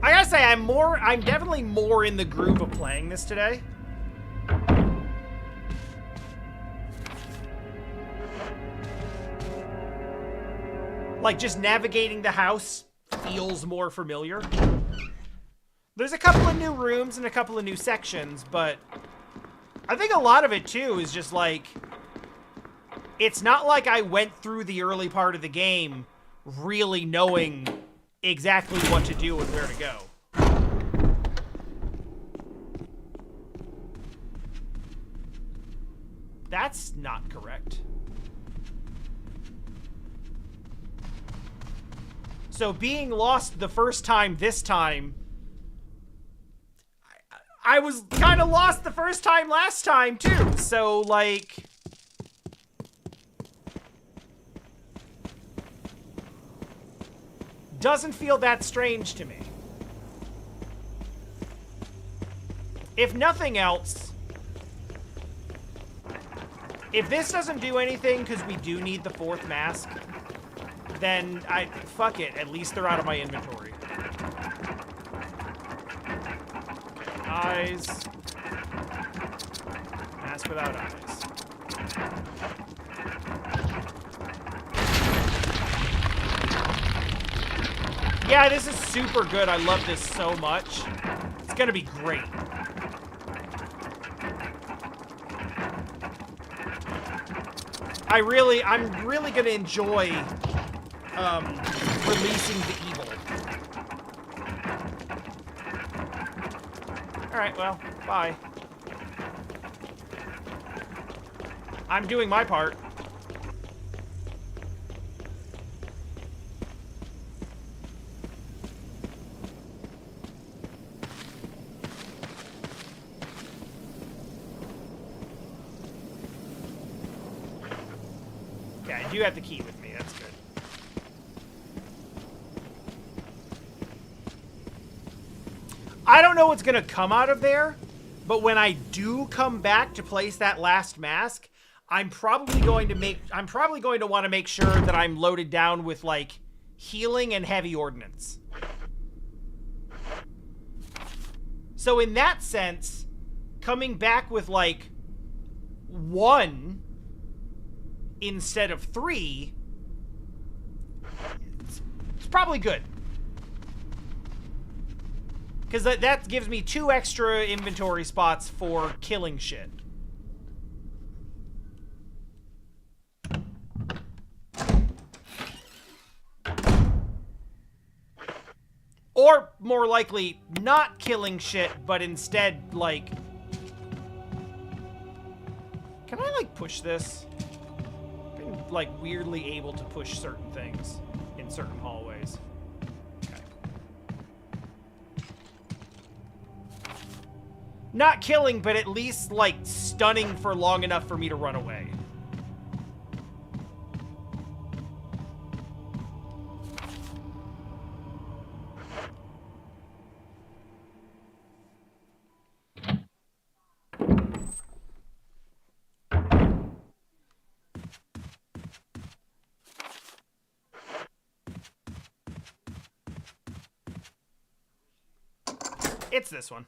I gotta say, I'm definitely more in the groove of playing this today. Like, just navigating the house feels more familiar. There's a couple of new rooms and a couple of new sections, but I think a lot of it, too, is just like... It's not like I went through the early part of the game really knowing exactly what to do and where to go. That's not correct. So being lost the first time this time, I was kind of lost the first time last time too. So like... Doesn't feel that strange to me. If nothing else, if this doesn't do anything because we do need the 4th mask, then fuck it. At least they're out of my inventory. Okay, eyes. Mask without eyes. Yeah, this is super good. I love this so much. It's gonna be great. I'm really gonna enjoy releasing the evil. Alright, well, bye. I'm doing my part. Yeah, I do have the key with me. That's good. I don't know what's gonna come out of there, but when I do come back to place that last mask, I'm probably going to want to make sure that I'm loaded down with like healing and heavy ordnance. So in that sense, coming back with, like, 1 instead of 3, it's probably good. Because that gives me 2 extra inventory spots for killing shit. Or, more likely, not killing shit, but instead, like... Can I, like, push this? I'm, like, weirdly able to push certain things in certain hallways. Okay. Not killing, but at least, like, stunning for long enough for me to run away. It's this one.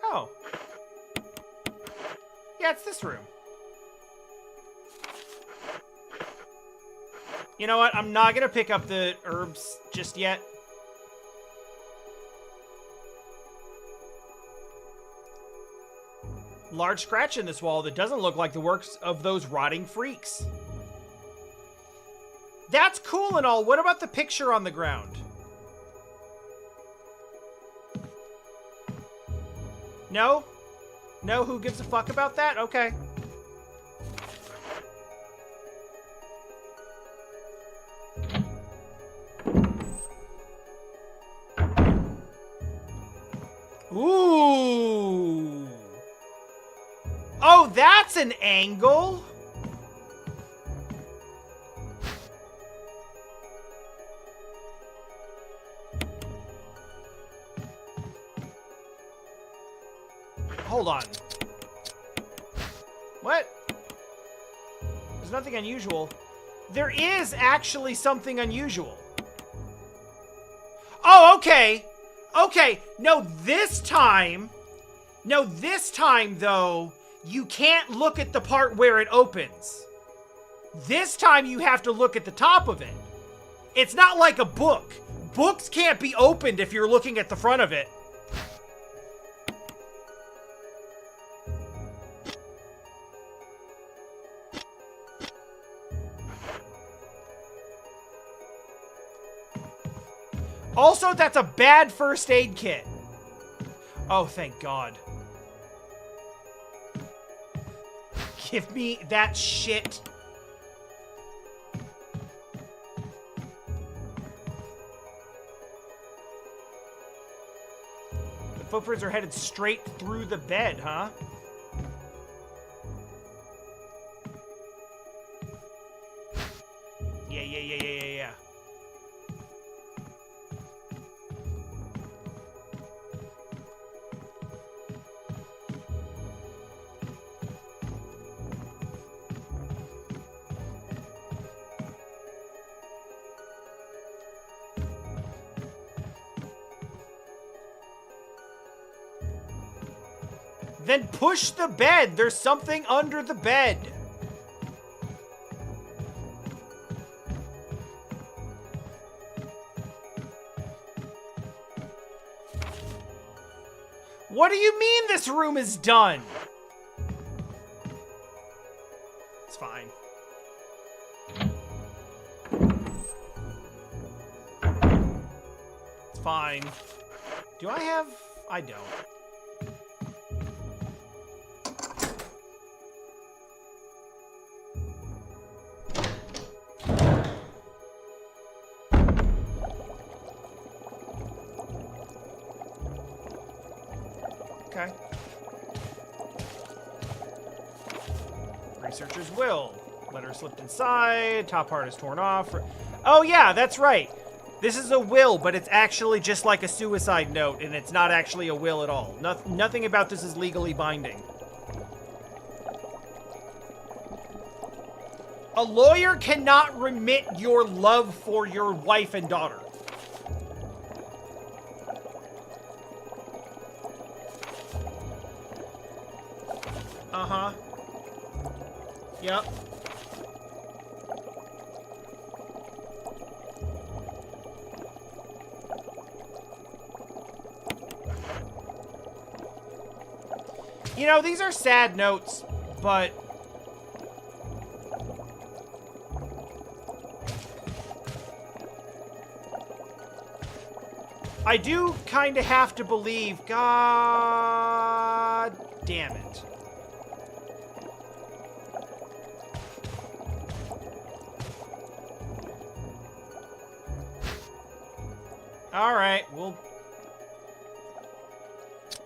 Oh. Yeah, it's this room. You know what? I'm not gonna pick up the herbs just yet. Large scratch in this wall that doesn't look like the works of those rotting freaks. That's cool and all. What about the picture on the ground? No? No? Who gives a fuck about that? Okay. Ooh. Oh, that's an angle. Hold on. What? There's nothing unusual. There is actually something unusual. Oh, okay. Okay. No, this time, though, you can't look at the part where it opens. This time you have to look at the top of it. It's not like a book. Books can't be opened if you're looking at the front of it. Also, that's a bad first aid kit. Oh, thank God. Give me that shit. The footprints are headed straight through the bed, huh? Yeah. Then push the bed. There's something under the bed. What do you mean this room is done? It's fine. It's fine. Do I have... I don't. Okay. Researcher's will. Letter slipped inside. Top part is torn off. Oh, yeah, that's right. This is a will, but it's actually just like a suicide note, and it's not actually a will at all. Nothing about this is legally binding. A lawyer cannot remit your love for your wife and daughter. Uh-huh. Yep. You know, these are sad notes, but I do kind of have to believe. God damn it. All right, well,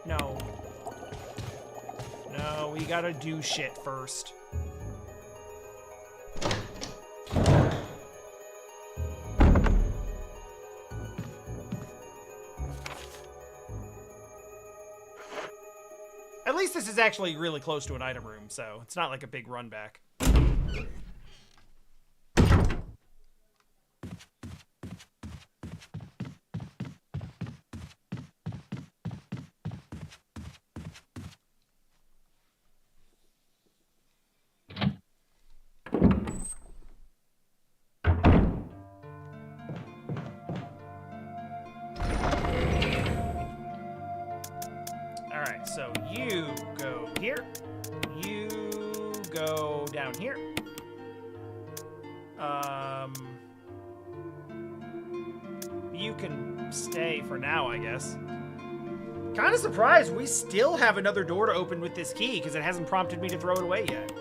no. No, we gotta do shit first. At least this is actually really close to an item room, so it's not like a big run back. Alright, so you go here. You go down here. You can stay for now, I guess. Kind of surprised we still have another door to open with this key, because it hasn't prompted me to throw it away yet.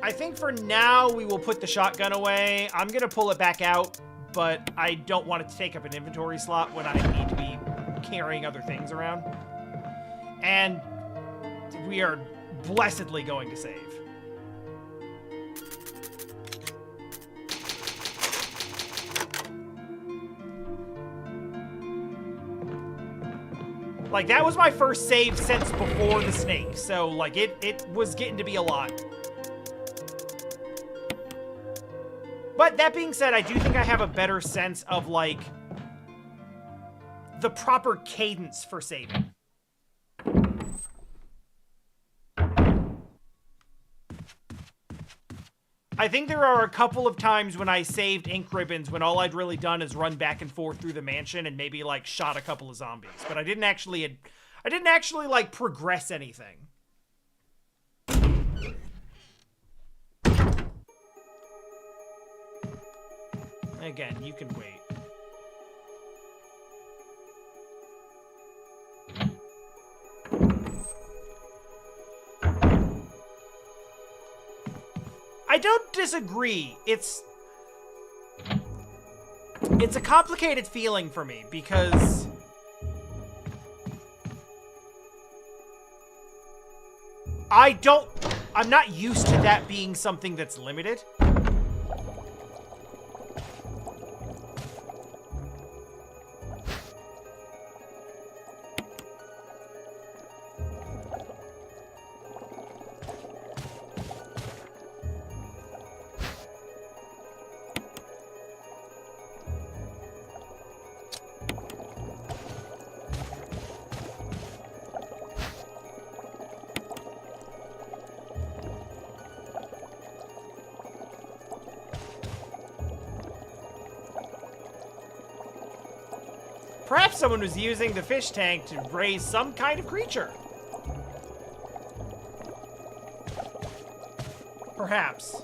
I think for now we will put the shotgun away. I'm going to pull it back out, but I don't want it to take up an inventory slot when I need to be carrying other things around. And we are blessedly going to save. Like, that was my first save since before the snake, so, like, it was getting to be a lot. But that being said, I do think I have a better sense of, like, the proper cadence for saving. I think there are a couple of times when I saved ink ribbons when all I'd really done is run back and forth through the mansion and maybe, like, shot a couple of zombies. But I didn't actually, like, progress anything. Again, you can wait. I don't disagree. It's a complicated feeling for me because I'm not used to that being something that's limited. Perhaps someone was using the fish tank to raise some kind of creature. Perhaps.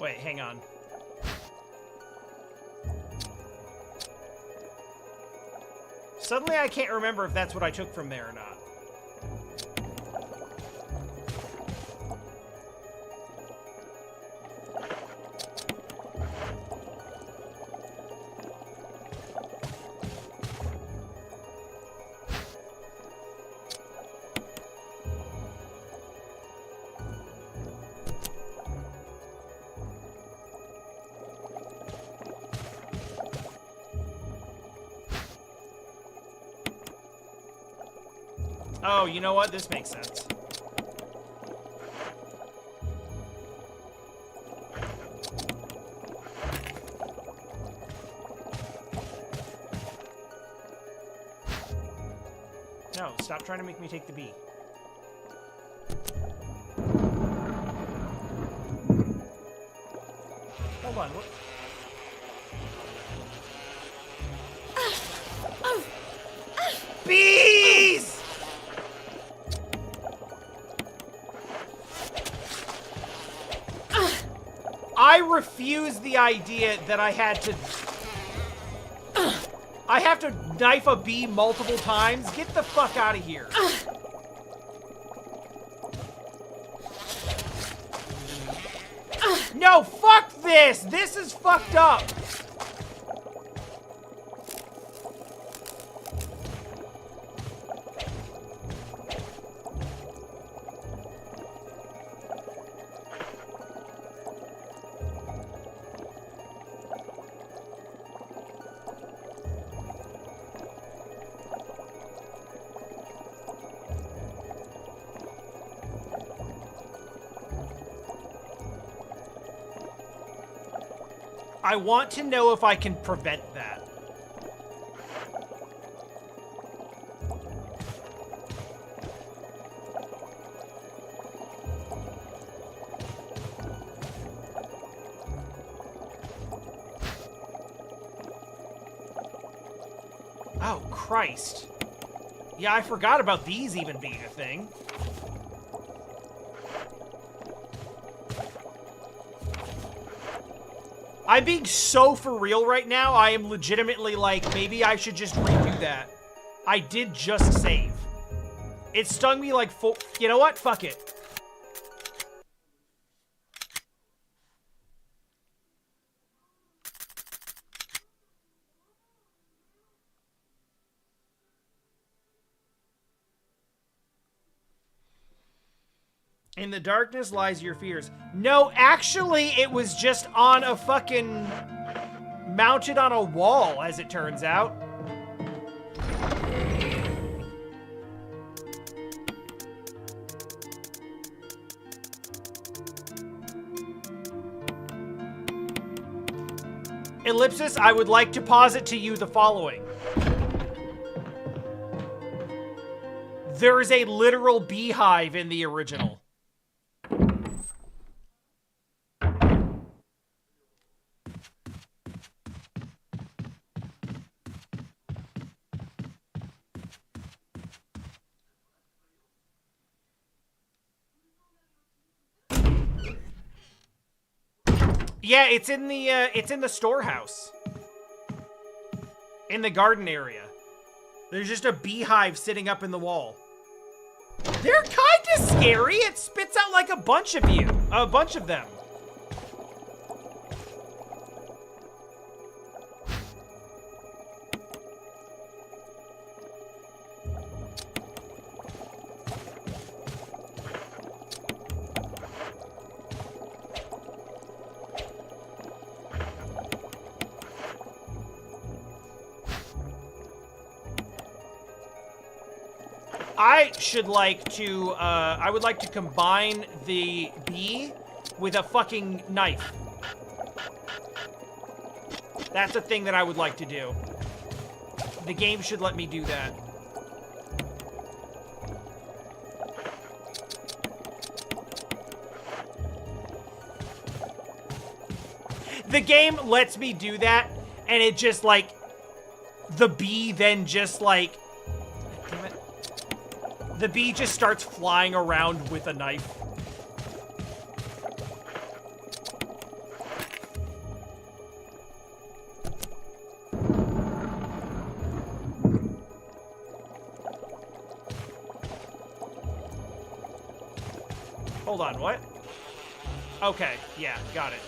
Wait, hang on. Suddenly I can't remember if that's what I took from there or not. Oh, you know what? This makes sense. No, stop trying to make me take the B. Hold on, what? Bees! I refuse the idea that I have to knife a bee multiple times. Get the fuck out of here. No, fuck this! This is fucked up! I want to know if I can prevent that. Oh, Christ. Yeah, I forgot about these even being a thing. I'm being so for real right now, I am legitimately like, maybe I should just redo that. I did just save. It stung me like full... You know what? Fuck it. In the darkness lies your fears. No, actually, it was just on a fucking... mounted on a wall, as it turns out. Ellipsis, I would like to posit to you the following. There is a literal beehive in the original. Yeah, it's in the storehouse. In the garden area. There's just a beehive sitting up in the wall. They're kinda scary. It spits out like a bunch of you. A bunch of them. I would like to combine the bee with a fucking knife. That's a thing that I would like to do. The game should let me do that. The game lets me do that, and it just, like, the bee then just, like, damn it. The bee just starts flying around with a knife. Hold on, what? Okay, yeah, got it.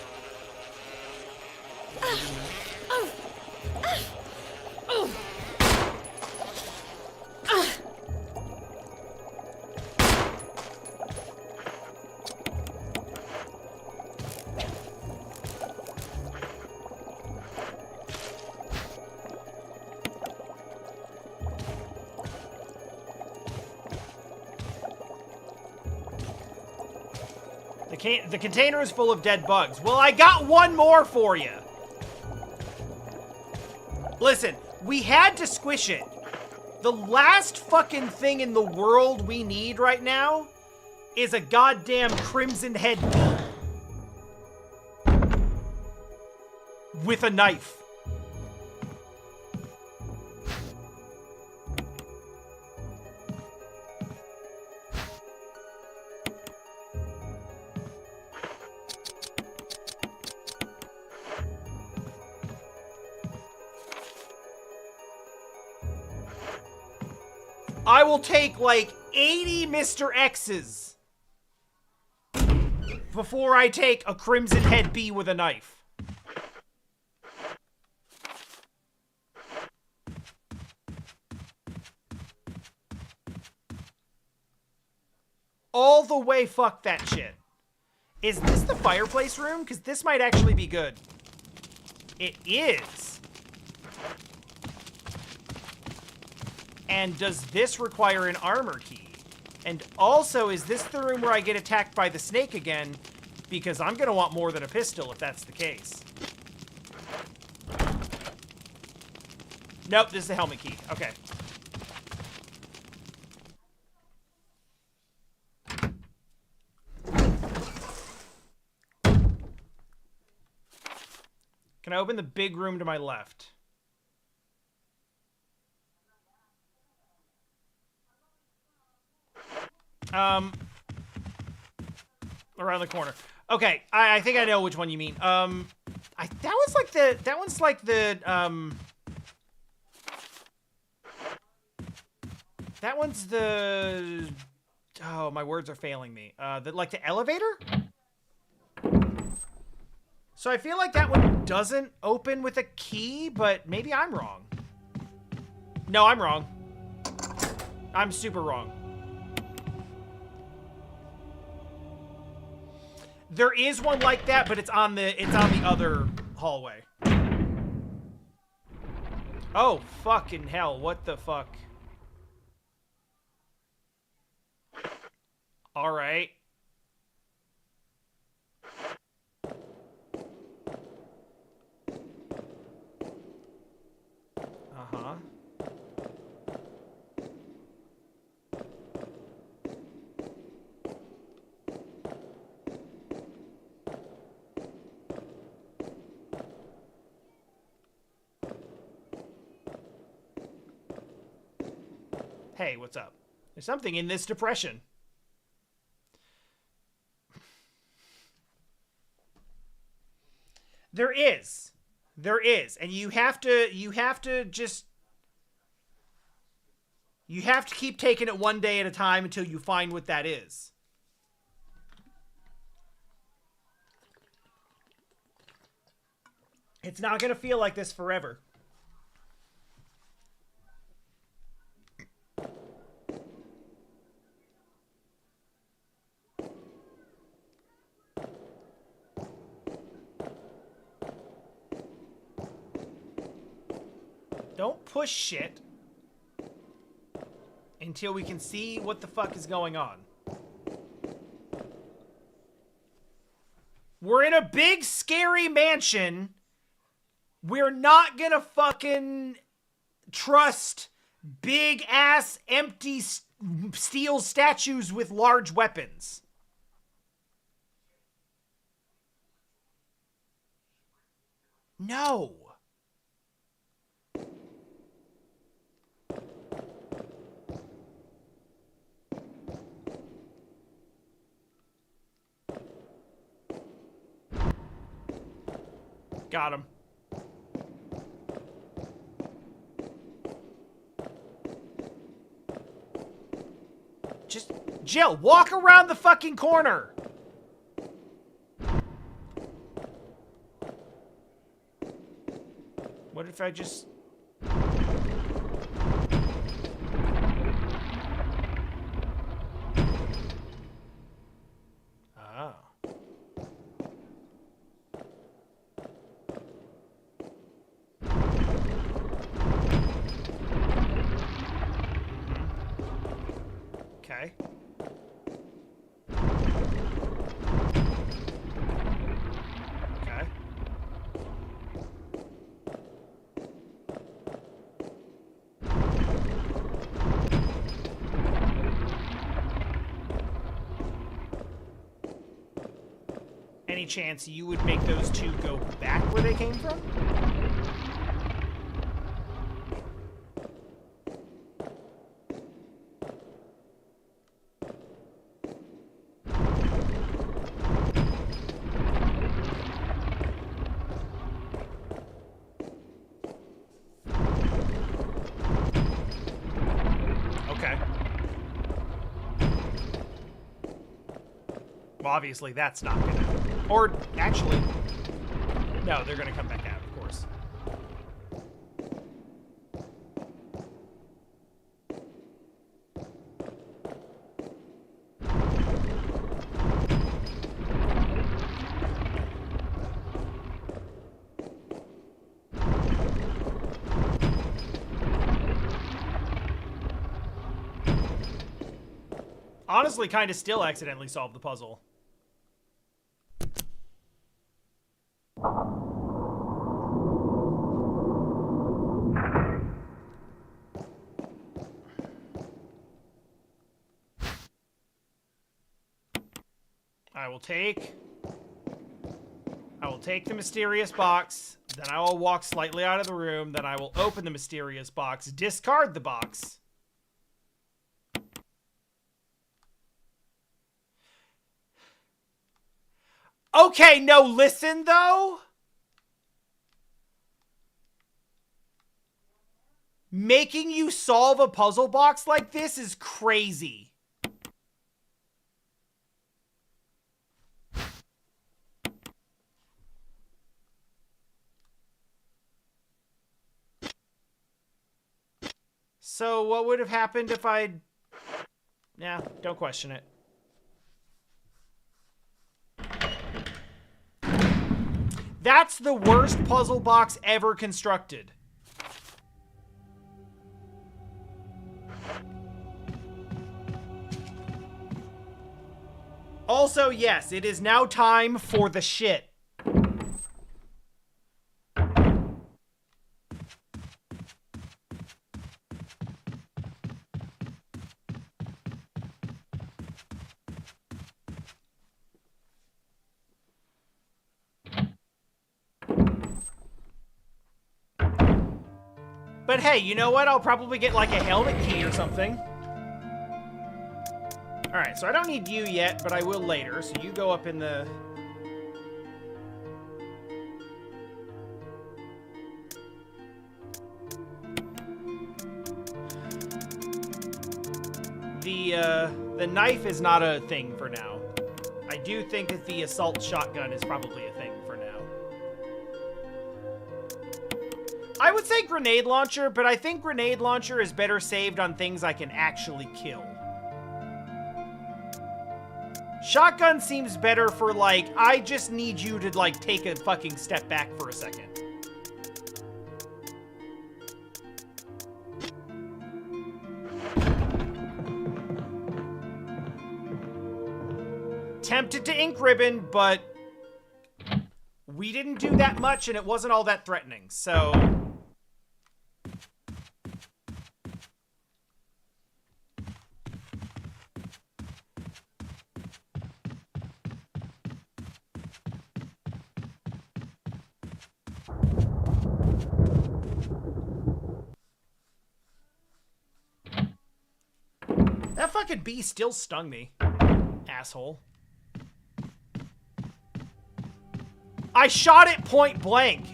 The container is full of dead bugs. Well, I got one more for you. Listen, we had to squish it. The last fucking thing in the world we need right now is a goddamn crimson head with a knife. I will take like 80 Mr. X's before I take a crimson head bee with a knife. All the way fuck that shit. Is this the fireplace room? Because this might actually be good. It is. And does this require an armor key? And also, is this the room where I get attacked by the snake again? Because I'm gonna want more than a pistol if that's the case. Nope, this is the helmet key. Okay. Can I open the big room to my left? Around the corner. Okay, I think I know which one you mean. That one's like the, that one's the, oh, my words are failing me. Like the elevator? So I feel like that one doesn't open with a key, but maybe I'm wrong. No, I'm wrong. I'm super wrong. There is one like that, but it's on the other hallway. Oh, fucking hell. What the fuck? All right. Uh-huh. Hey, what's up? There's something in this depression. There is. There is. And you have to keep taking it one day at a time until you find what that is. It's not going to feel like this forever. Don't push shit until we can see what the fuck is going on. We're in a big, scary mansion. We're not gonna fucking trust big-ass, empty steel statues with large weapons. No. Got him. Just, Jill, walk around the fucking corner. What if I just... Oh. Okay. any chance you would make those two go back where they came from? Obviously, that's not gonna... Or, actually... No, they're gonna come back out, of course. Honestly, kind of still accidentally solved the puzzle. I will take the mysterious box, then I will walk slightly out of the room, then I will open the mysterious box, discard the box. Okay, no, listen, though. Making you solve a puzzle box like this is crazy. So what would have happened if I'd... Yeah, don't question it. That's the worst puzzle box ever constructed. Also, yes, it is now time for the shit. But hey, you know what? I'll probably get like a helmet key or something. Alright, so I don't need you yet, but I will later. So you go up in the... The knife is not a thing for now. I do think that the assault shotgun is probably a thing for now. I would say grenade launcher, but I think grenade launcher is better saved on things I can actually kill. Shotgun seems better for, like, I just need you to, like, take a fucking step back for a second. Tempted to ink ribbon, but we didn't do that much and it wasn't all that threatening, so... That fucking bee still stung me. Asshole. I shot it point blank.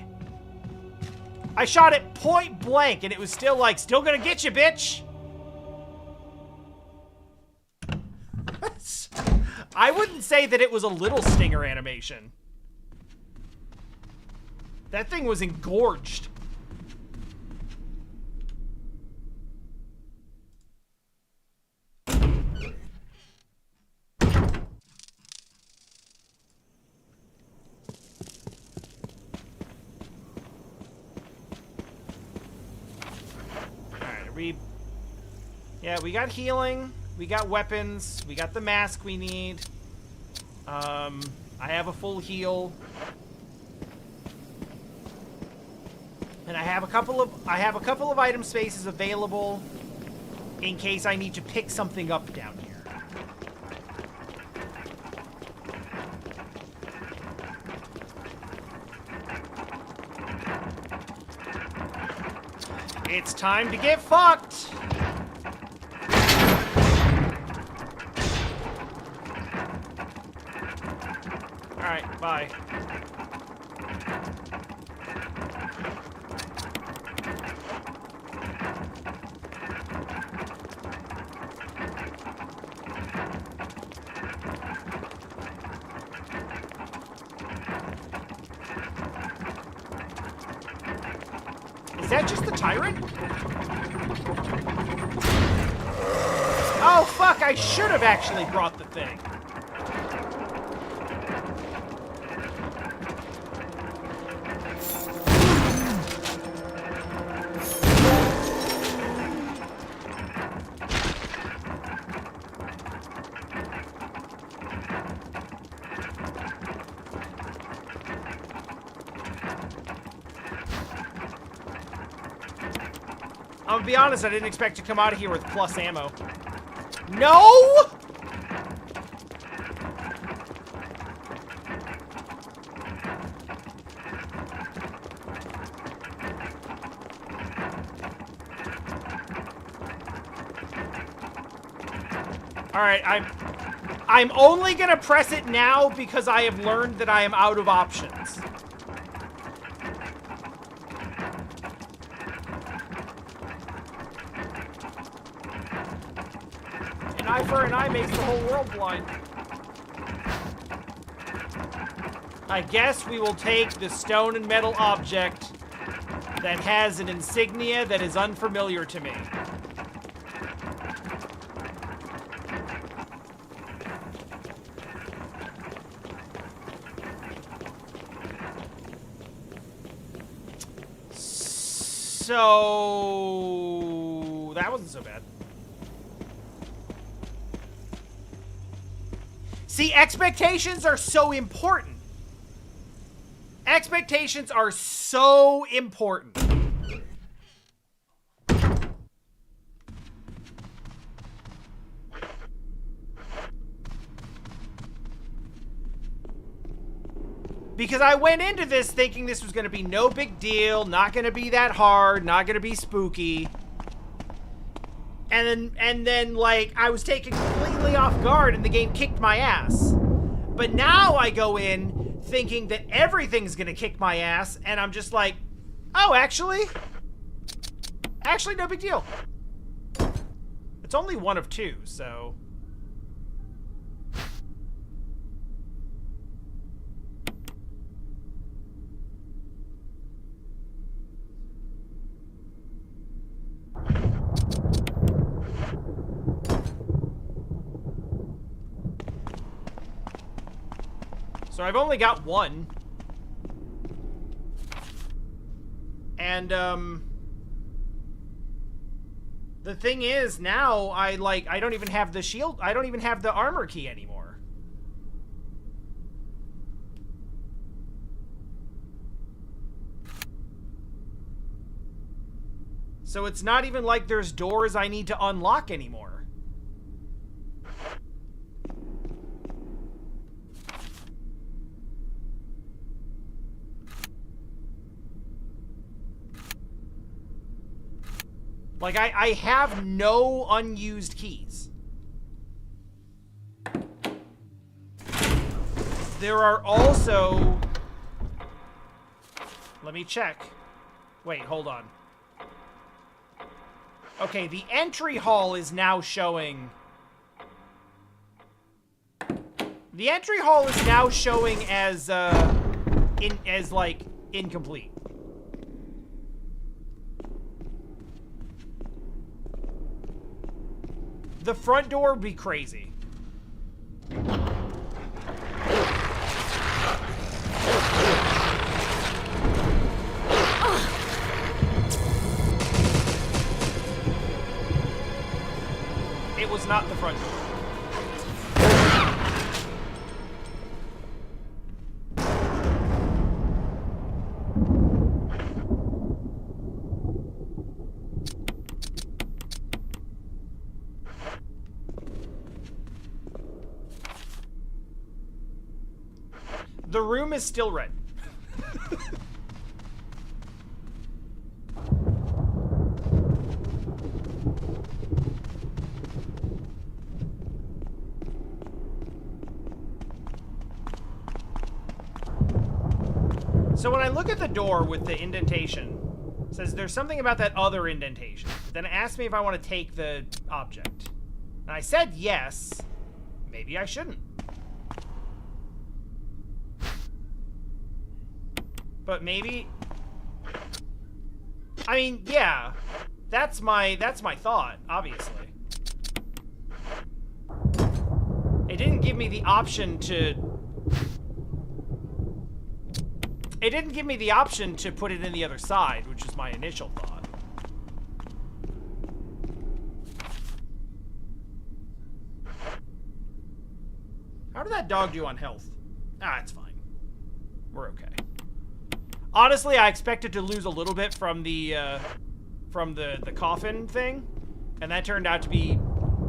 I shot it point blank and it was still like, still gonna get you, bitch. I wouldn't say that it was a little stinger animation. That thing was engorged. Yeah, we got healing, we got weapons, we got the mask we need. I have a full heal. And I have a couple of item spaces available in case I need to pick something up down here. It's time to get fucked! Alright, bye. Is that just the tyrant? Oh, fuck, I should have actually brought the thing. I'm gonna be honest, I didn't expect to come out of here with plus ammo. No! Alright, I'm only gonna press it now because I have learned that I am out of options. An eye for an eye makes the whole world blind. I guess we will take the stone and metal object that has an insignia that is unfamiliar to me. So that wasn't so bad. See, expectations are so important. Expectations are so important. Because I went into this thinking this was going to be no big deal, not going to be that hard, not going to be spooky. And then, like, I was taken completely off guard and the game kicked my ass. But now I go in thinking that everything's going to kick my ass, and I'm just like, oh, actually, no big deal. It's only one of two, so... So I've only got one. And, the thing is, now, I don't even have the shield, I don't even have the armor key anymore. So it's not even like there's doors I need to unlock anymore. Like, I have no unused keys. There are also... Let me check. Wait, hold on. Okay, the entry hall is now showing... The entry hall is now showing as, incomplete. The front door would be crazy. It was not the front door. The room is still red. So when I look at the door with the indentation, it says there's something about that other indentation. Then it asked me if I want to take the object. And I said yes. Maybe I shouldn't. But maybe... I mean, yeah. That's my thought, obviously. It didn't give me the option to... It didn't give me the option to put it in the other side, which was my initial thought. How did that dog do on health? Ah, it's fine. We're okay. Honestly, I expected to lose a little bit from the coffin thing, and that turned out to be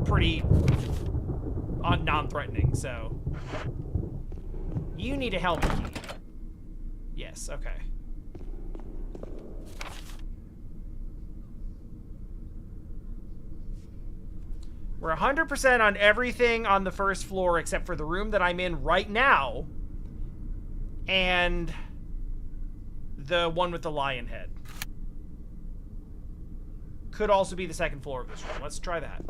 pretty non-threatening, so... You need a helmet key. Yes, okay. We're 100% on everything on the first floor except for the room that I'm in right now and the one with the lion head. Could also be the second floor of this room. Let's try that.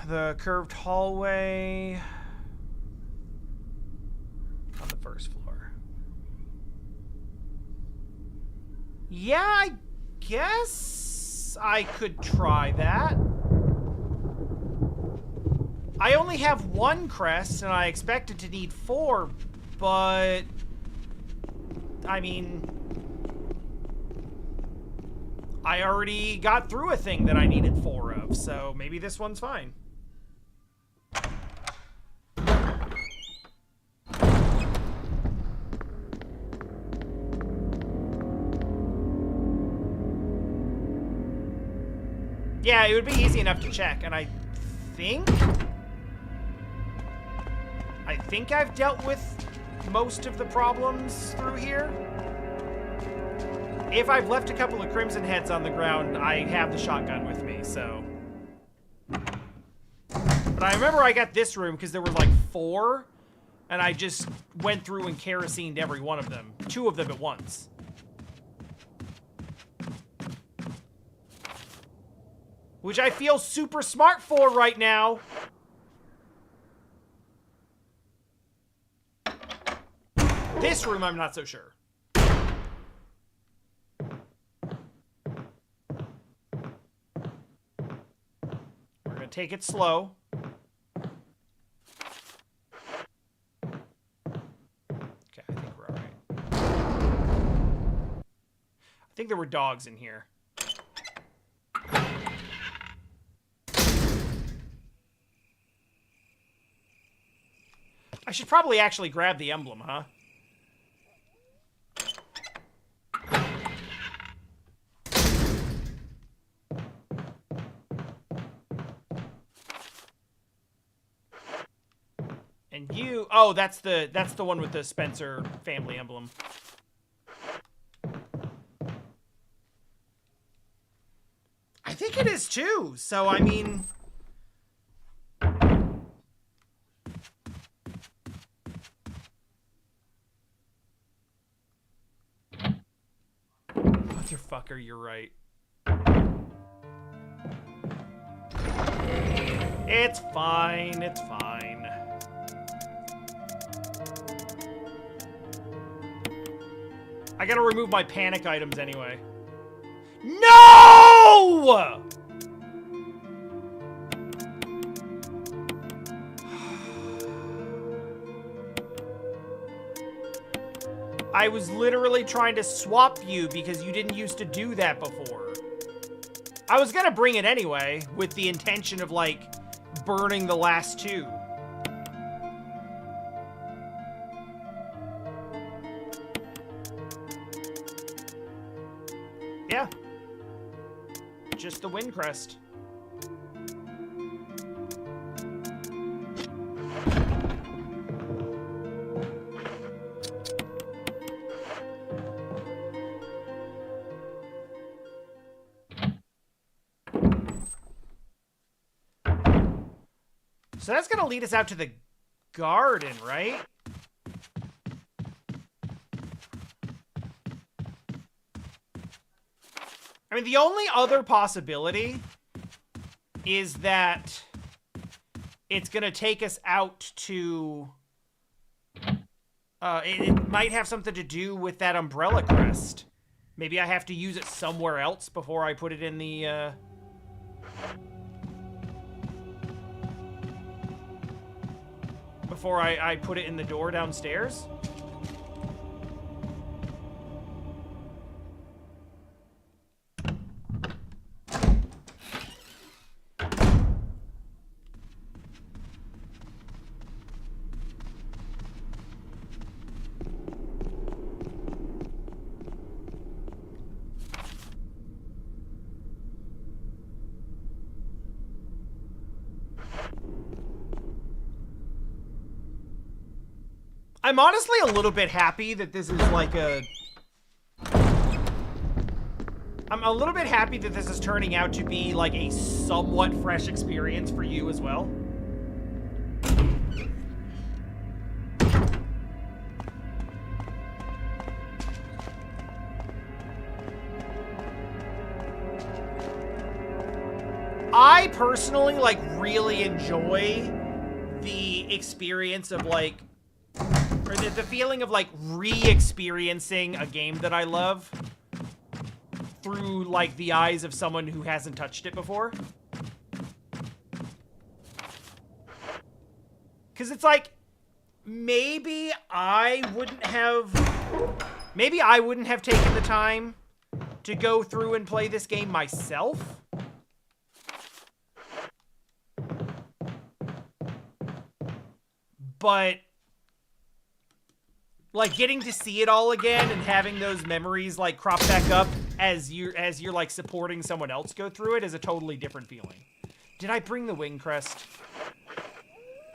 The curved hallway on the first floor. Yeah, I guess I could try that. I only have one crest and I expected to need 4, but I mean, I already got through a thing that I needed 4 of, so maybe this one's fine. Yeah, it would be easy enough to check, and I think I've dealt with most of the problems through here. If I've left a couple of crimson heads on the ground, I have the shotgun with me, so. But I remember I got this room because there were like 4, and I just went through and kerosened every one of them. 2 of them at once. Which I feel super smart for right now. This room, I'm not so sure. We're gonna take it slow. Okay, I think we're all right. I think there were dogs in here. I should probably actually grab the emblem, huh? And you... Oh, that's the one with the Spencer family emblem. I think it is too. So, I mean... Motherfucker, you're right. It's fine, it's fine. I gotta remove my panic items anyway. No! I was literally trying to swap you because you didn't used to do that before. I was gonna bring it anyway, with the intention of, like, burning the last two. Yeah. Just the wind crest. So that's gonna lead us out to the garden, right? I mean, the only other possibility is that it's gonna take us out to... it might have something to do with that umbrella crest. Maybe I have to use it somewhere else before I put it in the, before I put it in the door downstairs? I'm honestly a little bit happy that this is like a... I'm a little bit happy that this is turning out to be like a somewhat fresh experience for you as well. I personally, like, really enjoy the experience of, like, or the feeling of, like, re-experiencing a game that I love through, like, the eyes of someone who hasn't touched it before. Because it's like, maybe I wouldn't have taken the time to go through and play this game myself. But, like, getting to see it all again and having those memories, like, crop back up as you're like, supporting someone else go through it is a totally different feeling. Did I bring the wing crest?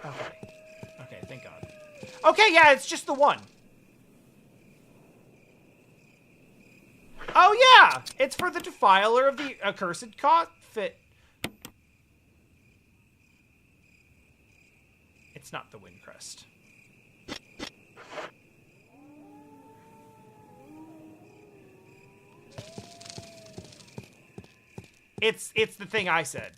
Okay. Okay, thank God. Okay, yeah, it's just the one. Oh, yeah! It's for the defiler of the accursed coffin. It's not the wind crest. It's the thing I said.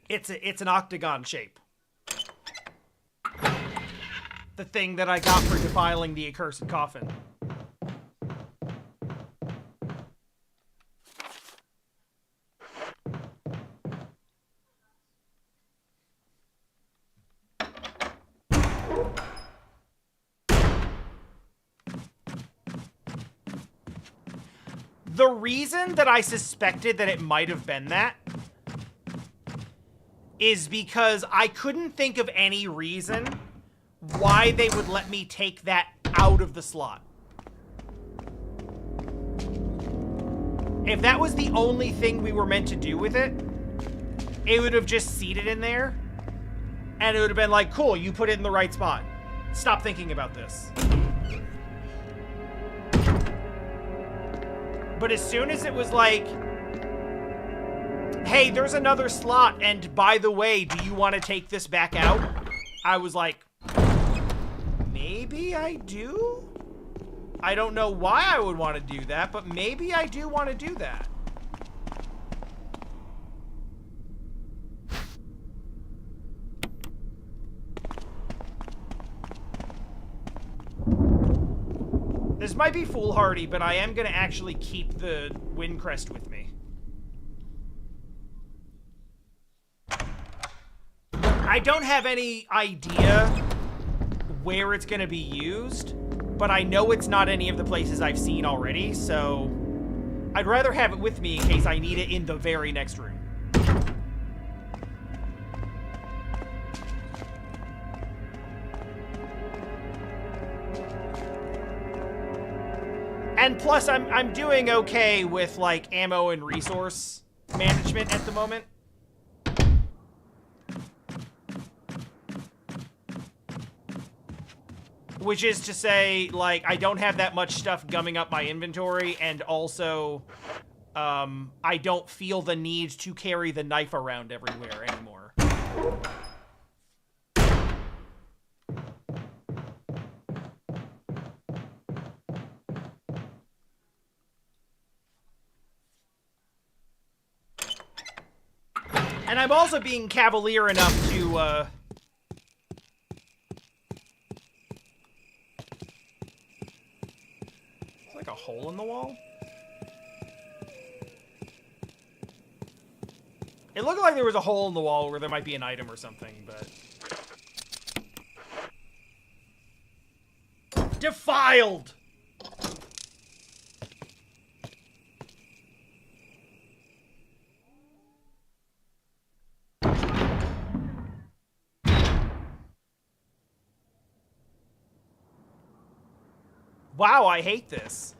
It's an octagon shape. The thing that I got for defiling the accursed coffin. The reason that I suspected that it might have been that is because I couldn't think of any reason why they would let me take that out of the slot. If that was the only thing we were meant to do with it, it would have just seated in there, and it would have been like, cool, you put it in the right spot. Stop thinking about this. But as soon as it was like, hey, there's another slot, and by the way, do you want to take this back out? I was like, maybe I do? I don't know why I would want to do that, but maybe I do want to do that. This might be foolhardy, but I am going to actually keep the wind crest with me. I don't have any idea where it's going to be used, but I know it's not any of the places I've seen already, so I'd rather have it with me in case I need it in the very next room. And plus, I'm doing okay with, like, ammo and resource management at the moment. Which is to say, like, I don't have that much stuff gumming up my inventory, and also, I don't feel the need to carry the knife around everywhere anymore. And I'm also being cavalier enough to, like a hole in the wall? It looked like there was a hole in the wall where there might be an item or something, but... Defiled! Wow, I hate this.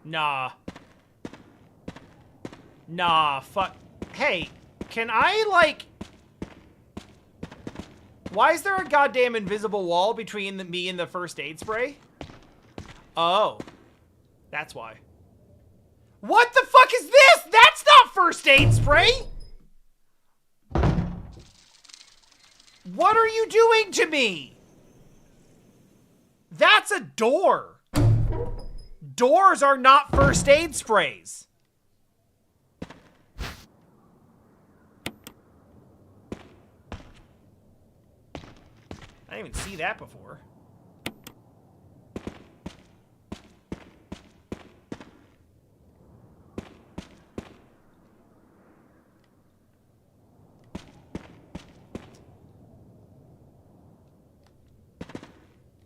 Nah. Nah, fuck. Hey, can I, like... Why is there a goddamn invisible wall between me and the first aid spray? Oh. That's why. What the fuck is this? That's not first aid spray! What are you doing to me? That's a door. Doors are not first aid sprays. I didn't even see that before.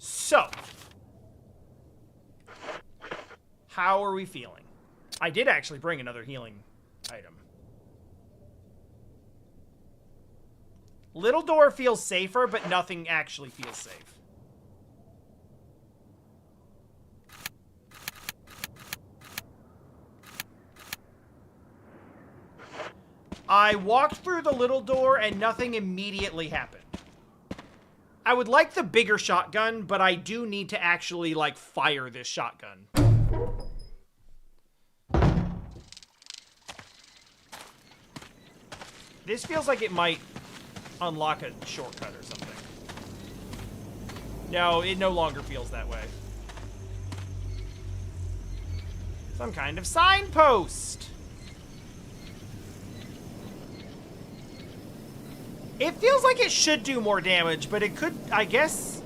So, how are we feeling? I did actually bring another healing item. Little door feels safer, but nothing actually feels safe. I walked through the little door and nothing immediately happened. I would like the bigger shotgun, but I do need to actually, like, fire this shotgun. This feels like it might unlock a shortcut or something. No, it no longer feels that way. Some kind of signpost! It feels like it should do more damage, but it could, I guess,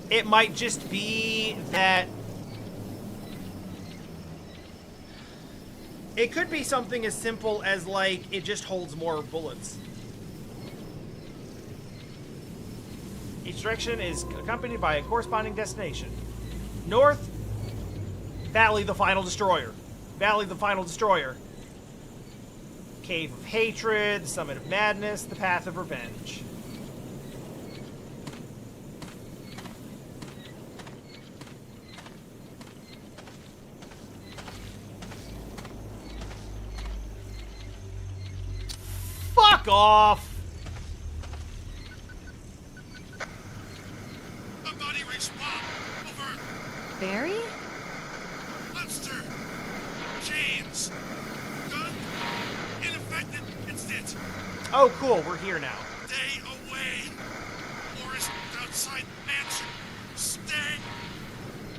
it might just be that... It could be something as simple as, like, it just holds more bullets. Each direction is accompanied by a corresponding destination. North, Valley the Final Destroyer. Valley the Final Destroyer. Cave of Hatred, Summit of Madness, the Path of Revenge. Fuck off! A body respawn. Over. Barry? Monster. Chains. Gun. Ineffective. Instant. Oh, cool, we're here now. Stay away. Forest outside mansion. Stay.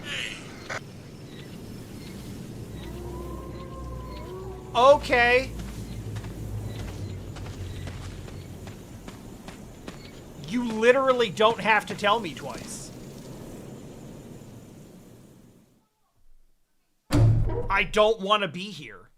Hey. Okay. You literally don't have to tell me twice. I I don't want to be here.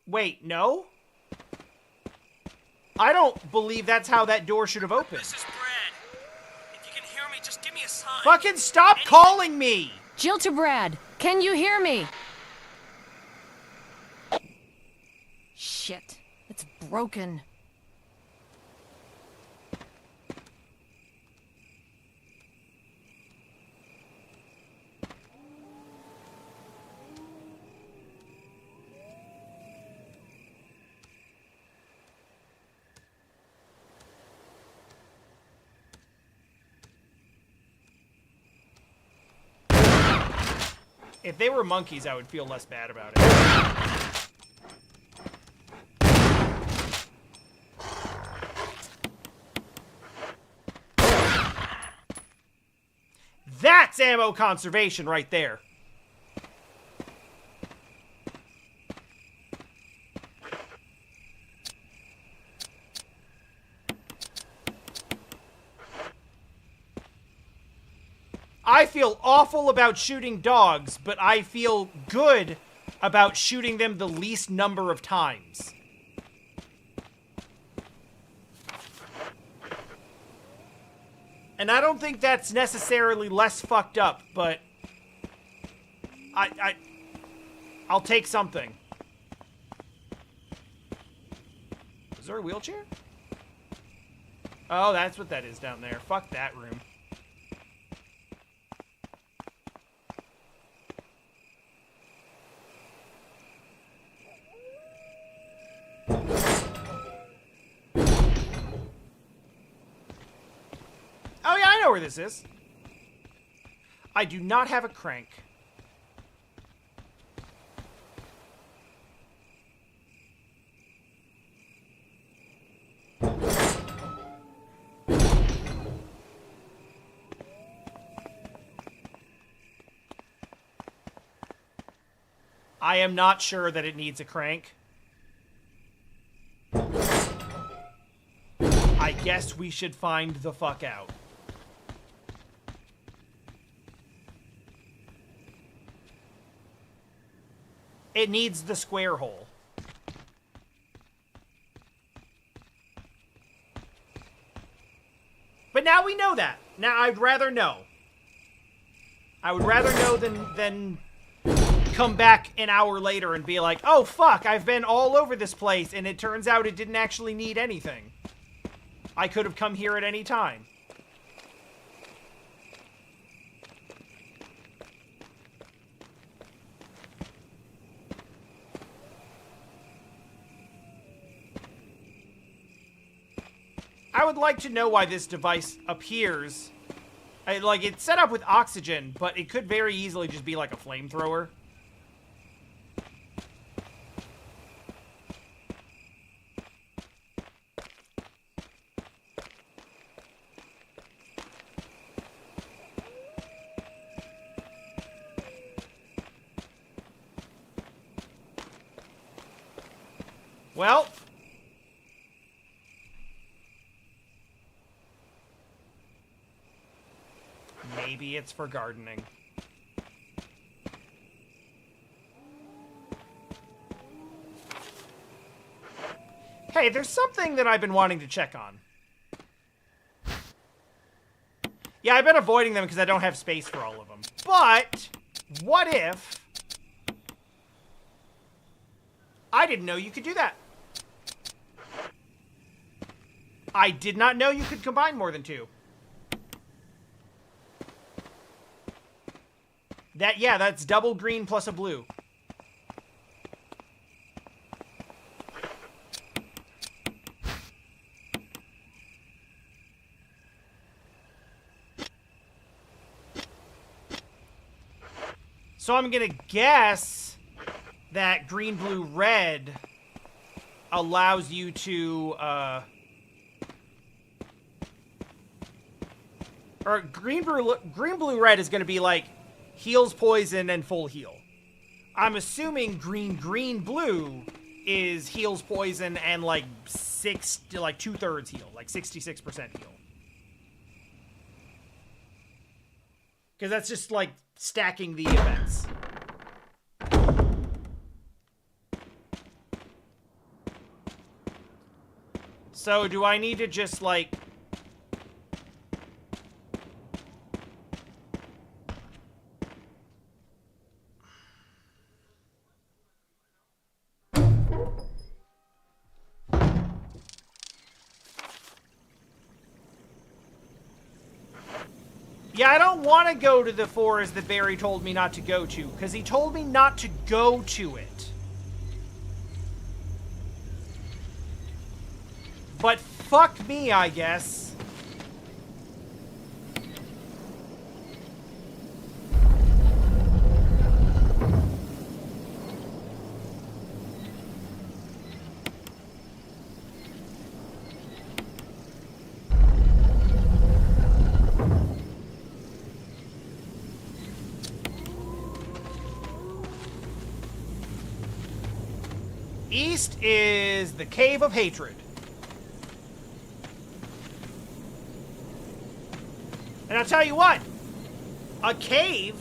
Wait, no? I don't believe that's how that door should have opened. This is Brad. If you can hear me, just give me a sign. Fucking stop calling me! Jill to Brad, can you hear me? Shit, it's broken. If they were monkeys, I would feel less bad about it. That's ammo conservation right there. I feel awful about shooting dogs, but I feel good about shooting them the least number of times. And I don't think that's necessarily less fucked up, but I'll take something. Is there a wheelchair? Oh, that's what that is down there. Fuck that room. Oh yeah, I know where this is. I do not have a crank. I am not sure that it needs a crank. I guess we should find the fuck out. It needs the square hole. But now we know that. Now I'd rather know. I would rather know than come back an hour later and be like, oh fuck, I've been all over this place and it turns out it didn't actually need anything. I could have come here at any time. I would like to know why this device appears. Like, it's set up with oxygen, but it could very easily just be like a flamethrower. Well, maybe it's for gardening. Hey, there's something that I've been wanting to check on. Yeah, I've been avoiding them because I don't have space for all of them. But, what if... I didn't know you could do that. I did not know you could combine more than two. Yeah, that's double green plus a blue. So I'm gonna guess that green, blue, red allows you to, or green, blue, red is gonna be like heals poison and full heal. I'm assuming green, green, blue is heals poison and like 2/3 heal, like 66% heal. Because that's just like stacking the events. So do I need to just like... Yeah, I don't want to go to the forest that Barry told me not to go to, because he told me not to go to it. But fuck me, I guess. East is the Cave of Hatred. And I'll tell you what, a cave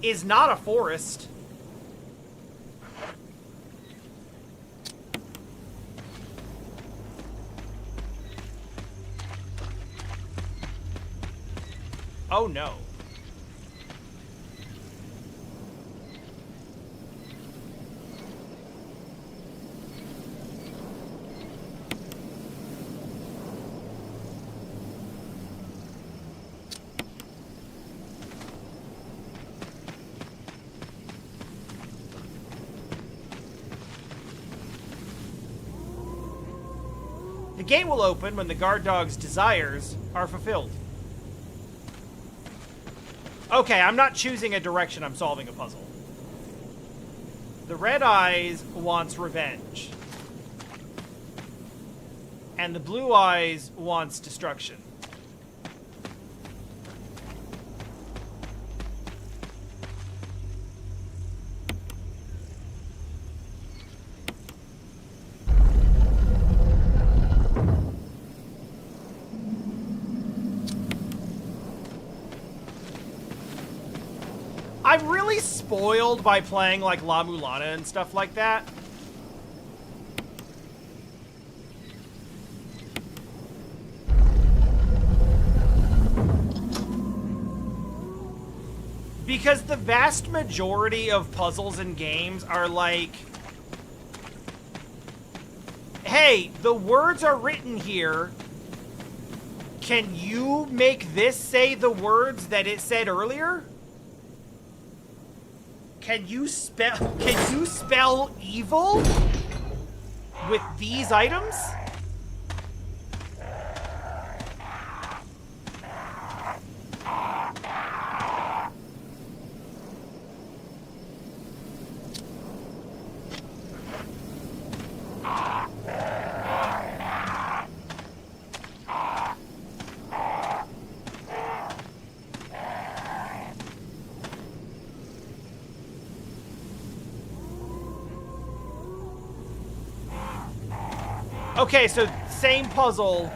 is not a forest. Oh no. The gate will open when the guard dog's desires are fulfilled. Okay, I'm not choosing a direction, I'm solving a puzzle. The red eyes wants revenge. And the blue eyes wants destruction. I'm really spoiled by playing like La Mulana and stuff like that. Because the vast majority of puzzles and games are like, hey, the words are written here. Can you make this say the words that it said earlier? Can you spell evil with these items? Okay, so same puzzle.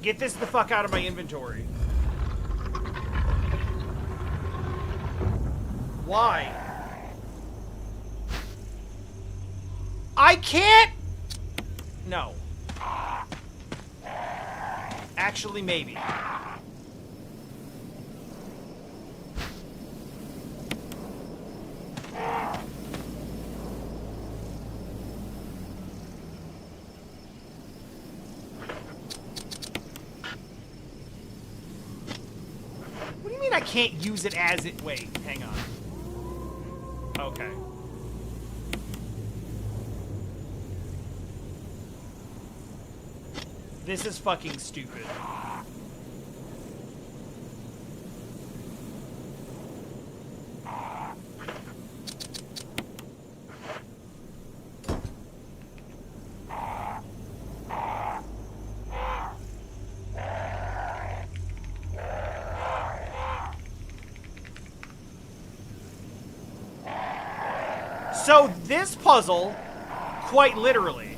Get this the fuck out of my inventory. Why? I can't! No. Actually, maybe. I can't use it as it... Wait, hang on. Okay. This is fucking stupid. So this puzzle, quite literally,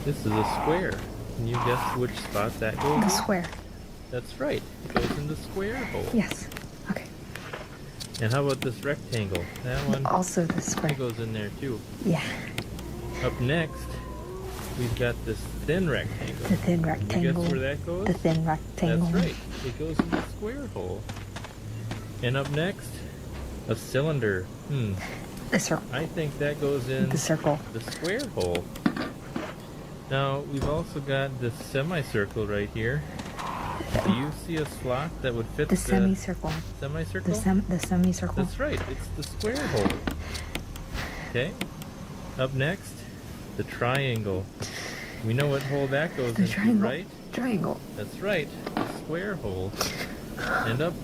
This is a square. Can you guess which spot that goes The in? square. That's right. It goes in the square hole. Yes. Okay. And how about this rectangle? That one Also the square. that goes in there too. Yeah. Up next, we've got this thin rectangle. The thin Can you rectangle. guess where that goes? The thin rectangle. That's right. It goes in the square hole. And up next, a cylinder. The circle. I think that goes in The circle. the square hole. Now, we've also got this semicircle right here. Do you see a slot that would fit The semicircle. semicircle? The semicircle. That's right. It's the square hole. Okay. Up next, the triangle. We know what hole that goes The into, triangle. right? Triangle. That's right. The square hole. And up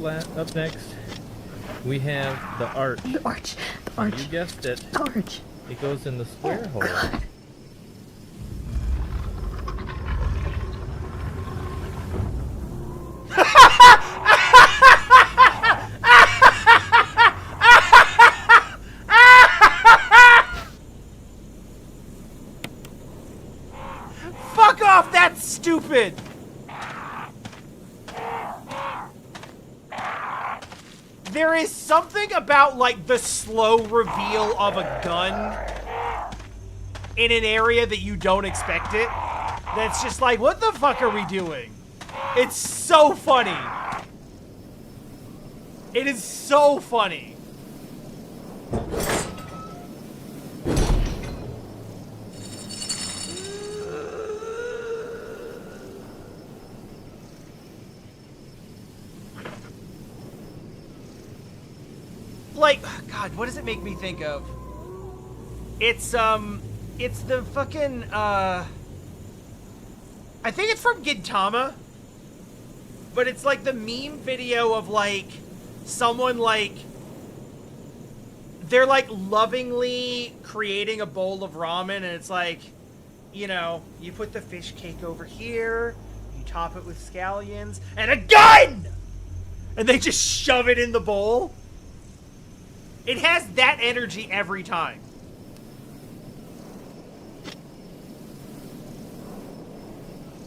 next, we have the arch. The arch. The You arch. guessed it. The arch. It goes in the square hole. God. fuck off, that's stupid! There is something about, like, the slow reveal of a gun in an area that you don't expect it. That's just like, what the fuck are we doing? It's so funny. It is so funny. Like, God, what does it make me think of? It's the fucking, I think it's from Gintama, but it's like the meme video of, like, someone, like, they're, like, lovingly creating a bowl of ramen, and it's like, you know, you put the fish cake over here, you top it with scallions, and a gun! And they just shove it in the bowl. It has that energy every time.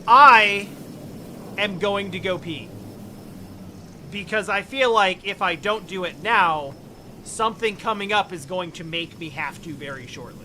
I am going to go pee. Because I feel like if I don't do it now, something coming up is going to make me have to very shortly.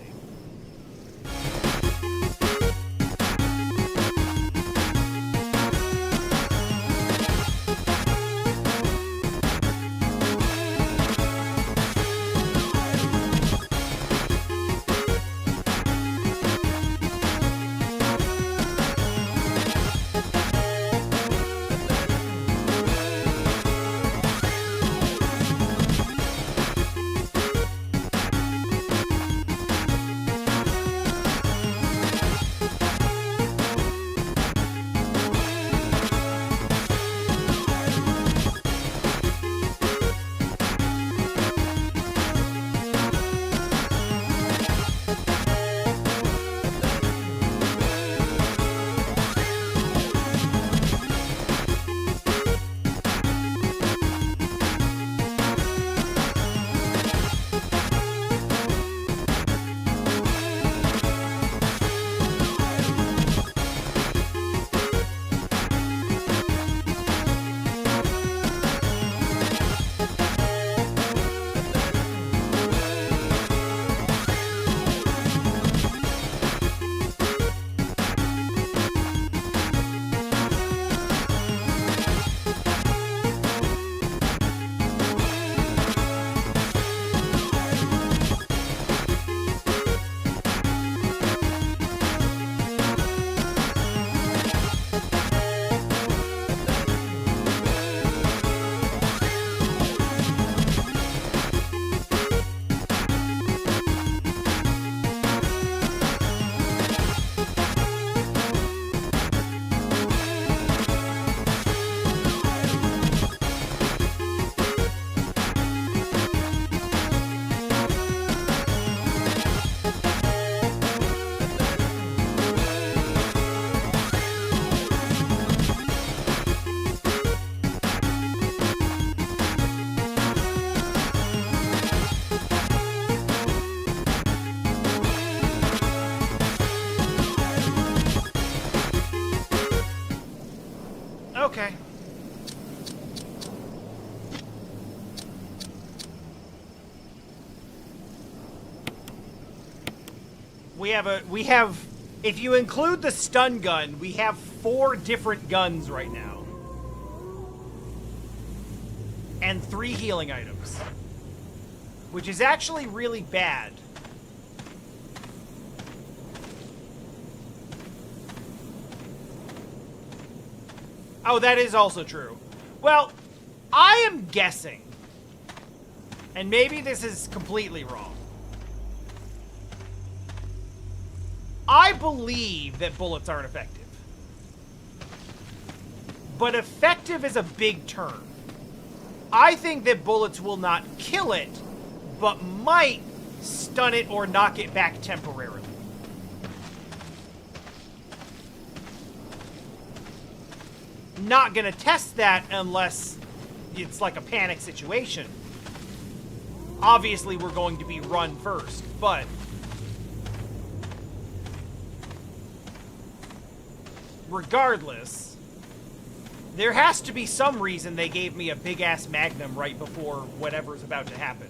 We have, if you include the stun gun, we have 4 different guns right now. And 3 healing items. Which is actually really bad. Oh, that is also true. Well, I am guessing, and maybe this is completely wrong. I believe that bullets aren't effective. But effective is a big term. I think that bullets will not kill it, but might stun it or knock it back temporarily. Not gonna test that unless it's like a panic situation. Obviously, we're going to be run first, but regardless, there has to be some reason they gave me a big-ass magnum right before whatever's about to happen.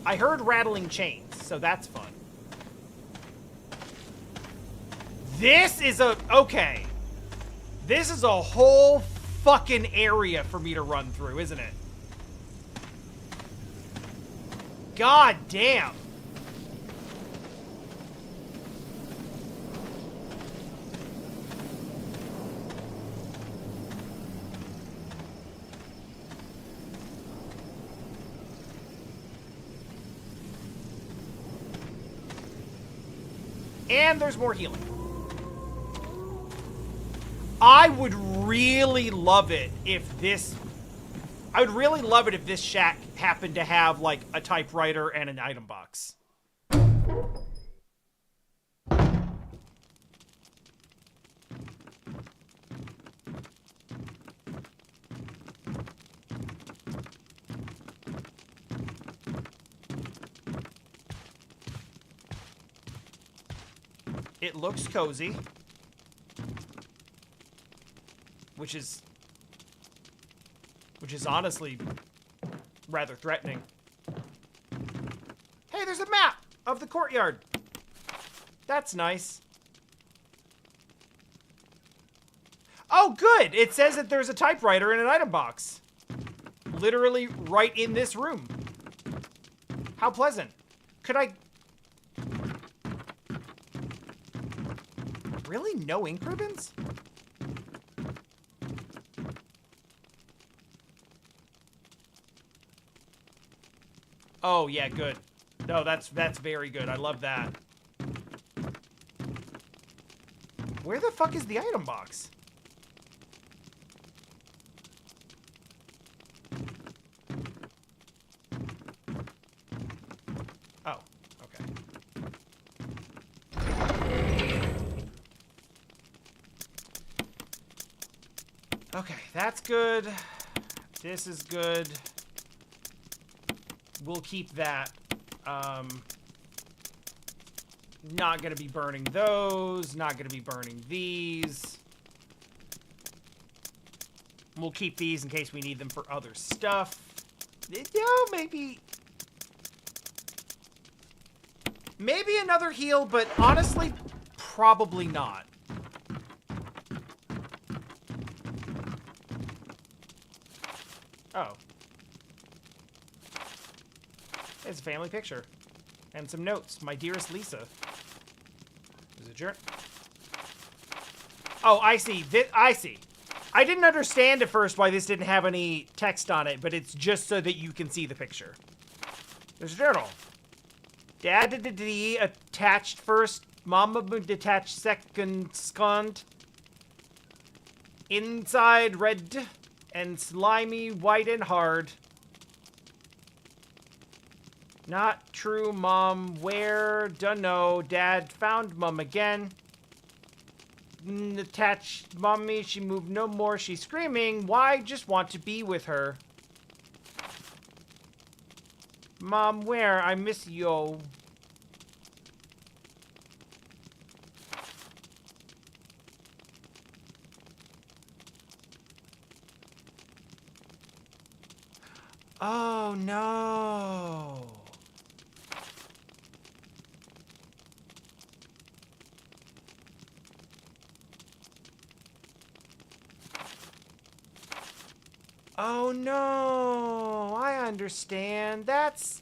I heard rattling chains, so that's fun. This is a... okay. This is a whole fucking area for me to run through, isn't it? God damn. And there's more healing. I would really love it if this... I would really love it if this shack happened to have, like, a typewriter and an item box. It looks cozy. Which is honestly rather threatening. Hey, there's a map of the courtyard. That's nice. Oh, good. It says that there's a typewriter in an item box. Literally right in this room. How pleasant. Could I... Really? No ink ribbons? Oh, yeah, good. No, that's very good. I love that. Where the fuck is the item box? Oh, okay. Okay, that's good. This is good. We'll keep that. Not gonna be burning those. Not gonna be burning these. We'll keep these in case we need them for other stuff. Maybe... Maybe another heal, but honestly, probably not. Oh. It's a family picture. And some notes. My dearest Lisa. Is it journal? Oh, I see. I see. I didn't understand at first why this didn't have any text on it, but it's just so that you can see the picture. There's a journal. Dad attached first, Mama detached second scont. Inside red and slimy, white and hard. Not true, Mom. Where? Dunno. Dad found Mom again. Attached Mommy. She moved no more. She's screaming. Why? Just want to be with her. Mom, where? I miss you. Oh, no. Oh no, I understand. That's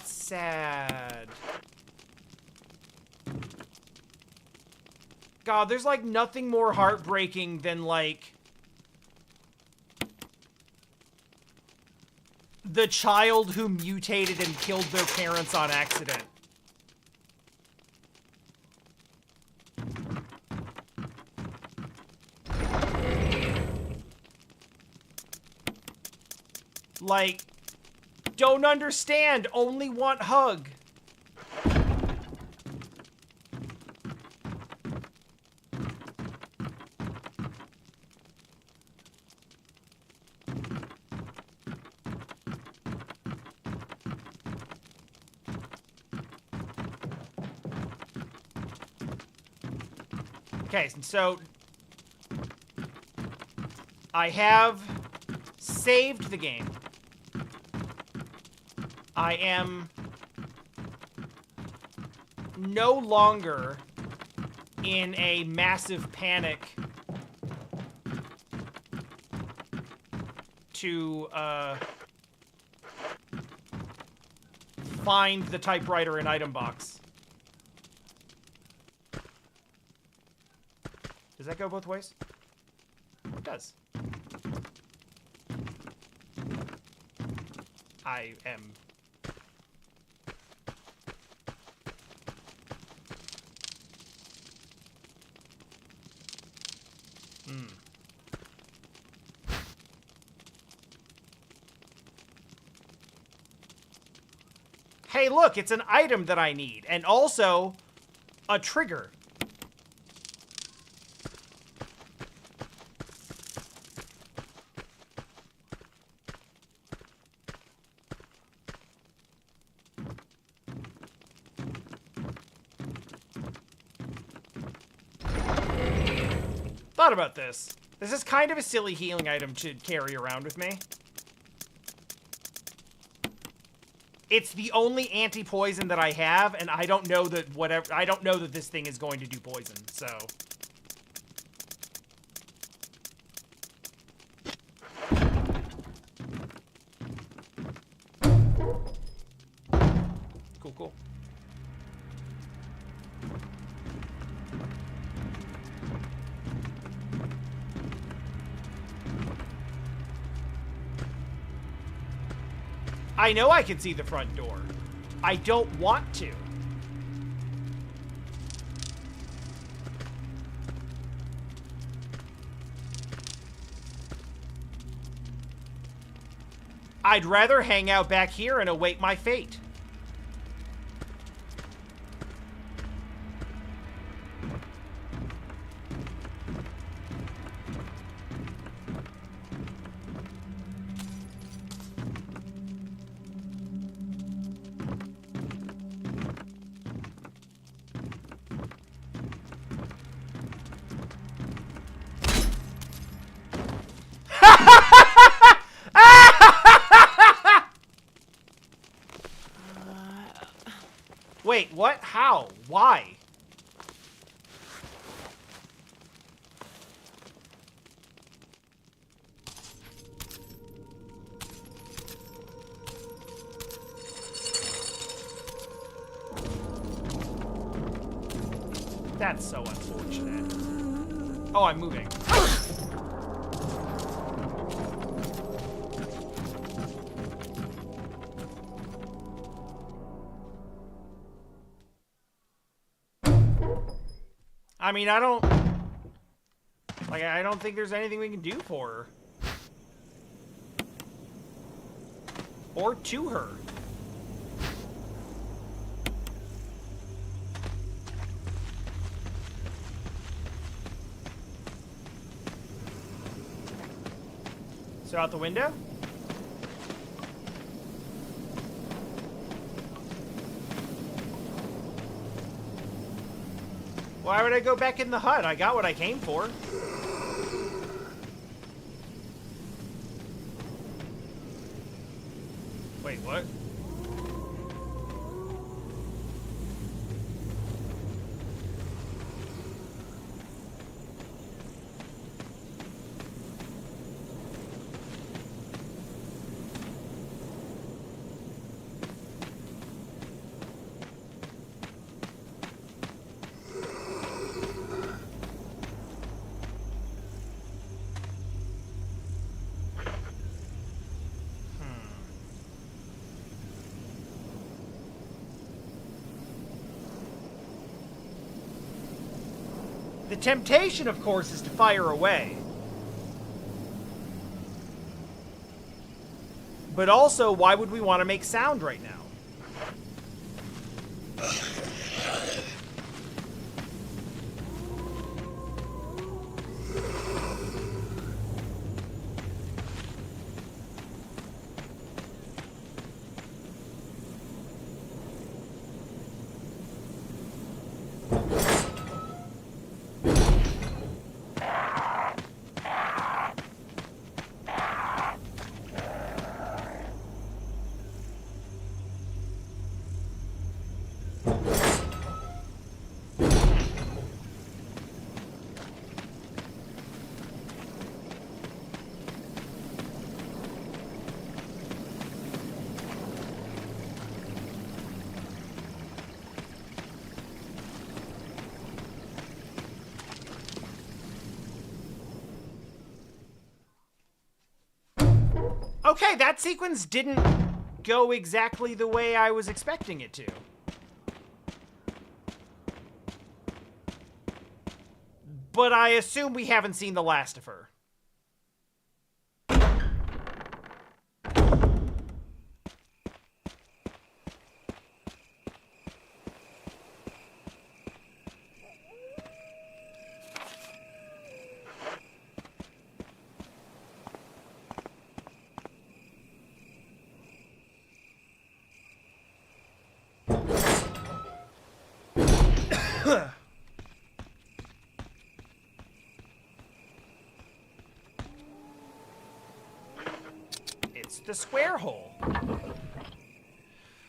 sad. God, there's like nothing more heartbreaking than like the child who mutated and killed their parents on accident. Like, don't understand, only want hug. Okay, so I have saved the game. I am no longer in a massive panic to find the typewriter and item box. Does that go both ways? It does. I am... Hey, look, it's an item that I need, and also a trigger. Thought about this. This is kind of a silly healing item to carry around with me. It's the only anti-poison that I have, and I don't know that I don't know that this thing is going to do poison, so. Cool, cool. I know I can see the front door. I don't want to. I'd rather hang out back here and await my fate. Wait, what? How? Why? That's so unfortunate. Oh, I'm moving. I mean, I don't think there's anything we can do for her. Or to her. So out the window? Why would I go back in the hut? I got what I came for. Wait, what? The temptation, of course, is to fire away. But also, why would we want to make sound right now? Okay, that sequence didn't go exactly the way I was expecting it to. But I assume we haven't seen the last of her. It's the square hole.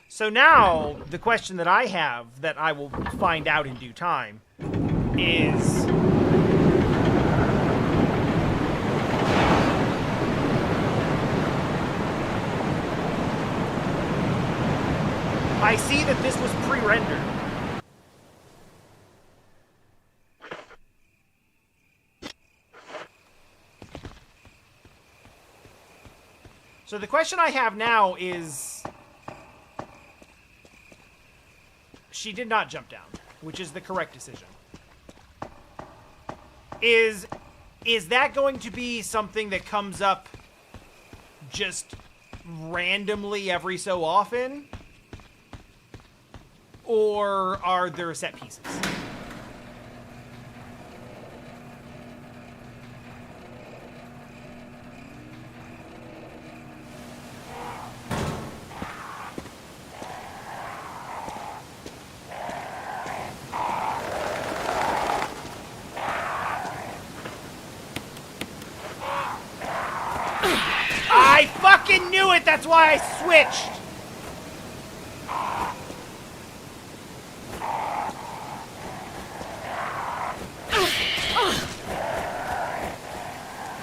So now, the question that I have, that I will find out in due time, is... I see that this was pre-rendered. So the question I have now is... She did not jump down, which is the correct decision. Is that going to be something that comes up just randomly every so often? Or are there set pieces? I fucking knew it! That's why I switched!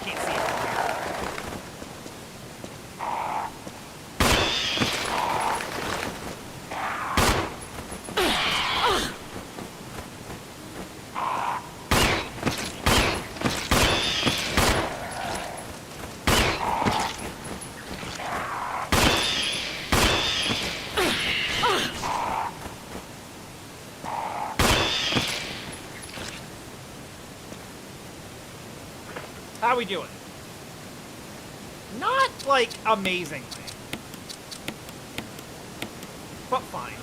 Can't see it from How we doing? Not, like, amazingly. But fine.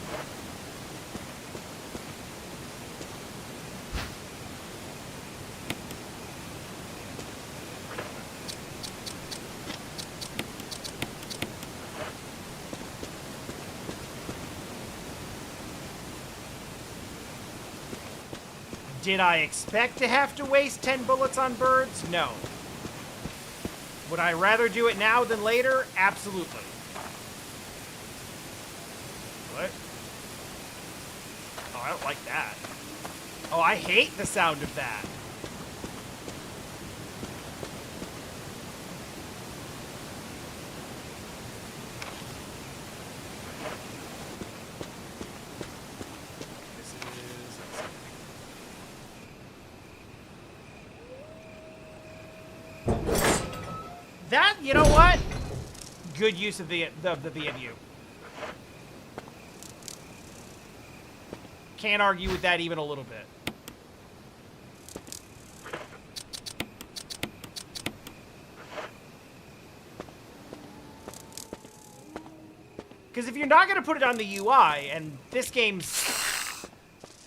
Did I expect to have to waste 10 bullets on birds? No. Would I rather do it now than later? Absolutely. What? Oh, I don't like that. Oh, I hate the sound of that. That, you know what? Good use of the VMU. Can't argue with that even a little bit. Because if you're not going to put it on the UI, and this game's...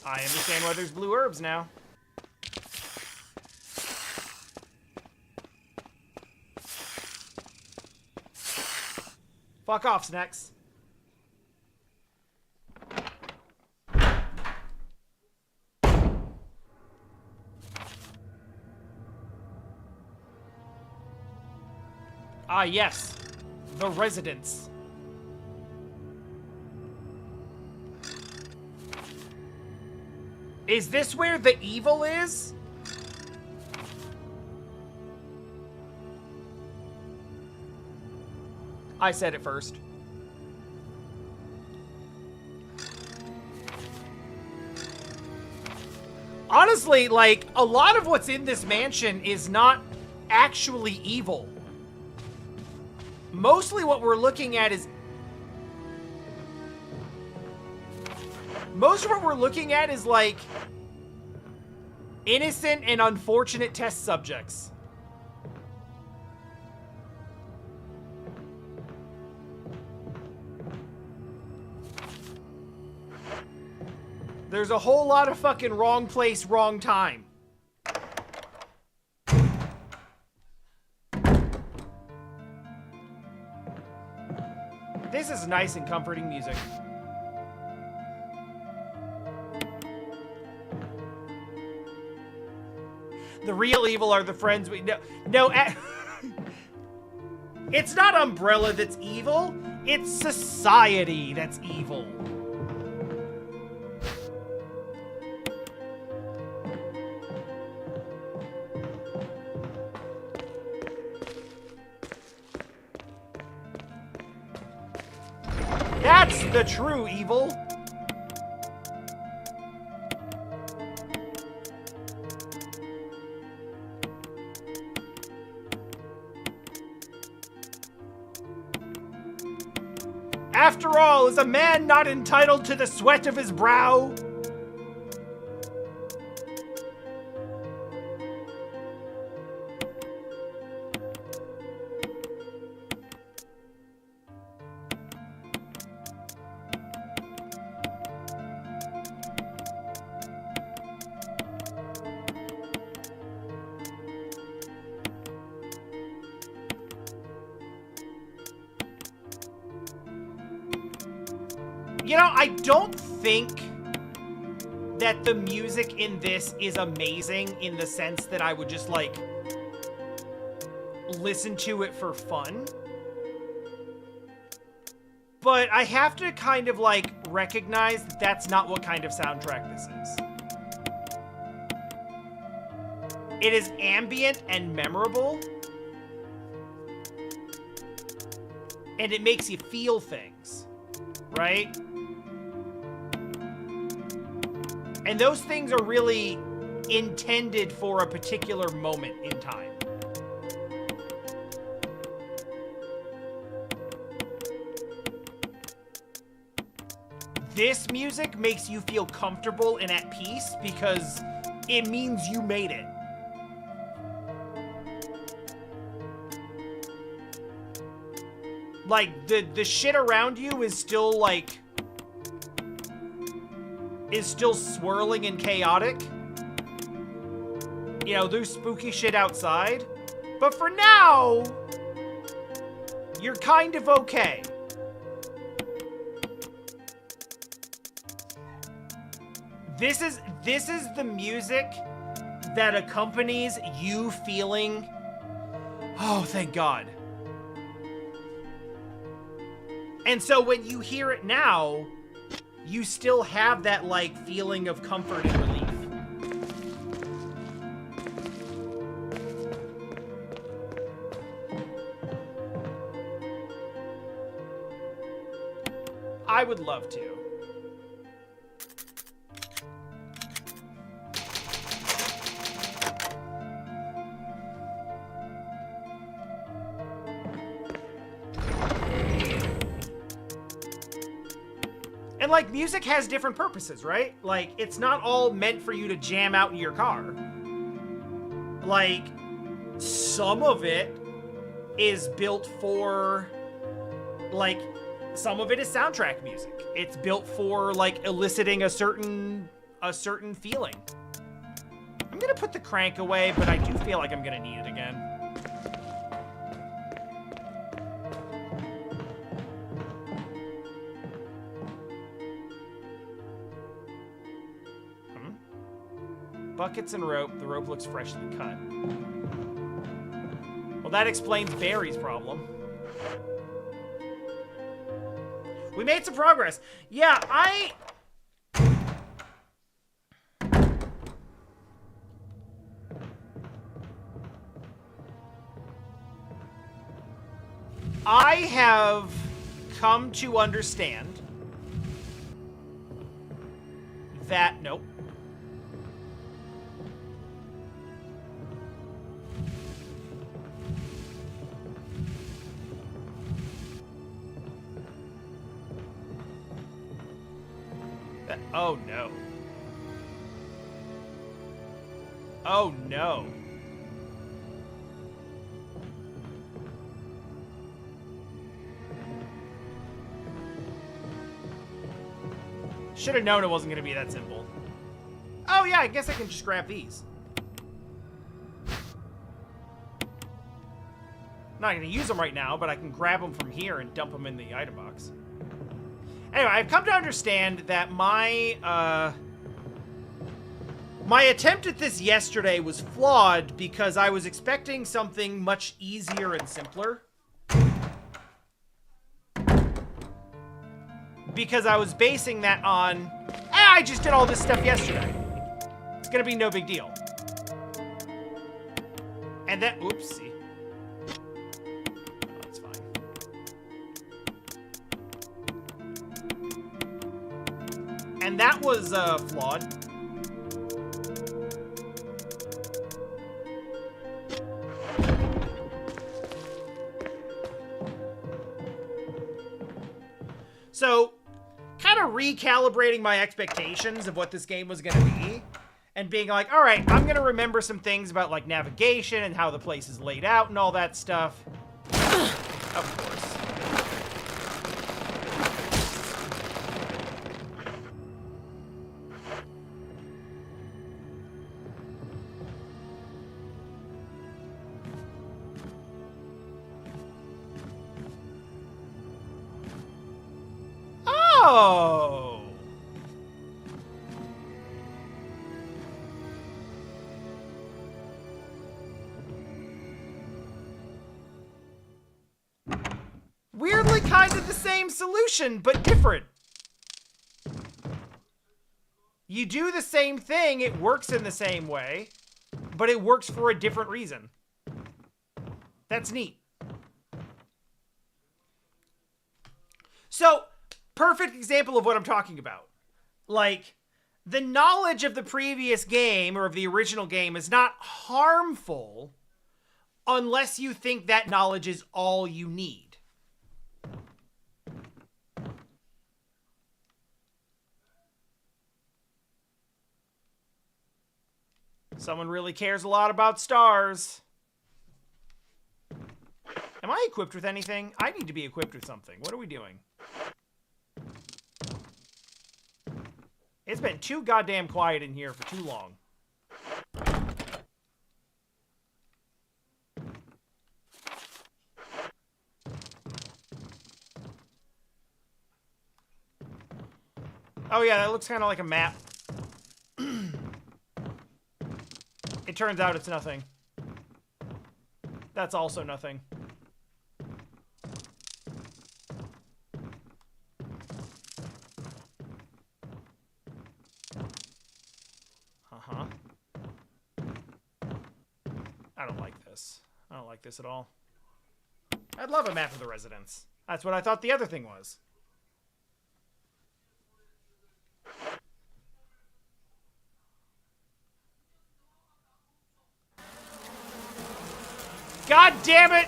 I understand why there's blue herbs now. Fuck off, Snacks. Ah, yes. The residence. Is this where the evil is? I said it first. Honestly, like, a lot of what's in this mansion is not actually evil. Mostly what we're looking at is... Most of what we're looking at is, like, innocent and unfortunate test subjects. There's a whole lot of fucking wrong place, wrong time. This is nice and comforting music. The real evil are the friends we know. No, it's not Umbrella that's evil. It's society that's evil. That's the true evil. After all, is a man not entitled to the sweat of his brow? You know, I don't think that the music in this is amazing in the sense that I would just, like, listen to it for fun. But I have to kind of, like, recognize that that's not what kind of soundtrack this is. It is ambient and memorable. And it makes you feel things, right? And those things are really intended for a particular moment in time. This music makes you feel comfortable and at peace because it means you made it. Like, the shit around you is still, like... is still swirling and chaotic. You know, there's spooky shit outside. But for now, you're kind of okay. This is the music that accompanies you feeling, oh, thank God. And so when you hear it now, you still have that, like, feeling of comfort and relief. I would love to. And, like, music has different purposes, right? Like, it's not all meant for you to jam out in your car. Like, some of it is built for, like, some of it is soundtrack music. It's built for like eliciting a certain feeling. I'm gonna put the crank away, but I do feel like I'm gonna need it again. Buckets and rope. The rope looks freshly cut. Well, that explains Barry's problem. We made some progress. Yeah, I have come to understand that... Nope. Oh, no. Oh, no. Should have known it wasn't going to be that simple. Oh, yeah, I guess I can just grab these. I'm not going to use them right now, but I can grab them from here and dump them in the item box. Anyway, I've come to understand that my attempt at this yesterday was flawed because I was expecting something much easier and simpler. Because I was basing that on, I just did all this stuff yesterday. It's gonna be no big deal. And then, oopsie. That's fine. And that was flawed. So, kind of recalibrating my expectations of what this game was going to be, and being like, all right, I'm going to remember some things about, like, navigation and how the place is laid out and all that stuff. Of course. Oh! Weirdly kind of the same solution, but different. You do the same thing, it works in the same way, but it works for a different reason. That's neat. So, perfect example of what I'm talking about. Like, the knowledge of the previous game, or of the original game, is not harmful unless you think that knowledge is all you need. Someone really cares a lot about stars. Am I equipped with anything? I need to be equipped with something. What are we doing? It's been too goddamn quiet in here for too long. Oh yeah, that looks kind of like a map. It turns out it's nothing. That's also nothing. Uh-huh. I don't like this. I don't like this at all. I'd love a map of the residence. That's what I thought the other thing was. God damn it!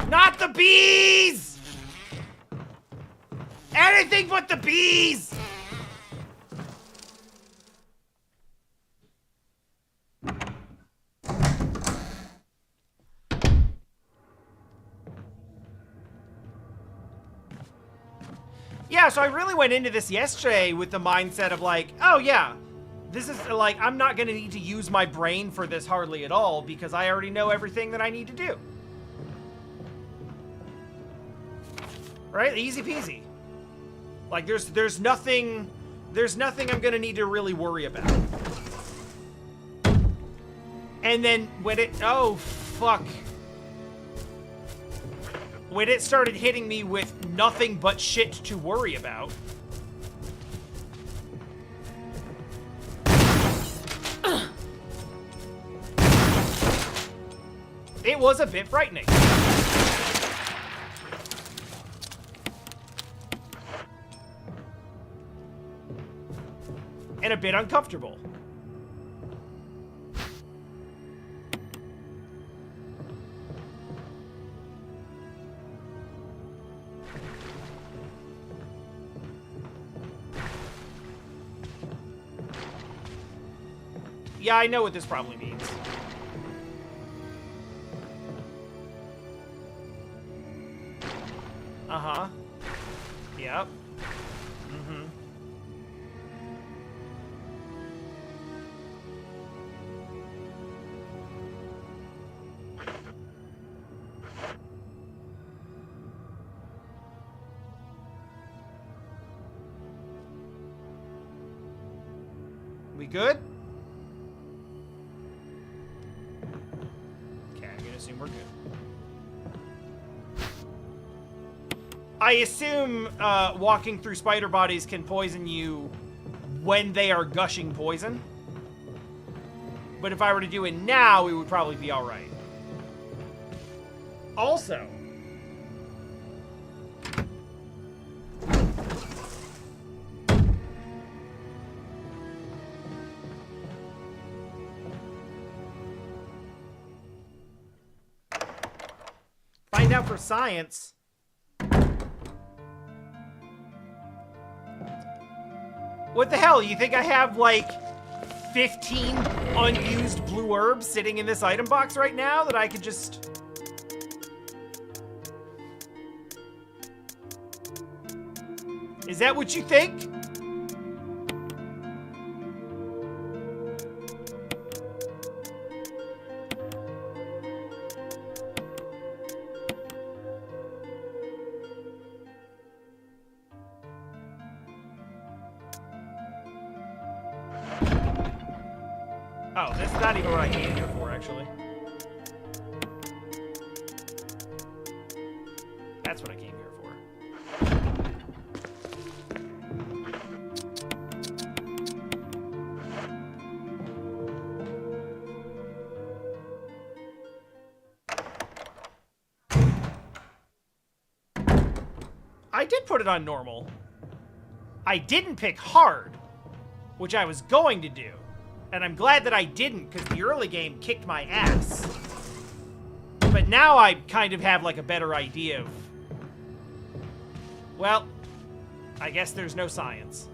Not the bees! Anything but the bees! Yeah, so I really went into this yesterday with the mindset of like, oh yeah, this is like, I'm not gonna need to use my brain for this hardly at all because I already know everything that I need to do. Right? Easy peasy. Like there's nothing I'm gonna need to really worry about. And then when it, oh fuck. When it started hitting me with nothing but shit to worry about. It was a bit frightening. And a bit uncomfortable. Yeah, I know what this probably means. Uh-huh. Yep. Mm-hmm. We good? Okay, I'm gonna assume we're good. I assume walking through spider bodies can poison you when they are gushing poison. But if I were to do it now, it would probably be alright. Also, find out for science. What the hell? You think I have like 15 unused blue herbs sitting in this item box right now that I could just... Is that what you think? Oh, that's not even what I came here for, actually. That's what I came here for. I did put it on normal. I didn't pick hard, which I was going to do. And I'm glad that I didn't, because the early game kicked my ass. But now I kind of have, like, a better idea of... Well, I guess there's no science.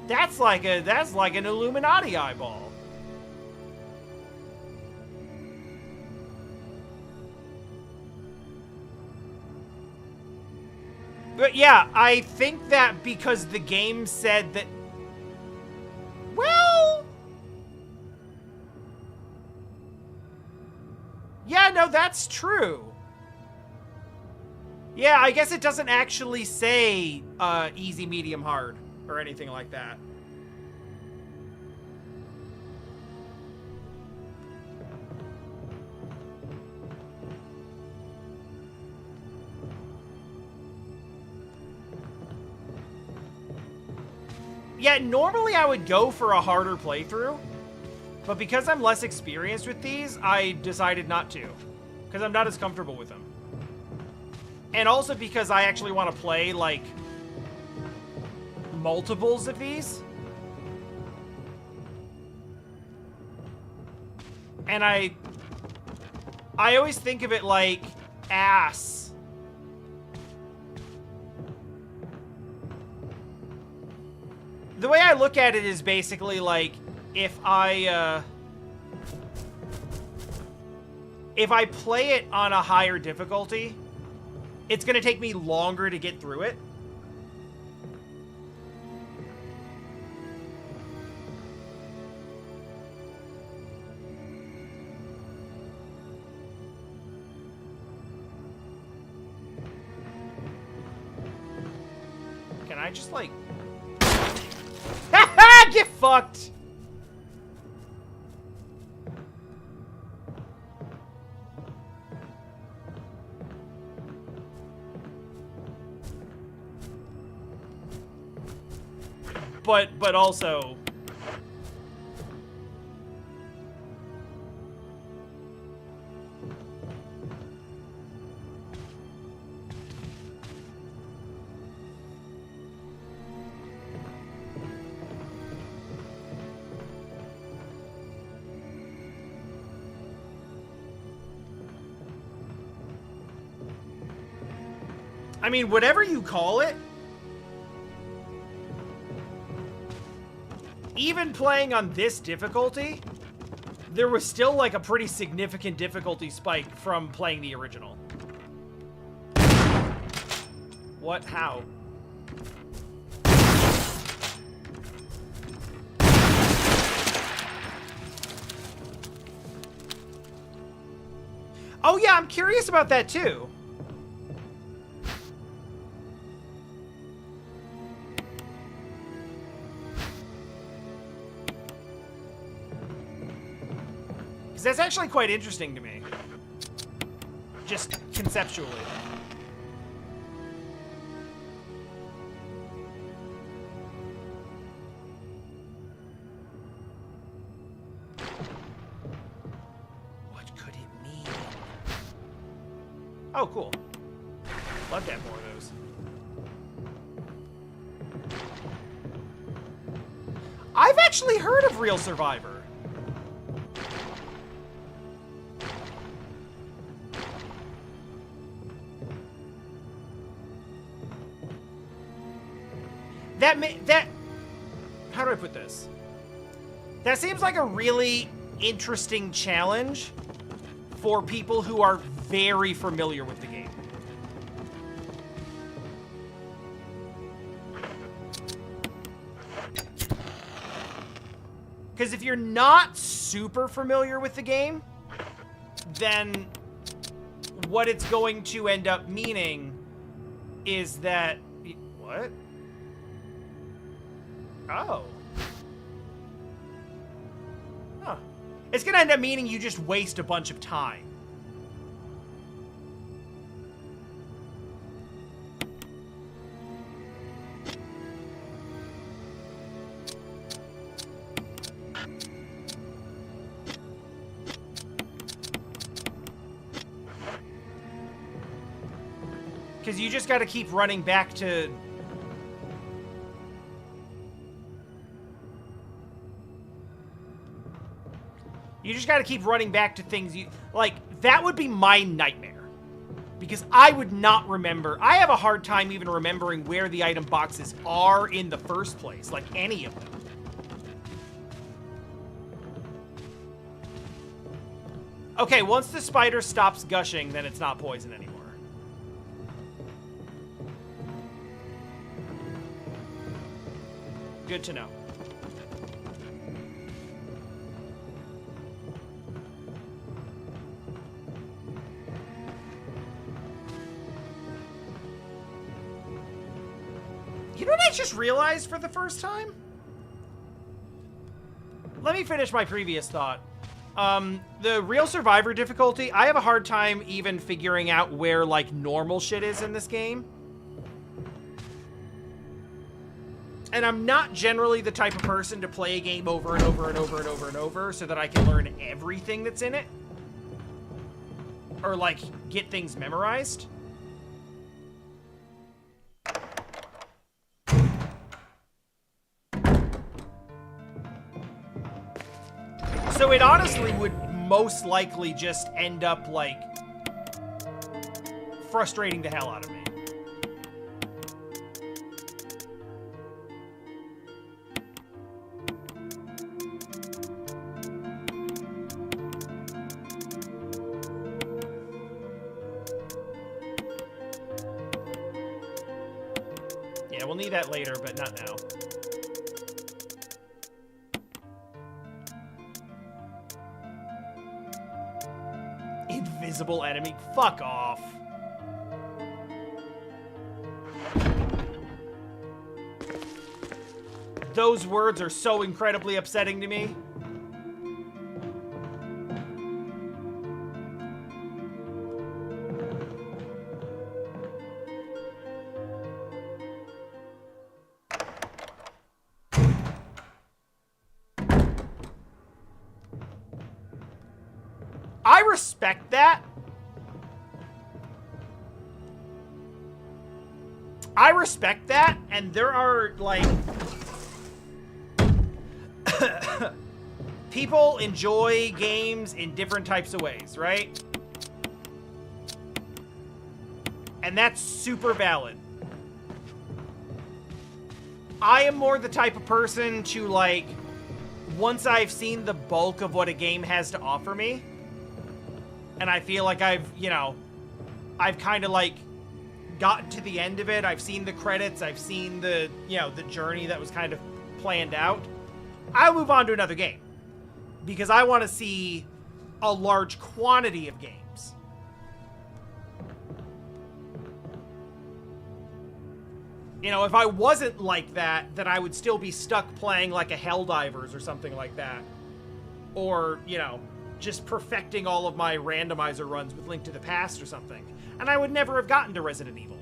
That's like an Illuminati eyeball. But yeah, I think that because the game said that... Well... Yeah, no, that's true. Yeah, I guess it doesn't actually say easy, medium, hard, or anything like that. Yeah, normally I would go for a harder playthrough, but because I'm less experienced with these, I decided not to, because I'm not as comfortable with them. And also because I actually want to play, like, multiples of these. And I always think of it like ass. The way I look at it is basically like, if I if I play it on a higher difficulty, it's going to take me longer to get through it. Can I just, like... Get fucked! But also... I mean, whatever you call it, even playing on this difficulty, there was still like a pretty significant difficulty spike from playing the original. What? How? Oh yeah, I'm curious about that too. That's actually quite interesting to me. Just conceptually. What could it mean? Oh, cool. Love to have more of those. I've actually heard of Real Survivor. How do I put this? That seems like a really interesting challenge for people who are very familiar with the game. Because if you're not super familiar with the game, then what it's going to end up meaning is that... What? Oh. Huh. It's gonna end up meaning you just waste a bunch of time. Because you just gotta keep running back to... You just gotta keep running back to things you... Like, that would be my nightmare. Because I would not remember... I have a hard time even remembering where the item boxes are in the first place. Like, any of them. Okay, once the spider stops gushing, then it's not poison anymore. Good to know. You know what I just realized for the first time? Let me finish my previous thought. The Real Survivor difficulty, I have a hard time even figuring out where, like, normal shit is in this game. And I'm not generally the type of person to play a game over and over and over and over and over so that I can learn everything that's in it. Or, like, get things memorized. So it honestly would most likely just end up, like, frustrating the hell out of me. Yeah, we'll need that later, but not now. Invisible enemy? Fuck off. Those words are so incredibly upsetting to me. I respect that. I respect that, and there are, like... people enjoy games in different types of ways, right? And that's super valid. I am more the type of person to, like, once I've seen the bulk of what a game has to offer me, and I feel like I've, you know, I've kind of, like, gotten to the end of it. I've seen the credits. I've seen the, you know, the journey that was kind of planned out. I'll move on to another game. Because I want to see a large quantity of games. You know, if I wasn't like that, then I would still be stuck playing like a Helldivers or something like that. Or, you know, just perfecting all of my randomizer runs with Link to the Past or something. And I would never have gotten to Resident Evil.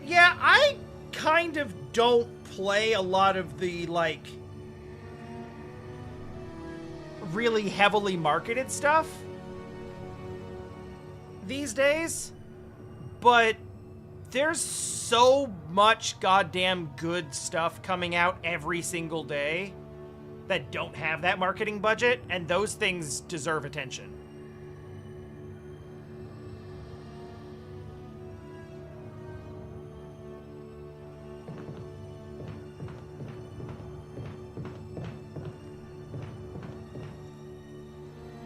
Yeah, I kind of don't play a lot of the, like, really heavily marketed stuff these days, but there's so much goddamn good stuff coming out every single day that don't have that marketing budget, and those things deserve attention.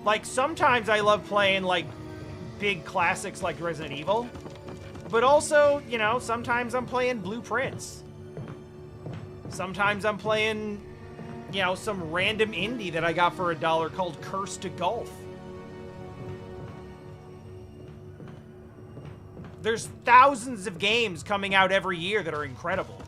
Like, sometimes I love playing, like, big classics like Resident Evil. But also, you know, sometimes I'm playing Blueprints. Sometimes I'm playing, you know, some random indie that I got for $1 called Curse to Golf. There's thousands of games coming out every year that are incredible.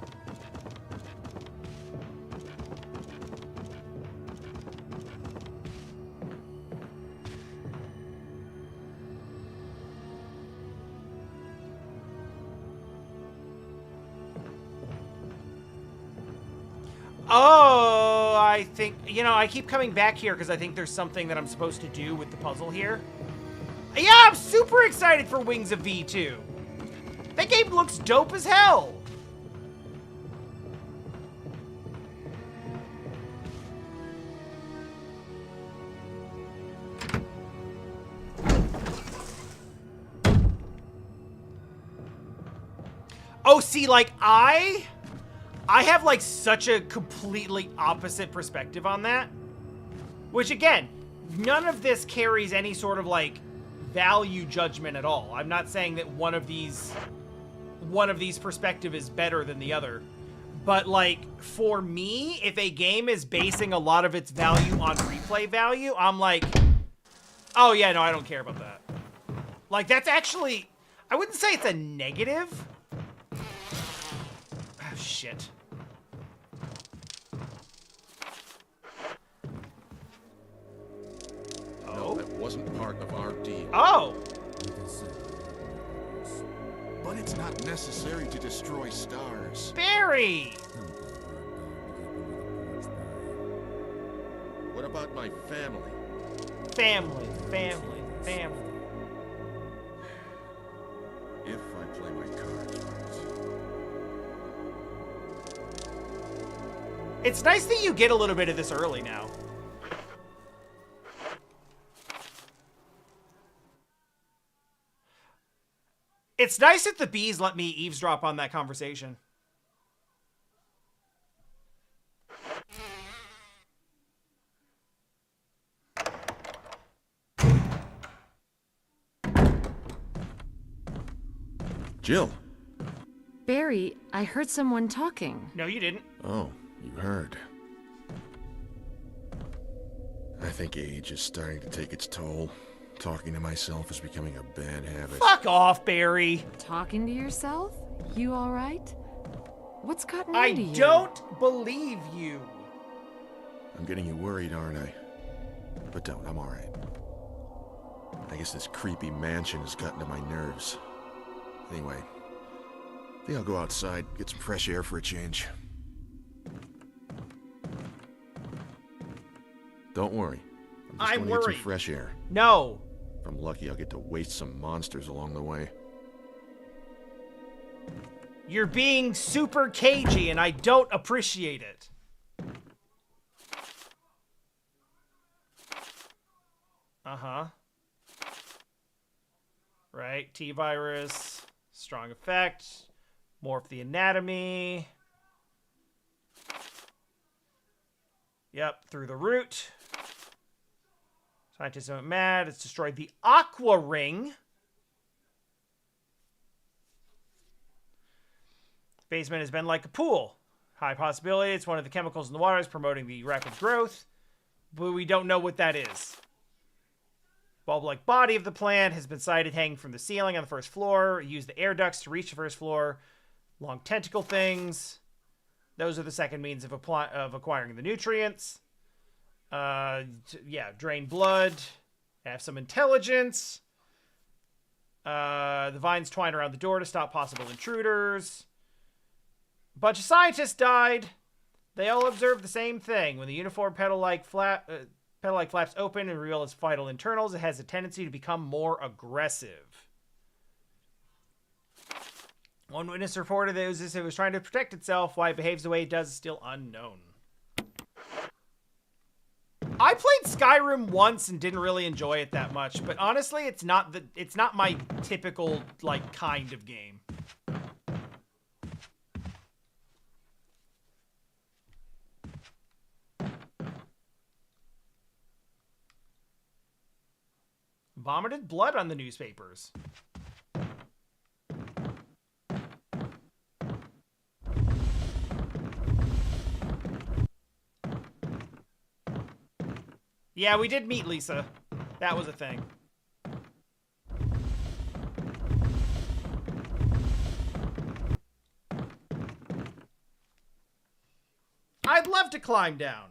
Oh, I think, you know, I keep coming back here because I think there's something that I'm supposed to do with the puzzle here. Yeah, I'm super excited for Wings of V2. That game looks dope as hell. Oh, see, like, I have, like, such a completely opposite perspective on that. Which, again, none of this carries any sort of, like, value judgment at all. I'm not saying that one of these perspective is better than the other. But, like, for me, if a game is basing a lot of its value on replay value, I'm like, oh, yeah, no, I don't care about that. Like, that's actually, I wouldn't say it's a negative. Oh, shit. No, that wasn't part of our deal. Oh! But it's not necessary to destroy stars. Barry! What about my family? Family, family, family. If I play my cards right. It's nice that you get a little bit of this early now. It's nice that the bees let me eavesdrop on that conversation. Jill. Barry, I heard someone talking. No, you didn't. Oh, you heard. I think age is starting to take its toll. Talking to myself is becoming a bad habit. Fuck off, Barry. Talking to yourself? You alright? What's gotten I into you? don't believe you. I'm getting you worried, aren't I? But don't, I'm alright. I guess this creepy mansion has gotten to my nerves. Anyway, I think I'll go outside, get some fresh air for a change. Don't worry. I'm I'm just gonna get worried. some fresh air. No. If I'm lucky, I'll get to waste some monsters along the way. You're being super cagey, and I don't appreciate it. Uh-huh. Right, T-virus, strong effect, morph the anatomy. Yep, through the root. Scientists went mad. It's destroyed the aqua ring. Basement has been like a pool. High possibility it's one of the chemicals in the water is promoting the rapid growth, but we don't know what that is. Bulb-like body of the plant has been sighted hanging from the ceiling on the first floor. Use the air ducts to reach the first floor. Long tentacle things. Those are the second means of acquiring the nutrients. Yeah, drain blood. Have some intelligence. The vines twine around the door to stop possible intruders. A bunch of scientists died. They all observed the same thing. When the uniform petal-like flaps open and reveal its vital internals, it has a tendency to become more aggressive. One witness reported that it was trying to protect itself. Why it behaves the way it does is still unknown. I played Skyrim once and didn't really enjoy it that much, but honestly, it's not my typical kind of game. Vomited blood on the newspapers. Yeah, we did meet Lisa. That was a thing. I'd love to climb down.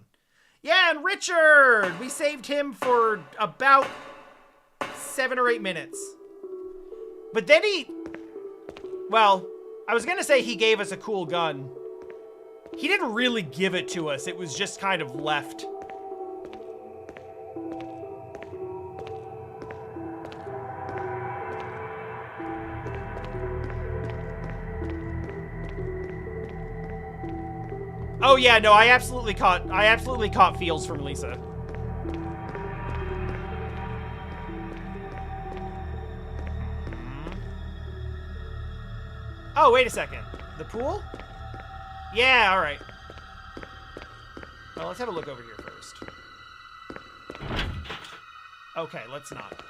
Yeah, and Richard! We saved him for about 7 or 8 minutes. But then well, I was gonna say he gave us a cool gun. He didn't really give it to us. It was just kind of left. Oh yeah, no, I absolutely caught feels from Lisa. Oh, wait a second. The pool? Yeah, alright. Well, let's have a look over here first. Okay, let's not.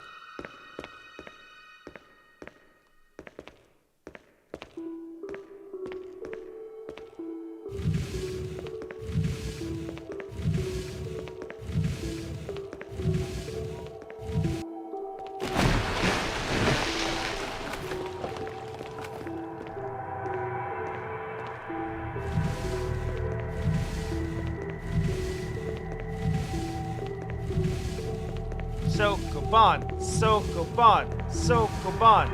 Sokoban, Sokoban, Sokoban.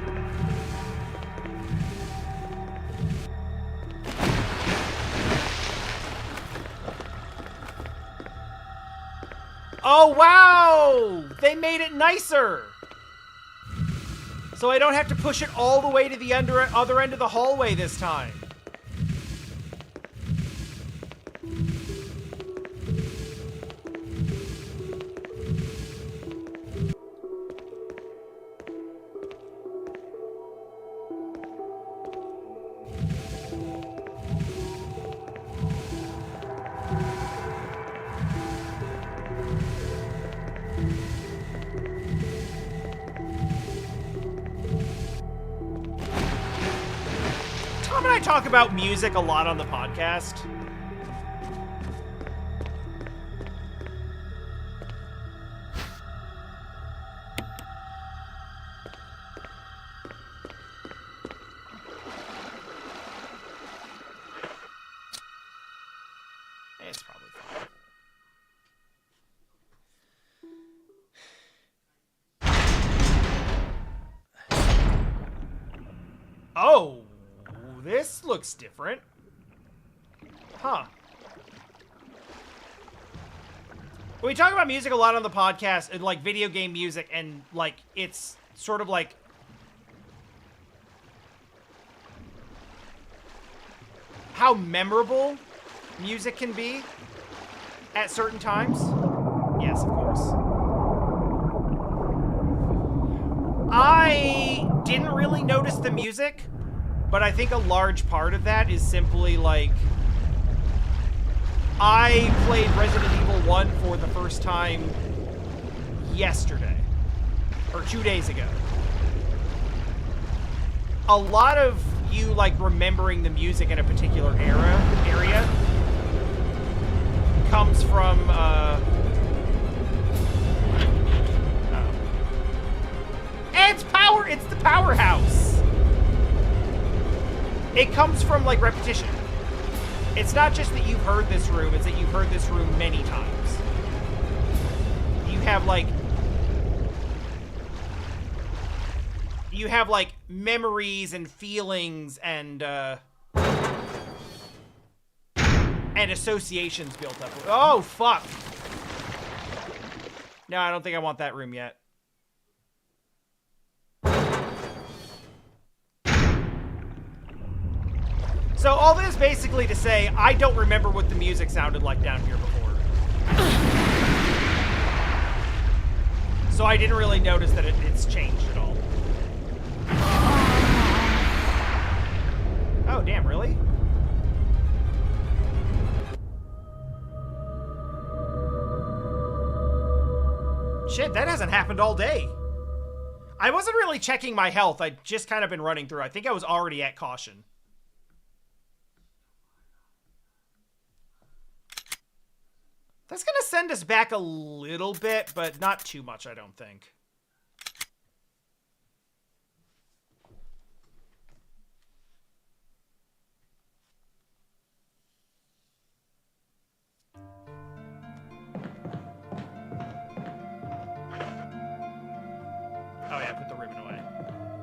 Oh, wow! They made it nicer! So I don't have to push it all the way to the other end of the hallway this time. I talk about music a lot on the podcast? It's probably fine. Oh, this looks different. Huh. We talk about music a lot on the podcast, and like video game music, and like it's sort of like how memorable music can be at certain times. Yes, of course. I didn't really notice the music, but I think a large part of that is simply like I played Resident Evil 1 for the first time yesterday, or 2 days ago. A lot of you, like, remembering the music in a particular area comes from, it's the powerhouse! It comes from, like, repetition. It's not just that you've heard this room, it's that you've heard this room many times. You have, like, memories and feelings and associations built up. Oh, fuck! No, I don't think I want that room yet. So all this basically to say, I don't remember what the music sounded like down here before. So I didn't really notice that it's changed at all. Oh, damn, really? Shit, that hasn't happened all day. I wasn't really checking my health. I'd just kind of been running through. I think I was already at caution. That's gonna send us back a little bit, but not too much, I don't think. Oh yeah, put the ribbon away.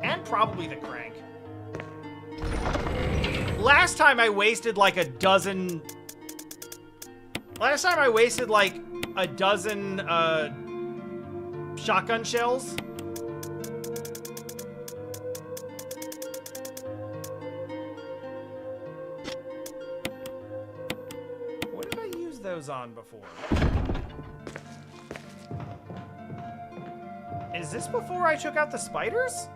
And probably the crank. Last time I wasted like a dozen... Last time I wasted like a dozen shotgun shells. What did I use those on before? Is this before I took out the spiders?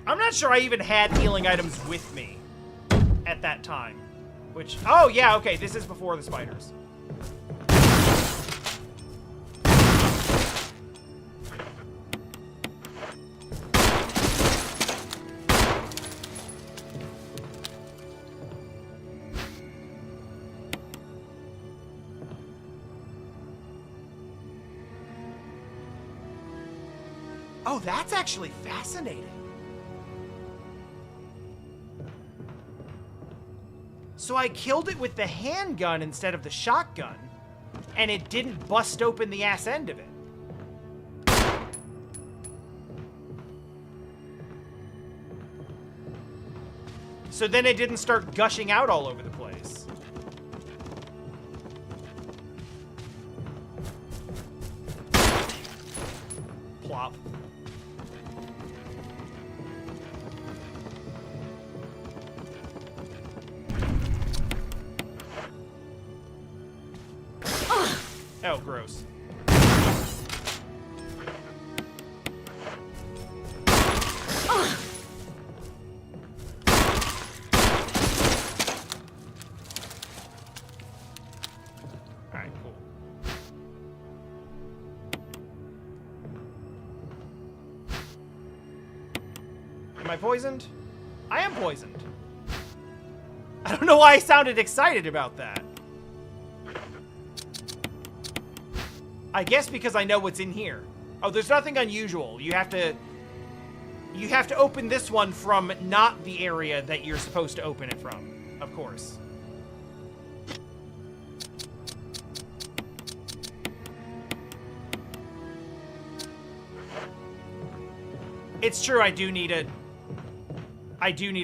I'm not sure I even had healing items with me at that time. Which, oh yeah, okay, this is before the spiders. Oh, that's actually fascinating. So I killed it with the handgun instead of the shotgun, and it didn't bust open the ass end of it. So then it didn't start gushing out all over the place. Plop. Oh, gross. Am I poisoned? I am poisoned. I don't know why I sounded excited about that. I guess because I know what's in here. Oh, there's nothing unusual. You have to open this one from not the area that you're supposed to open it from, of course. It's true, I do need a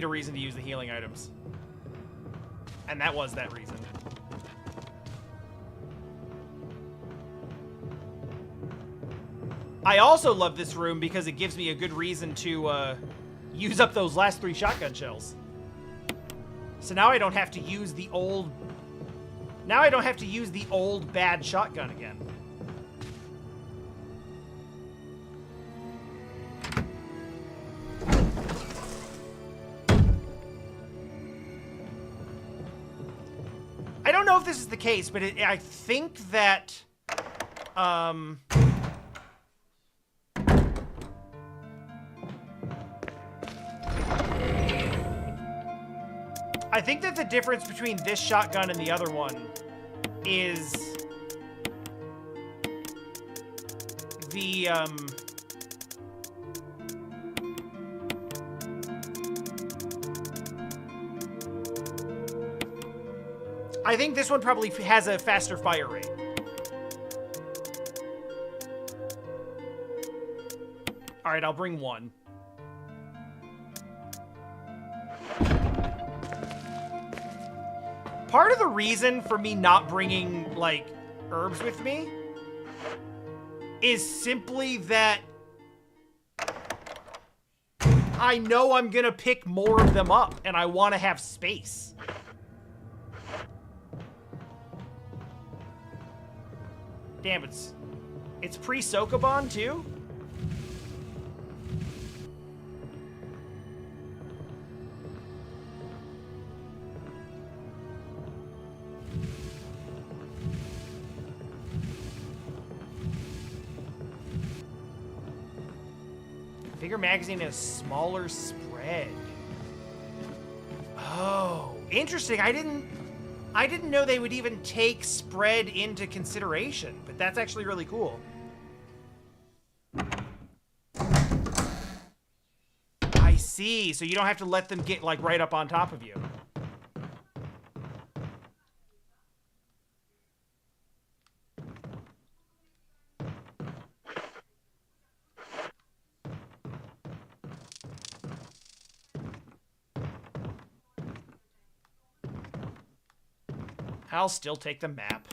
reason to use the healing items. And that was that reason. I also love this room because it gives me a good reason to use up those last 3 shotgun shells. So now I don't have to use the old... Now I don't have to use the old bad shotgun again. I don't know if this is the case, but I think that... I think that the difference between this shotgun and the other one is the, I think this one probably has a faster fire rate. All right, I'll bring one. Part of the reason for me not bringing, like, herbs with me is simply that I know I'm gonna pick more of them up, and I want to have space. Damn, it's pre-Sokoban, too? Bigger magazine has smaller spread. Oh, interesting. I didn't know they would even take spread into consideration, but that's actually really cool. I see. So you don't have to let them get like right up on top of you. I'll still take the map.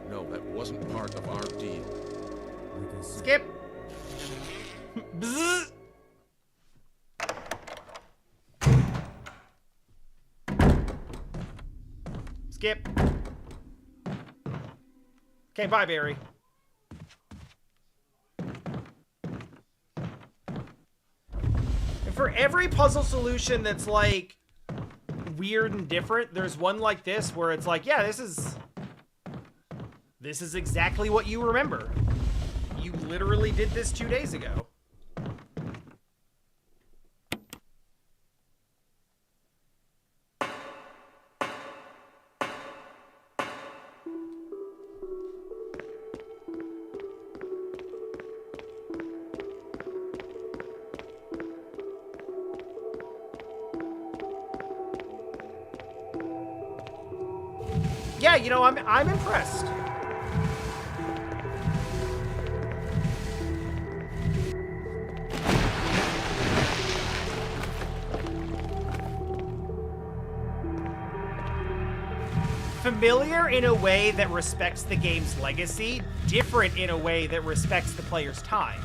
No, that wasn't part of our deal. Skip. Bzz. Skip. Okay, bye, Barry. And for every puzzle solution that's, like, weird and different, there's one like this where it's like, yeah, this is exactly what you remember. You literally did this 2 days ago. Yeah, you know, I'm impressed. Familiar in a way that respects the game's legacy, different in a way that respects the player's time.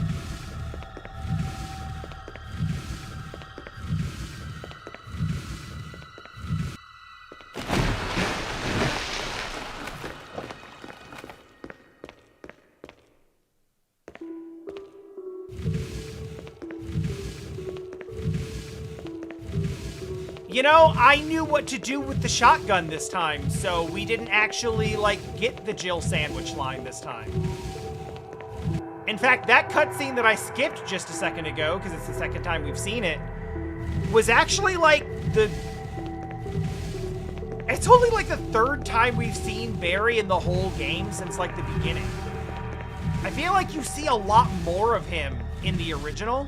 You know, I knew what to do with the shotgun this time, so we didn't actually, like, get the Jill sandwich line this time. In fact, that cutscene that I skipped just a second ago, because it's the second time we've seen it, was actually, like, it's only, like, the third time we've seen Barry in the whole game since, like, the beginning. I feel like you see a lot more of him in the original,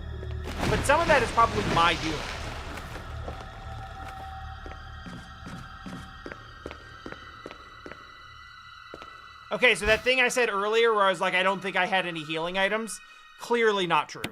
but some of that is probably my doing. Okay, so that thing I said earlier where I was like, I don't think I had any healing items, clearly not true.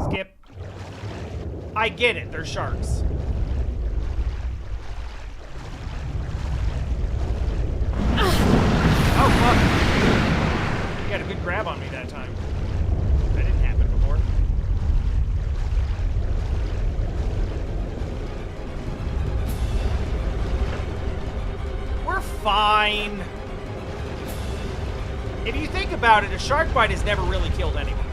Skip. I get it, they're sharks. Oh, fuck. You got a good grab on me that time. That didn't happen before. We're fine. If you think about it, a shark bite has never really killed anyone.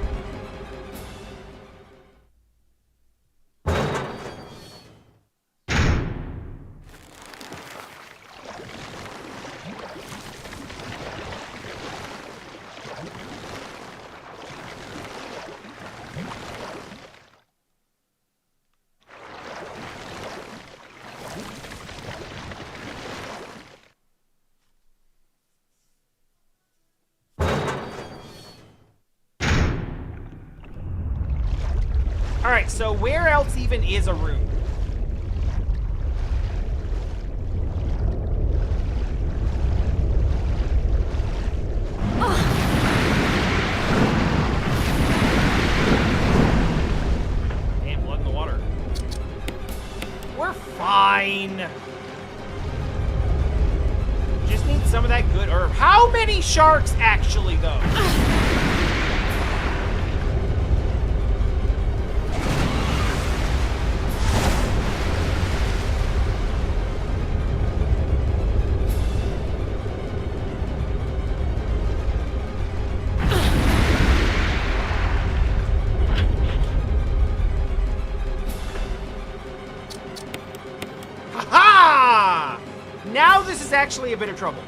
Alright, so where else even is a room? Damn, blood in the water. We're fine. Just need some of that good herb. How many sharks actually, though? Ha! Now this is actually a bit of trouble.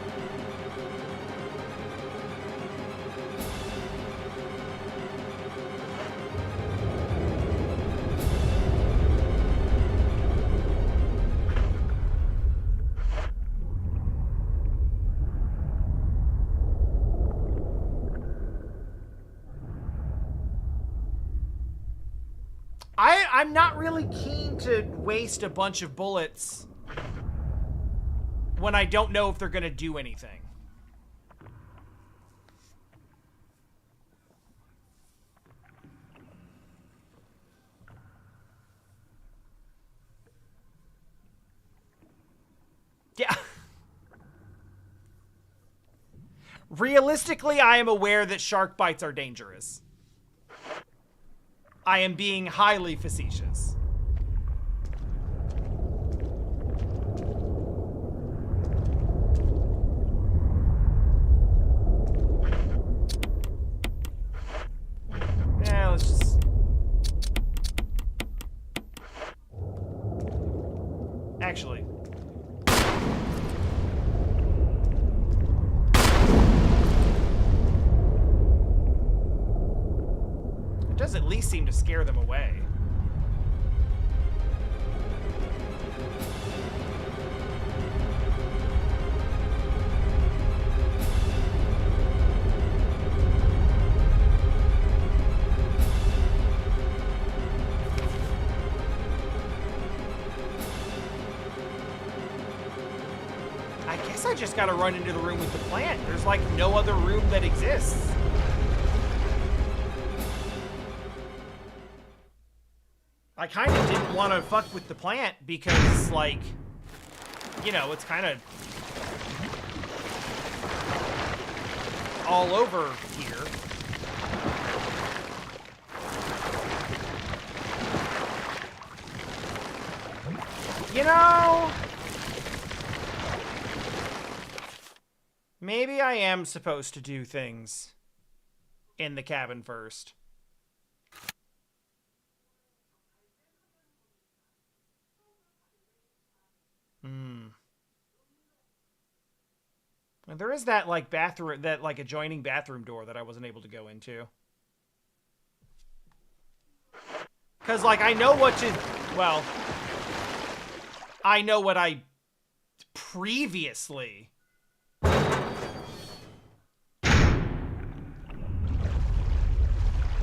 I'm not really keen to waste a bunch of bullets when I don't know if they're gonna do anything. Yeah. Realistically, I am aware that shark bites are dangerous. I am being highly facetious. Yeah, let's just... Actually... does at least seem to scare them away. I guess I just gotta run into the room with the plant. There's like no other room that exists. I kind of didn't want to fuck with the plant because, like, you know, it's kind of all over here. You know, maybe I am supposed to do things in the cabin first. And there is that, like, bathroom, that, like, adjoining bathroom door that I wasn't able to go into. Because, like, I know what to... Well, I know what I previously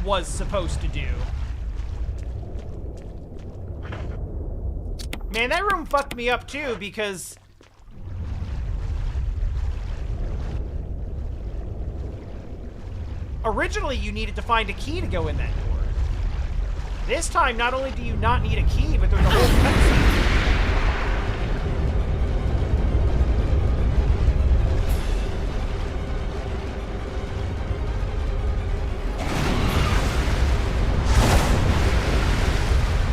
was supposed to do. Man, that room fucked me up, too, because... Originally, you needed to find a key to go in that door. This time, not only do you not need a key, but there's a whole cutscene.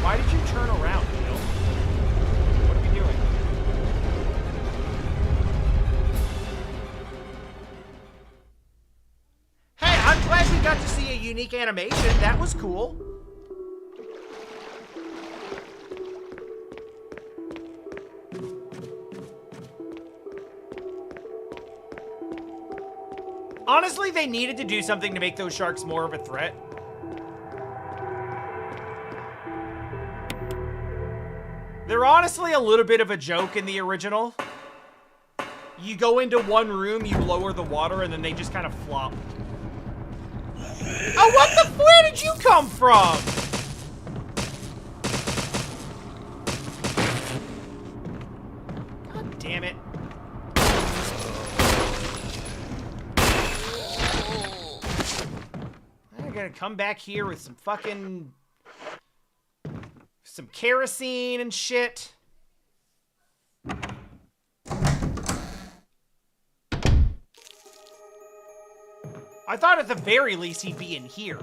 Why did you turn around, Jill? What are we doing? Hey, I'm glad we got to see a unique animation. That was cool. Honestly, they needed to do something to make those sharks more of a threat. They're honestly a little bit of a joke in the original. You go into one room, you lower the water, and then they just kind of flop. Oh, what the? Where did you come from? God damn it. I'm gonna come back here with some fucking... some kerosene and shit. I thought at the very least he'd be in here.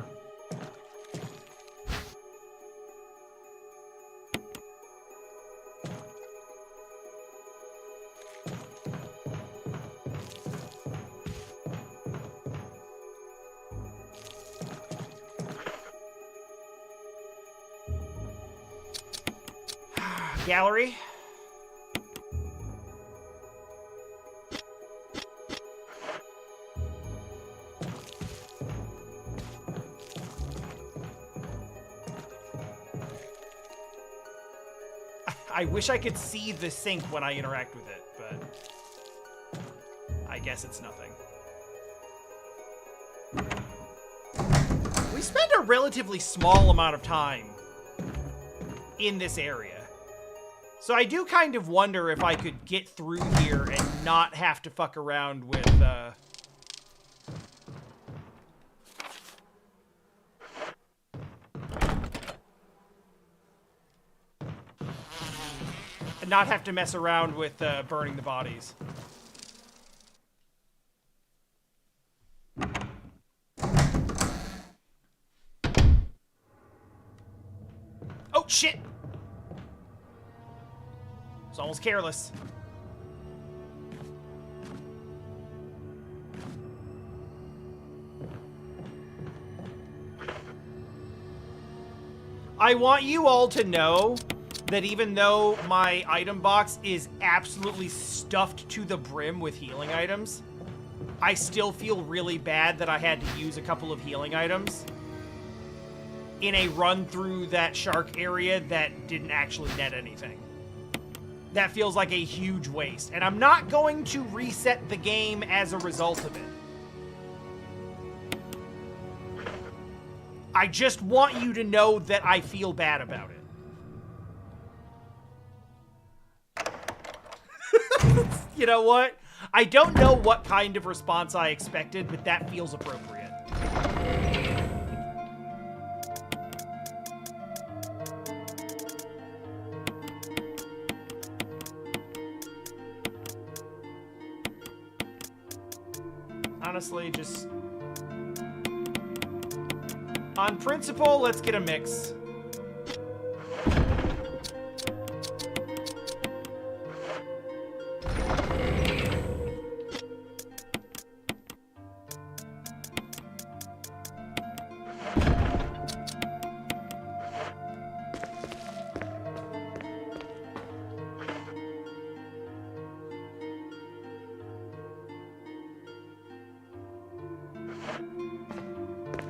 Gallery. I wish I could see the sink when I interact with it, but I guess it's nothing. We spend a relatively small amount of time in this area. So I do kind of wonder if I could get through here and not have to fuck around with, not have to mess around with, burning the bodies. Oh, shit! It's almost careless. I want you all to know that even though my item box is absolutely stuffed to the brim with healing items, I still feel really bad that I had to use a couple of healing items in a run through that shark area that didn't actually net anything. That feels like a huge waste, and I'm not going to reset the game as a result of it. I just want you to know that I feel bad about it. You know what? I don't know what kind of response I expected, but that feels appropriate. honestly, just... On principle, let's get a mix.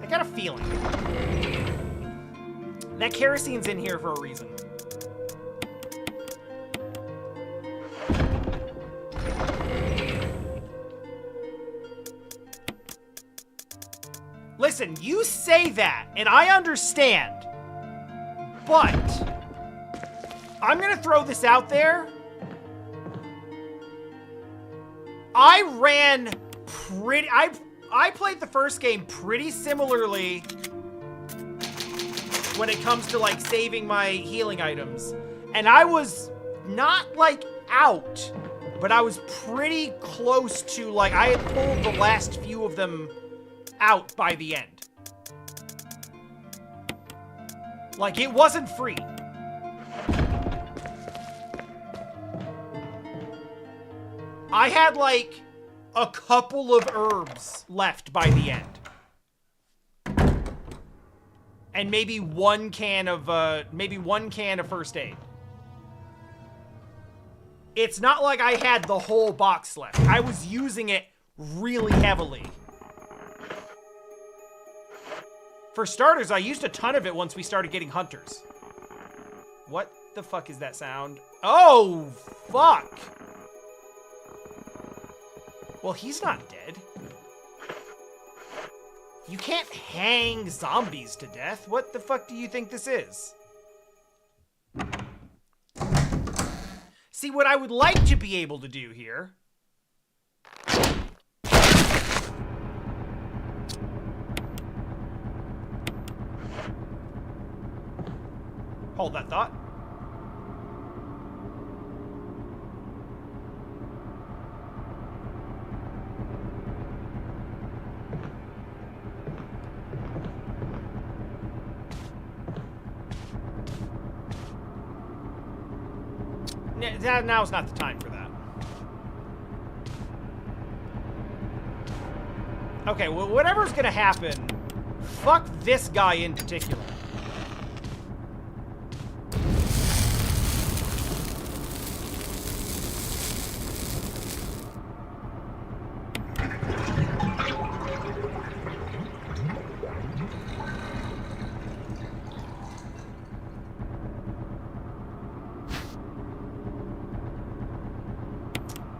I got a feeling that kerosene's in here for a reason. Listen, you say that, and I understand, but I'm gonna throw this out there. I ran pretty... I played the first game pretty similarly when it comes to, like, saving my healing items. And I was not, like, out, but I was pretty close to, like, I had pulled the last few of them out by the end. Like, it wasn't free. I had, like, a couple of herbs left by the end. And maybe one can of first aid. It's not like I had the whole box left. I was using it really heavily. For starters, I used a ton of it once we started getting hunters. What the fuck is that sound? Oh, fuck! Well, he's not dead. You can't hang zombies to death. What the fuck do you think this is? See, what I would like to be able to do here... Hold that thought. Now's not the time for that. Okay, well, whatever's gonna happen, fuck this guy in particular.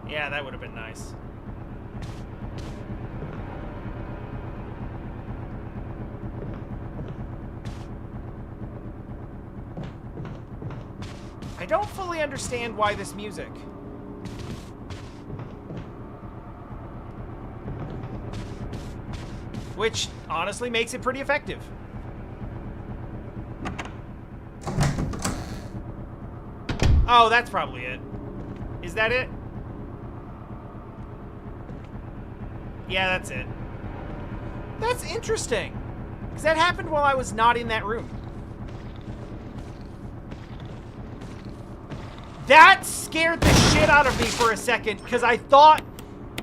Yeah, that would have been nice. I don't fully understand why this music. Which, honestly, makes it pretty effective. Oh, that's probably it. Is that it? Yeah, that's it. That's interesting. Because that happened while I was not in that room. That scared the shit out of me for a second, because I thought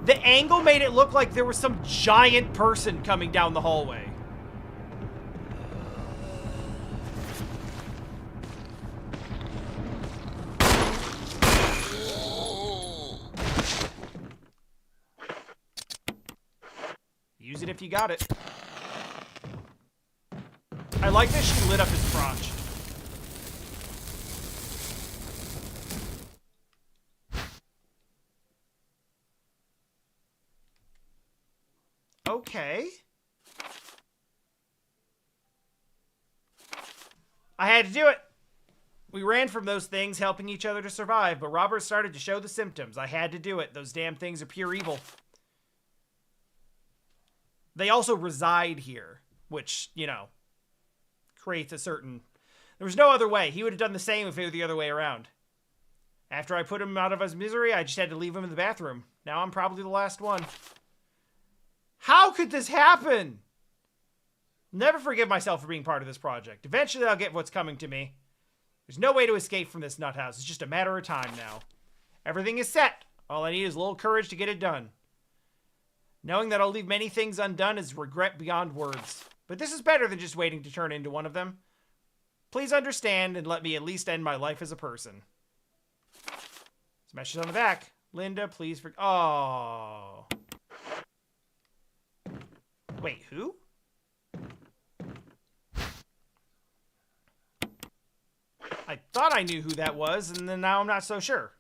the angle made it look like there was some giant person coming down the hallway. Use it if you got it. I like that she lit up his crotch. Okay. I had to do it. We ran from those things, helping each other to survive, but Robert started to show the symptoms. I had to do it. Those damn things are pure evil. They also reside here, which, you know, creates a certain... There was no other way. He would have done the same if it were the other way around. After I put him out of his misery, I just had to leave him in the bathroom. Now I'm probably the last one. How could this happen? Never forgive myself for being part of this project. Eventually I'll get what's coming to me. There's no way to escape from this nut house. It's just a matter of time now. Everything is set. All I need is a little courage to get it done. Knowing that I'll leave many things undone is regret beyond words. But this is better than just waiting to turn into one of them. Please understand and let me at least end my life as a person. Smashes on the back. Linda, please for... Oh. Wait, who? I thought I knew who that was, and then now I'm not so sure.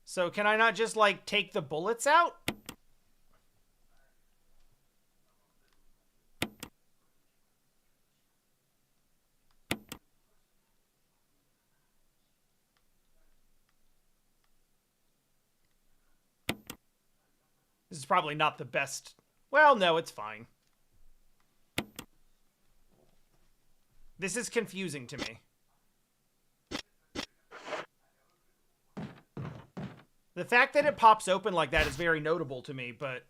So can I not just, like, take the bullets out? This is probably not the best. Well, no, it's fine. This is confusing to me. The fact that it pops open like that is very notable to me, but...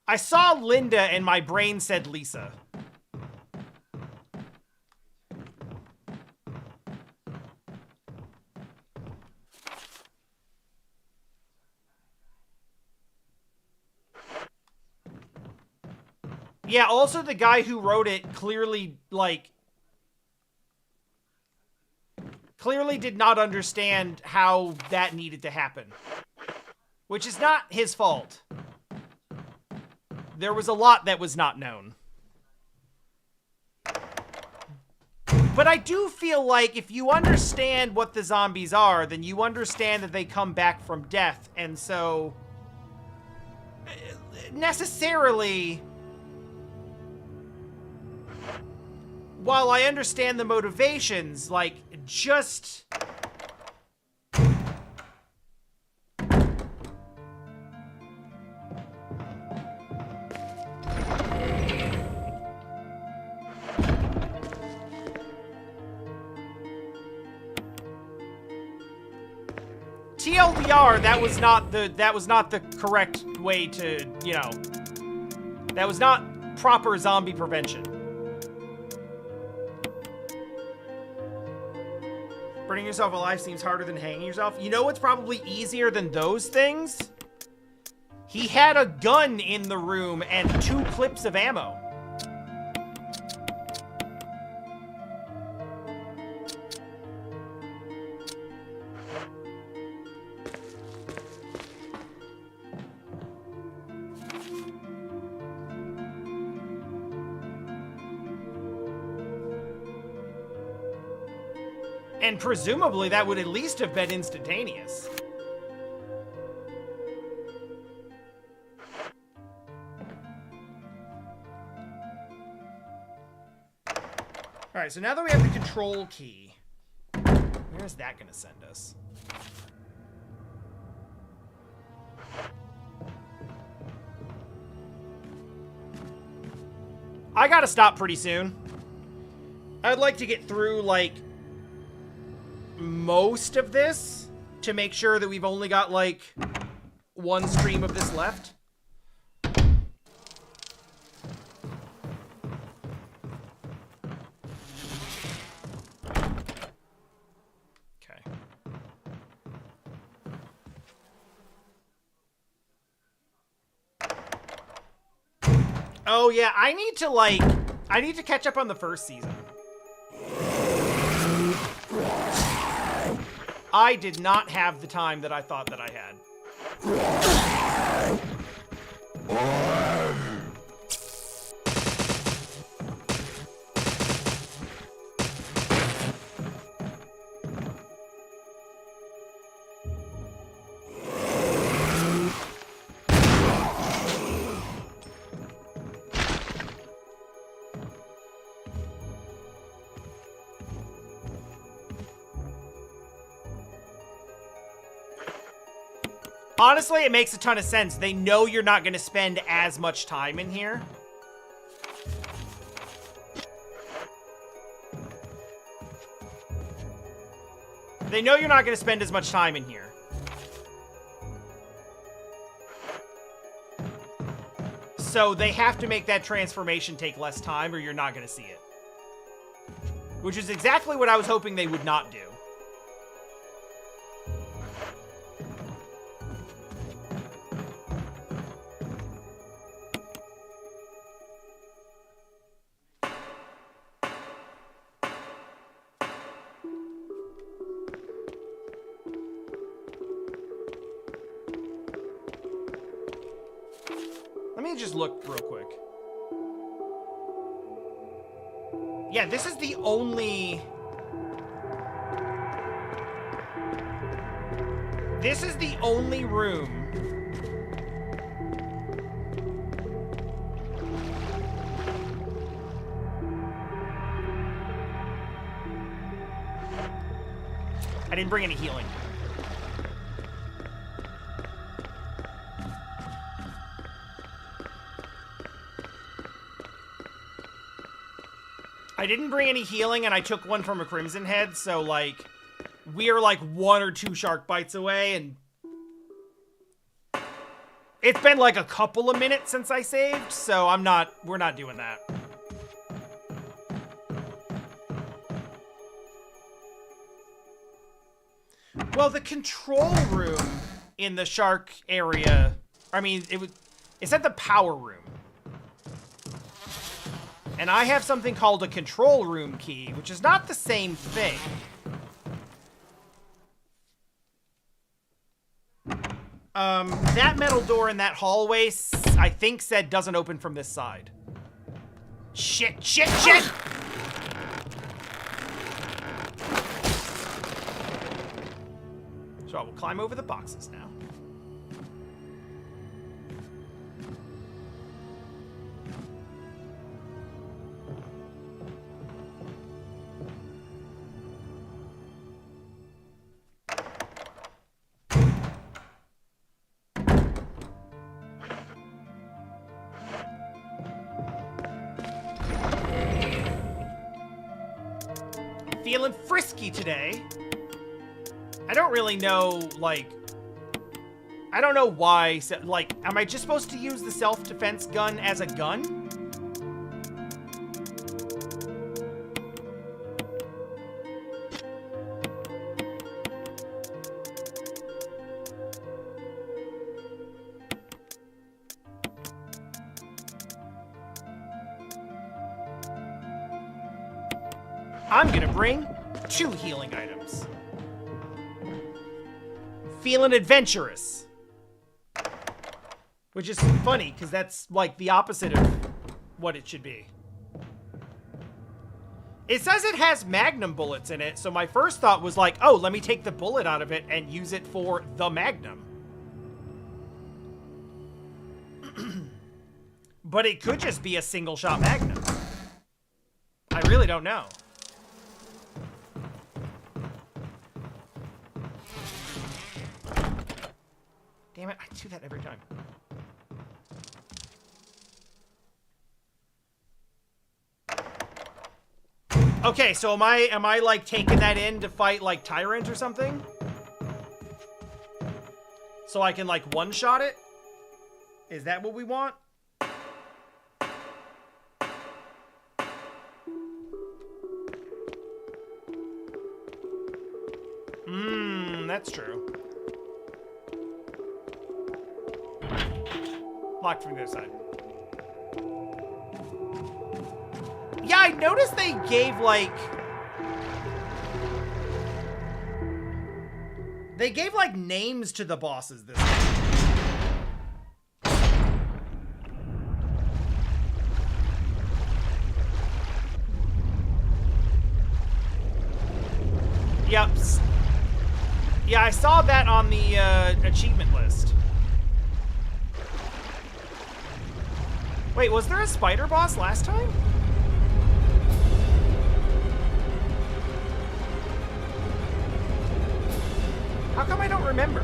I saw Linda and my brain said Lisa. Yeah, also the guy who wrote it clearly, like... clearly did not understand how that needed to happen. Which is not his fault. There was a lot that was not known. But I do feel like if you understand what the zombies are, then you understand that they come back from death, and so... necessarily... while I understand the motivations, like, just... TLDR, that was not the correct way to, you know, that was not proper zombie prevention. Burning yourself alive seems harder than hanging yourself. You know what's probably easier than those things? He had a gun in the room and 2 clips of ammo. And presumably that would at least have been instantaneous. Alright, so now that we have the control key, where is that gonna send us? I gotta stop pretty soon. I'd like to get through, like, most of this to make sure that we've only got, like, 1 stream of this left. Okay. Oh, yeah, I need to catch up on the first season. I did not have the time that I thought that I had. Honestly, it makes a ton of sense. They know you're not going to spend as much time in here. They know you're not going to spend as much time in here. So they have to make that transformation take less time or you're not going to see it. Which is exactly what I was hoping they would not do. Let me just look real quick. Yeah, this is the only... This is the only room... I didn't bring any healing. I didn't bring any healing, and I took one from a Crimson Head, so, like, we're, like, 1 or 2 shark bites away, and... It's been, like, a couple of minutes since I saved, so we're not doing that. Well, the control room in the shark area, I mean, it's at the power room. And I have something called a control room key, which is not the same thing. That metal door in that hallway, I think said doesn't open from this side. Shit, shit, shit! So I will climb over the boxes now. Feeling frisky today. I don't really know, like... I don't know why, like, am I just supposed to use the self-defense gun as a gun? I'm gonna bring 2 healing items. Feeling adventurous. Which is funny, because that's, like, the opposite of what it should be. It says it has magnum bullets in it, so my first thought was like, oh, let me take the bullet out of it and use it for the magnum. But it could just be a single-shot magnum. I really don't know. Damn it, I do that every time. Okay, so am I like taking that in to fight like Tyrant or something? So I can like one-shot it? Is that what we want? That's true. Locked from the other side. Yeah, I noticed they gave, like... They gave, like, names to the bosses this time. Yep. Yeah, I saw that on the achievement list. Wait, was there a spider boss last time? How come I don't remember?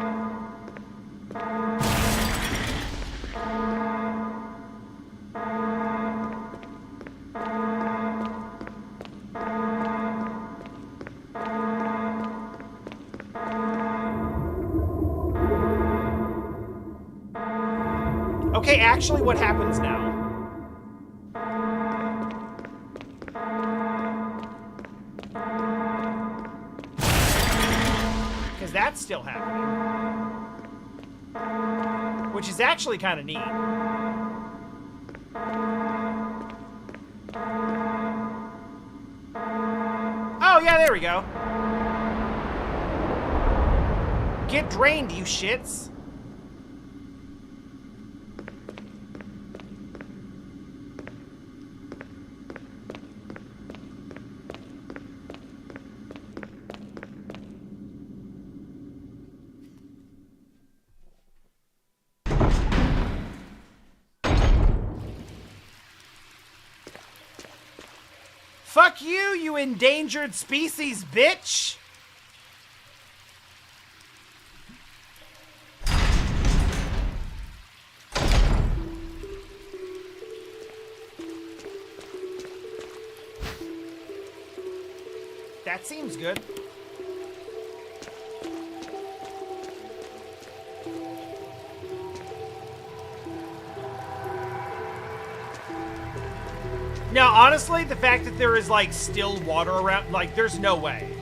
Okay, actually, what happens now? Because that's still happening. Which is actually kind of neat. Oh, yeah, there we go. Get drained, you shits. Fuck you, you endangered species, bitch! That seems good. Now, honestly, the fact that there is, like, still water around, like, there's no way.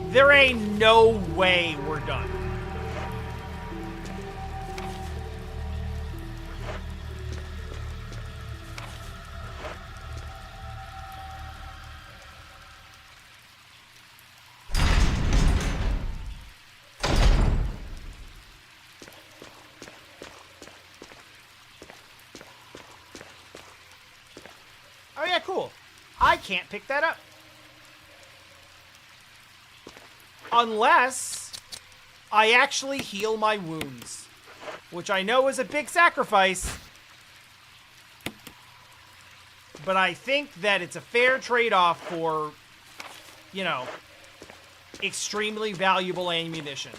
There ain't no way we're done. Oh yeah, cool. I can't pick that up. Unless I actually heal my wounds. Which I know is a big sacrifice. But I think that it's a fair trade-off for, you know, extremely valuable ammunition.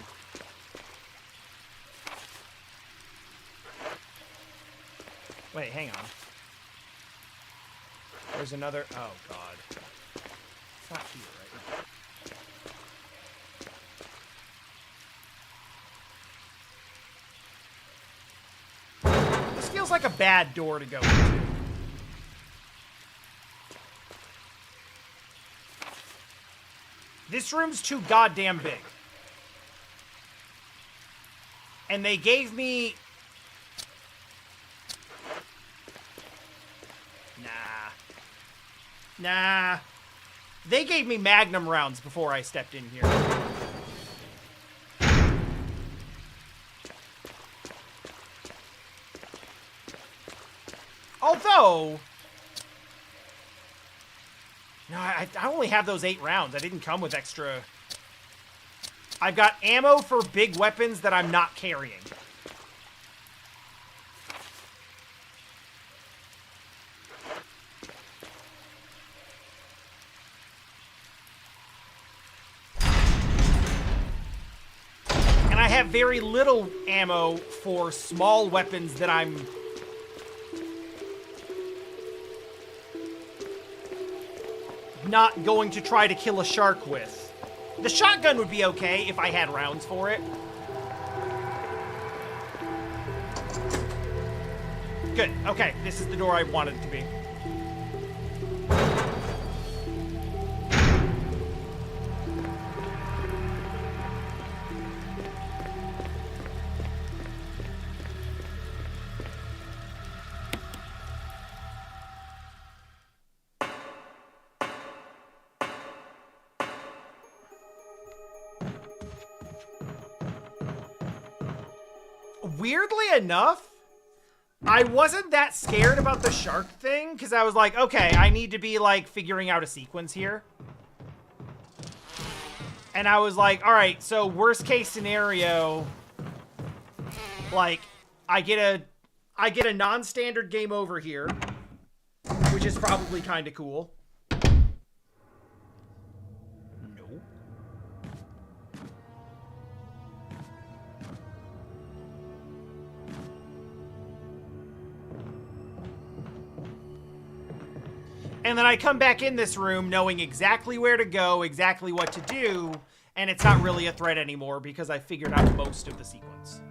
Wait, hang on. There's another... Oh, God. It's not here right now. This feels like a bad door to go into. This room's too goddamn big. And they gave me... Nah. They gave me Magnum rounds before I stepped in here. Although... No, I only have those 8 rounds. I didn't come with extra... I've got ammo for big weapons that I'm not carrying. I have very little ammo for small weapons that I'm not going to try to kill a shark with. The shotgun would be okay if I had rounds for it. Good. Okay, this is the door I wanted it to be. Weirdly enough, I wasn't that scared about the shark thing, because I was like, okay, I need to be, like, figuring out a sequence here. And I was like, alright, so worst case scenario, like, I get a non-standard game over here, which is probably kind of cool. And then I come back in this room knowing exactly where to go, exactly what to do, and it's not really a threat anymore because I figured out most of the sequence.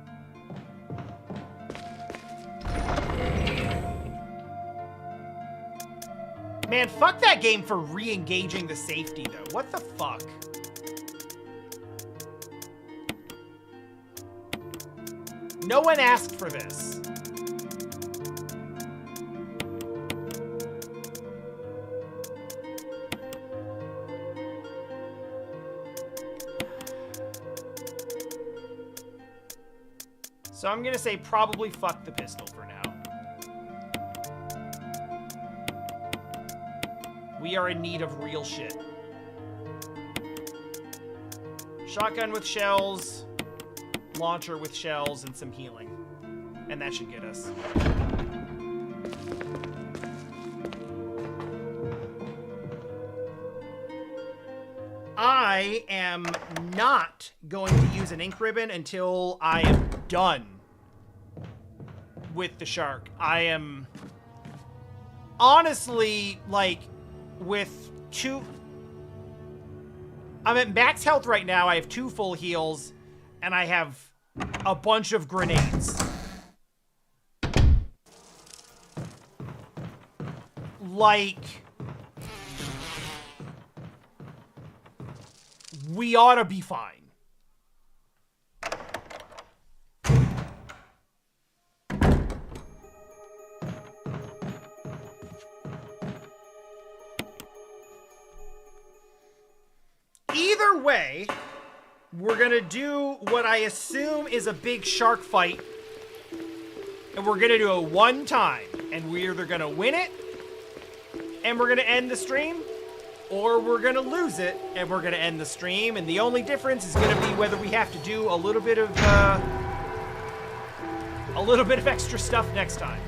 Man, fuck that game for re-engaging the safety, though. What the fuck? No one asked for this. So I'm gonna say probably fuck the pistol for now. We are in need of real shit. Shotgun with shells, launcher with shells, and some healing. And that should get us. I am not going to use an ink ribbon until I am done with the shark. I am honestly, like, with two... I'm at max health right now. I have 2 full heals, and I have a bunch of grenades. Like... we ought to be fine. Either way, we're gonna do what I assume is a big shark fight. And we're gonna do it one time. And we're either gonna win it, and we're gonna end the stream, or we're gonna lose it, and we're gonna end the stream. And the only difference is gonna be whether we have to do a little bit of extra stuff next time.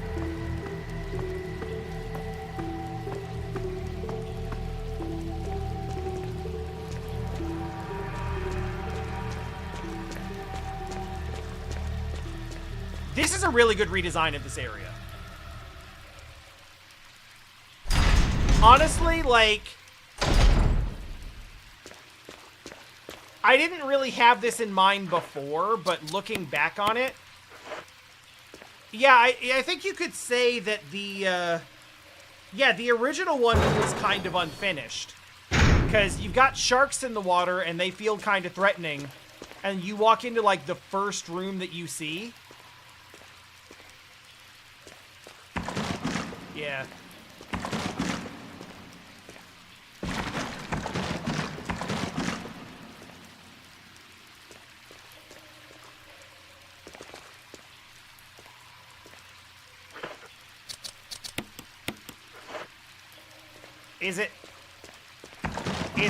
This is a really good redesign of this area. Honestly, like... I didn't really have this in mind before, but looking back on it... Yeah, I think you could say that the... yeah, the original one was kind of unfinished. Because you've got sharks in the water, and they feel kind of threatening. And you walk into, like, the first room that you see... Yeah. Is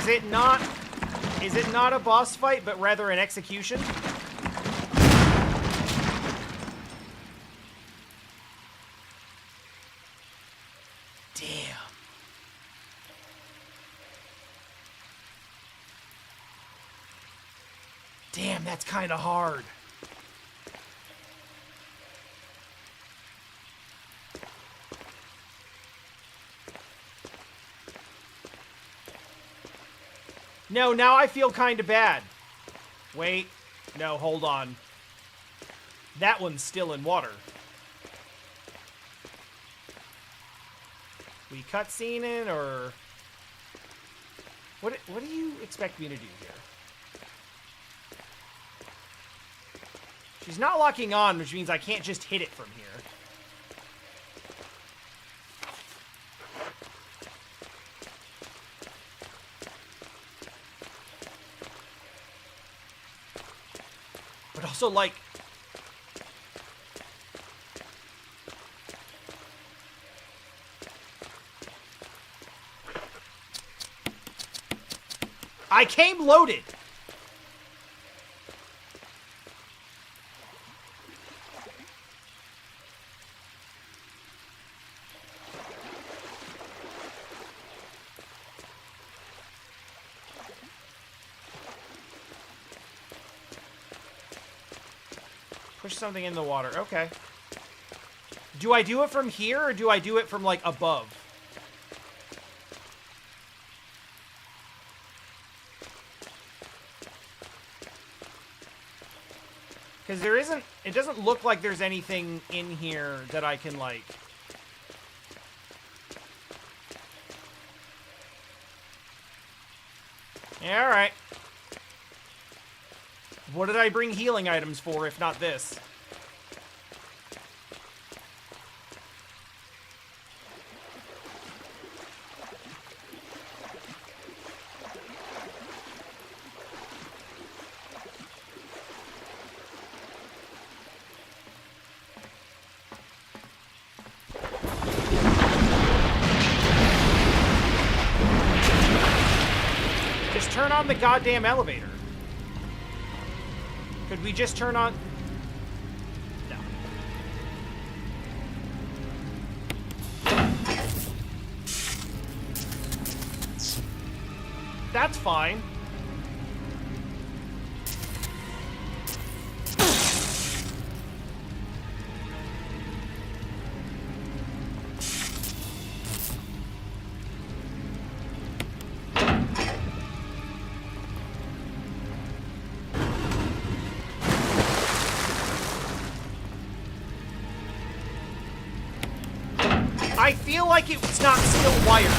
it not a boss fight, but rather an execution? Damn, that's kind of hard. No, now I feel kind of bad. Wait. No, hold on. That one's still in water. We cutscene in, or... What do you expect me to do here? She's not locking on, which means I can't just hit it from here. But also, like... I came loaded! Push something in the water. Okay. Do I do it from here, or do I do it from, like, above? Because there isn't... It doesn't look like there's anything in here that I can, like... Yeah, alright. What did I bring healing items for, if not this? Just turn on the goddamn elevator. Could we just turn on... No. That's fine. I feel like it's not still wired.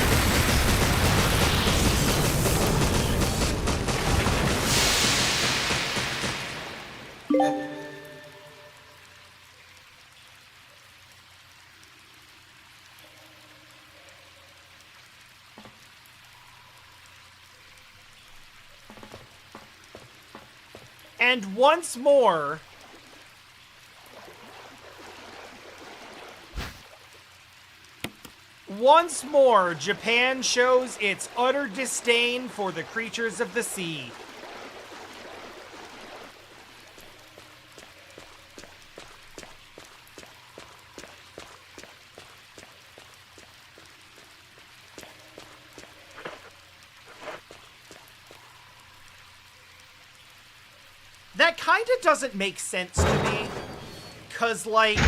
And once more... Once more, Japan shows its utter disdain for the creatures of the sea. That kind of doesn't make sense to me, 'cause, like...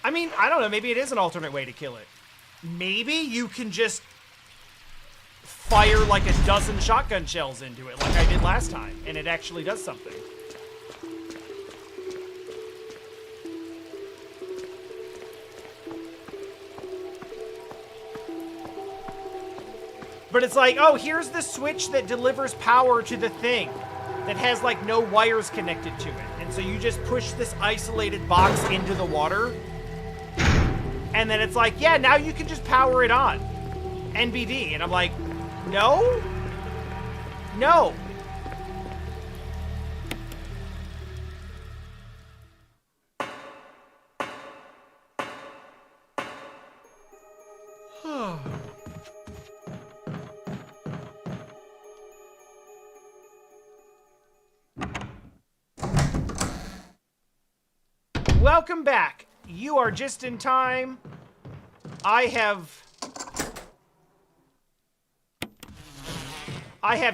I mean, I don't know, maybe it is an alternate way to kill it. Maybe you can just fire like a dozen shotgun shells into it like I did last time, and it actually does something. But it's like, oh, here's the switch that delivers power to the thing that has, like, no wires connected to it. And so you just push this isolated box into the water, and then it's like, yeah, now you can just power it on. NBD. And I'm like, no? No. Welcome back. You are just in time. I have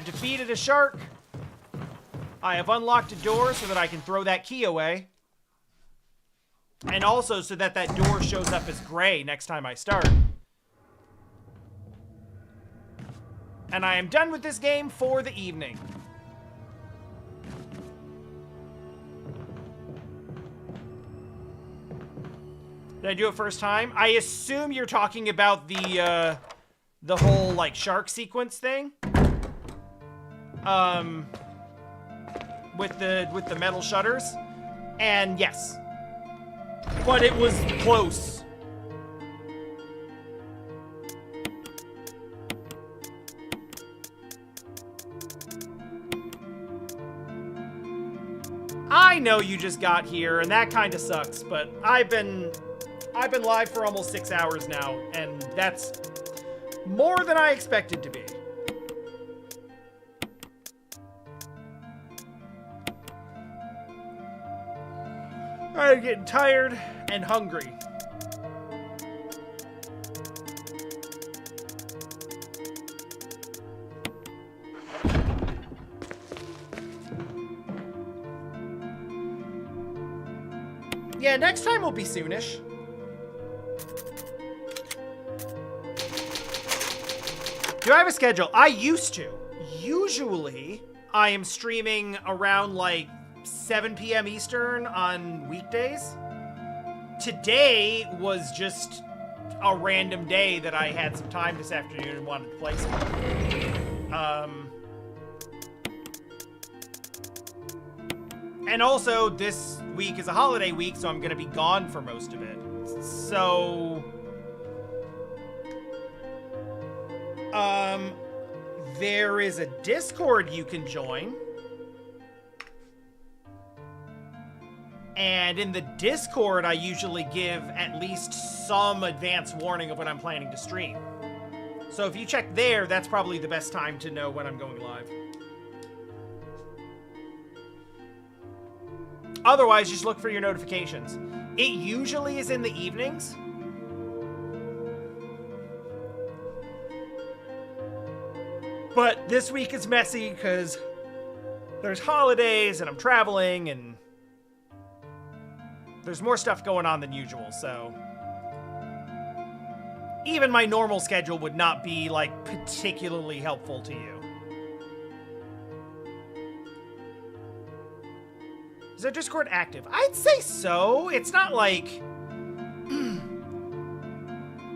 defeated a shark. I have unlocked a door so that I can throw that key away. And also so that that door shows up as gray next time I start. And I am done with this game for the evening. Did I do it first time? I assume you're talking about the whole, like, shark sequence thing. With the metal shutters. And yes. But it was close. I know you just got here, and that kind of sucks, but I've been live for almost 6 hours now, and that's more than I expected to be. I'm getting tired and hungry. Yeah, next time will be soonish. Do I have a schedule? I used to. Usually, I am streaming around like 7 p.m. Eastern on weekdays. Today was just a random day that I had some time this afternoon and wanted to play some. And also, this week is a holiday week, so I'm going to be gone for most of it. So... there is a Discord you can join. And in the Discord, I usually give at least some advance warning of when I'm planning to stream. So if you check there, that's probably the best time to know when I'm going live. Otherwise, just look for your notifications. It usually is in the evenings. But this week is messy because there's holidays and I'm traveling and there's more stuff going on than usual, so even my normal schedule would not be, like, particularly helpful to you. Is our Discord active? I'd say so. It's not like...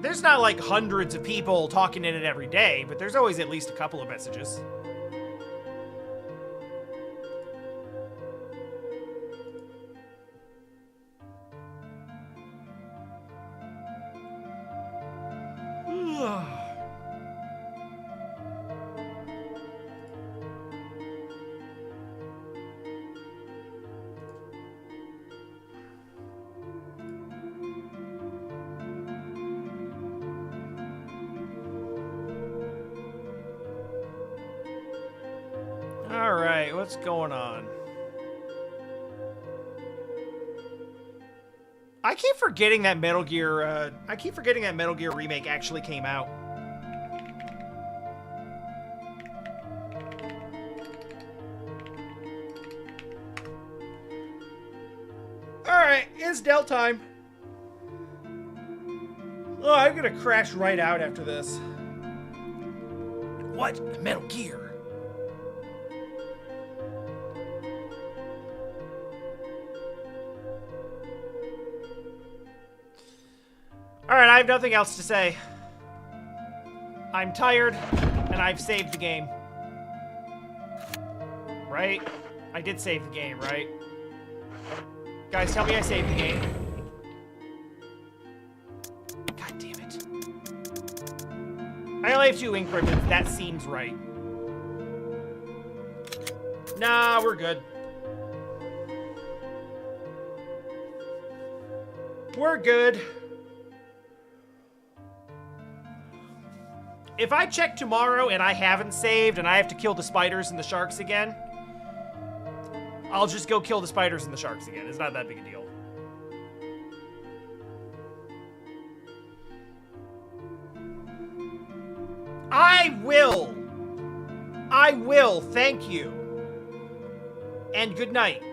there's not, like, hundreds of people talking in it every day, but there's always at least a couple of messages. Alright, what's going on? I keep forgetting that Metal Gear, Remake actually came out. Alright, it's Dell time. Oh, I'm gonna crash right out after this. What? Metal Gear? Alright, I have nothing else to say. I'm tired, and I've saved the game. Right? I did save the game, right? Guys, tell me I saved the game. God damn it. I only have 2 ink ribbons. That seems right. Nah, we're good. We're good. If I check tomorrow and I haven't saved and I have to kill the spiders and the sharks again, I'll just go kill the spiders and the sharks again. It's not that big a deal. I will. Thank you. And good night.